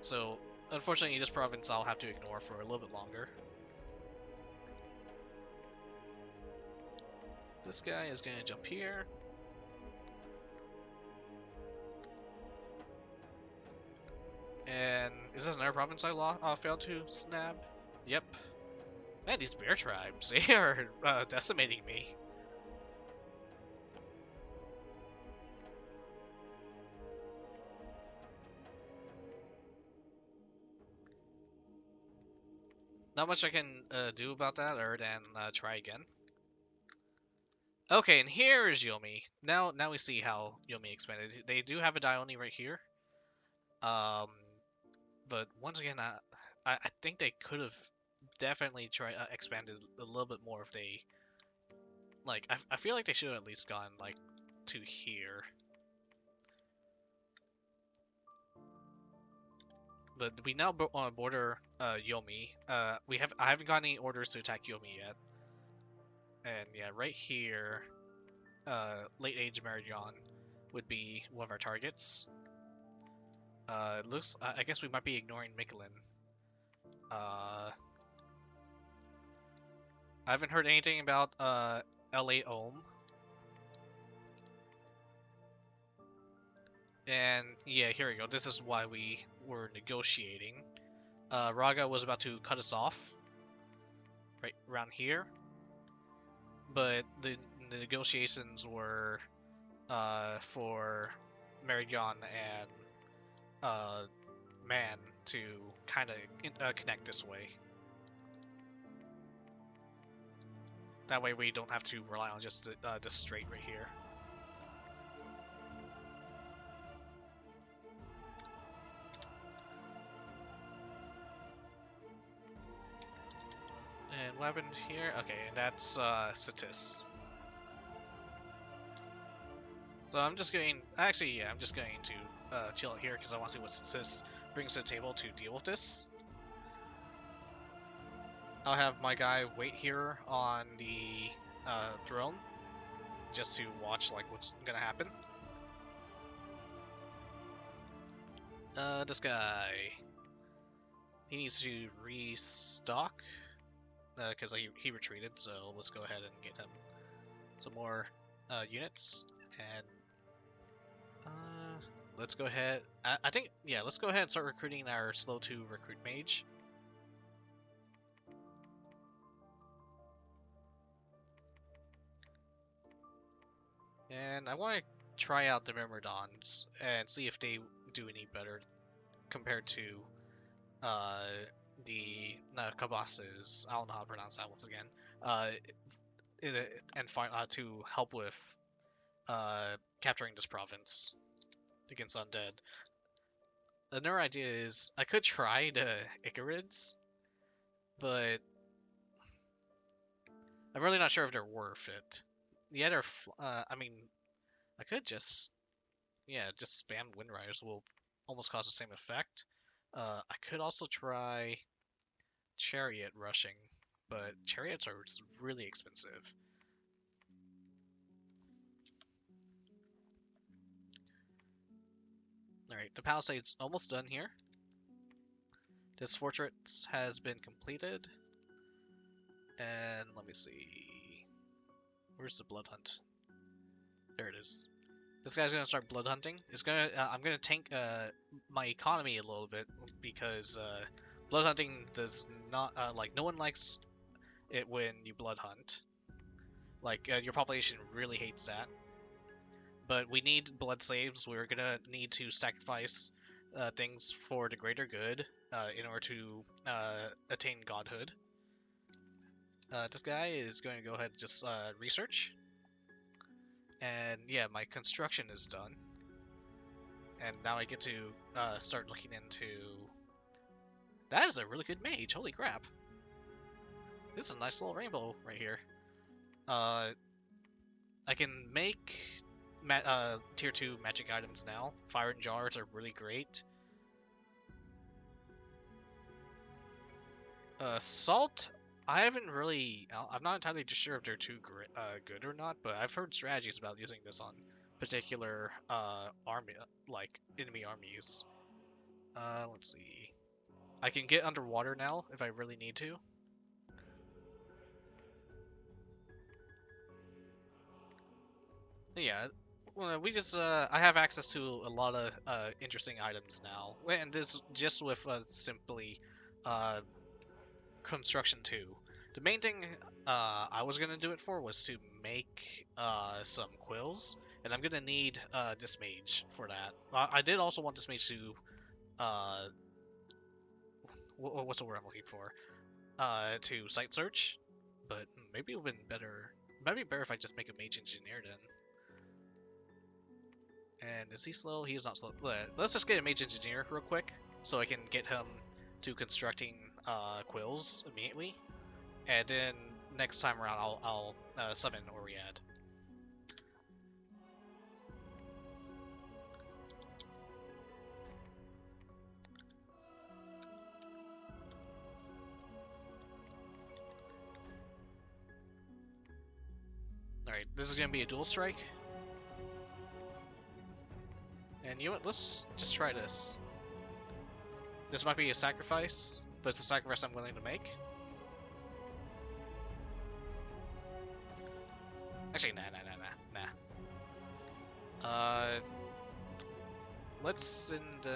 Speaker 1: So, unfortunately, this province I'll have to ignore for a little bit longer. This guy is going to jump here. And is this another province I failed to snap? Yep. Man, these bear tribes, they are decimating me. Not much I can do about that other than try again. Okay, and here is Yomi. Now we see how Yomi expanded. They do have a Dione right here. But once again, I think they could have definitely tried expanded a little bit more if they, like, I feel like they should have at least gone, like, to here. But we now border Yomi. I haven't gotten any orders to attack Yomi yet. And yeah, right here, late age Meridian would be one of our targets. It looks, I guess we might be ignoring Mikulin. I haven't heard anything about LA Ohm. And yeah, here we go. This is why we were negotiating. Raga was about to cut us off right around here, but the negotiations were for Marion and Man to kind of connect this way. That way we don't have to rely on just the straight right here. And what happened here? Okay, that's Satis. So I'm just going. Actually, yeah, I'm just going to chill out here because I want to see what this brings to the table to deal with this. I'll have my guy wait here on the drone just to watch like what's gonna happen. This guy, he needs to restock because he retreated. So let's go ahead and get him some more units, and let's go ahead. I think yeah, let's go ahead and start recruiting our slow to recruit mage. And I want to try out the Myrmidons and see if they do any better compared to uh, the Kabas's. I don't know how to pronounce that once again. Uh, and to help with capturing this province against undead. Another idea is I could try the Icarids, but I'm really not sure if they're worth it. Yeah, they're. I mean, I could just just spam Wind Riders will almost cause the same effect. I could also try Chariot rushing, but Chariots are really expensive. Alright, the Palisade's almost done here. This fortress has been completed. And let me see. Where's the blood hunt? There it is. This guy's gonna start blood hunting. I'm gonna tank my economy a little bit because blood hunting does not like no one likes it when you blood hunt. Like your population really hates that. But we need blood slaves. We're gonna need to sacrifice things for the greater good in order to attain godhood. This guy is going to go ahead and just research. And yeah, my construction is done. And now I get to start looking into... That is a really good mage, holy crap. This is a nice little rainbow right here. I can make tier 2 magic items now. Fire and jars are really great. Salt, I haven't really... I'm not entirely sure if they're too good or not, but I've heard strategies about using this on particular army, like enemy armies. Let's see. I can get underwater now if I really need to. Yeah, well, I have access to a lot of interesting items now, and this just with simply uh, construction 2. The main thing I was gonna do it for was to make some quills, and I'm gonna need this mage for that. I did also want this mage to uh, what's the word I'm looking for? To site search, but maybe it would have been better. Might be better if I just make a mage engineer then. And is he slow? He is not slow. Let's just get a mage engineer real quick, so I can get him to constructing quills immediately. And then next time around, I'll summon Oriad. Alright, this is going to be a dual strike. And you know what? Let's just try this. This might be a sacrifice, but it's a sacrifice I'm willing to make. Actually, nah. Let's send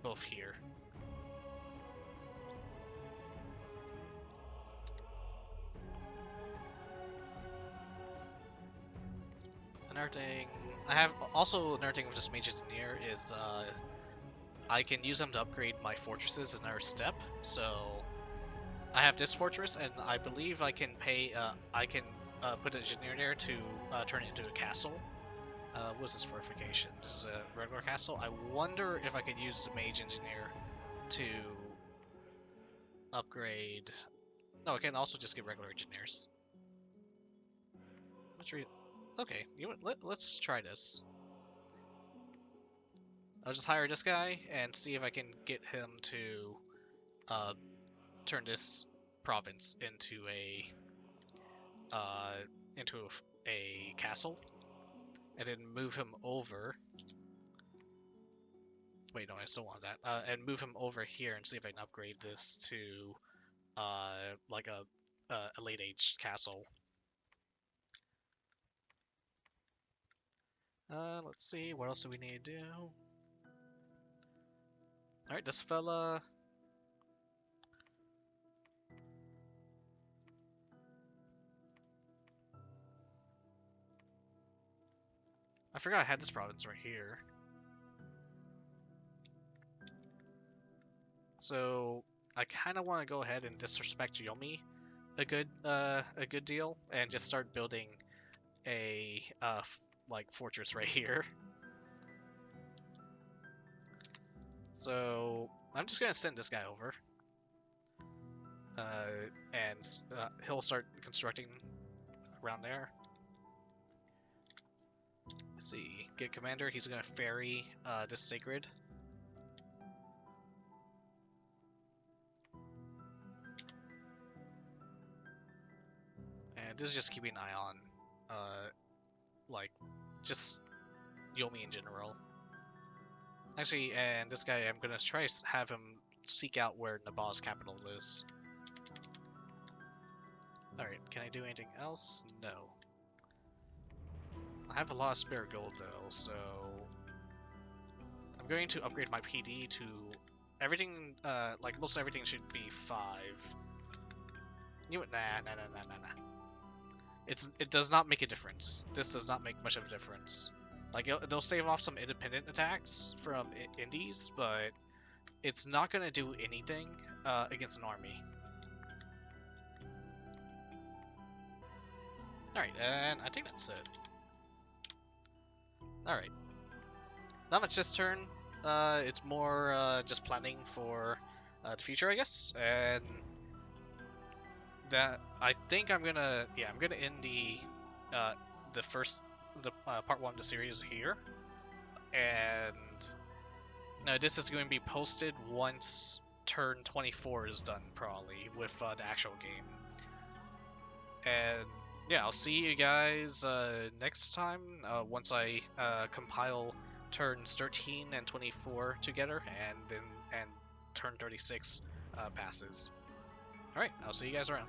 Speaker 1: both here. Another thing, another thing with this mage engineer is I can use them to upgrade my fortresses another step. So I have this fortress, and I believe I can put an engineer there to turn it into a castle. What's this fortification? This is a regular castle. I wonder if I could use the mage engineer to upgrade. No, I can also just get regular engineers. Let's read. Okay, let's try this. I'll just hire this guy and see if I can get him to uh, turn this province uh, into a castle, and then move him over. Wait, no, I still want that. And move him over here and see if I can upgrade this to like a late age castle. Let's see, what else do we need to do? Alright, this fella. I forgot I had this province right here. So I kind of want to go ahead and disrespect Yomi a good deal and just start building a like fortress right here. So I'm just gonna send this guy over, and he'll start constructing around there. Let's see, get commander. He's gonna ferry this sacred. And this is just keeping an eye on, like, just Yomi in general. Actually, and this guy, I'm gonna try to have him seek out where Naba's capital is. Alright, can I do anything else? No. I have a lot of spare gold though, so I'm going to upgrade my PD to everything, like most everything should be 5. You know what? Nah. It does not make a difference. This does not make much of a difference. Like, they'll stave off some independent attacks from indies, but it's not gonna do anything against an army. Alright, and I think that's it. Alright. Not much this turn. It's more just planning for the future, I guess. And that I think I'm gonna end the part 1 of the series here, and this is going to be posted once turn 24 is done, probably with the actual game. And yeah, I'll see you guys next time once I compile turns 13 and 24 together, and turn 36 passes. All right, I'll see you guys around.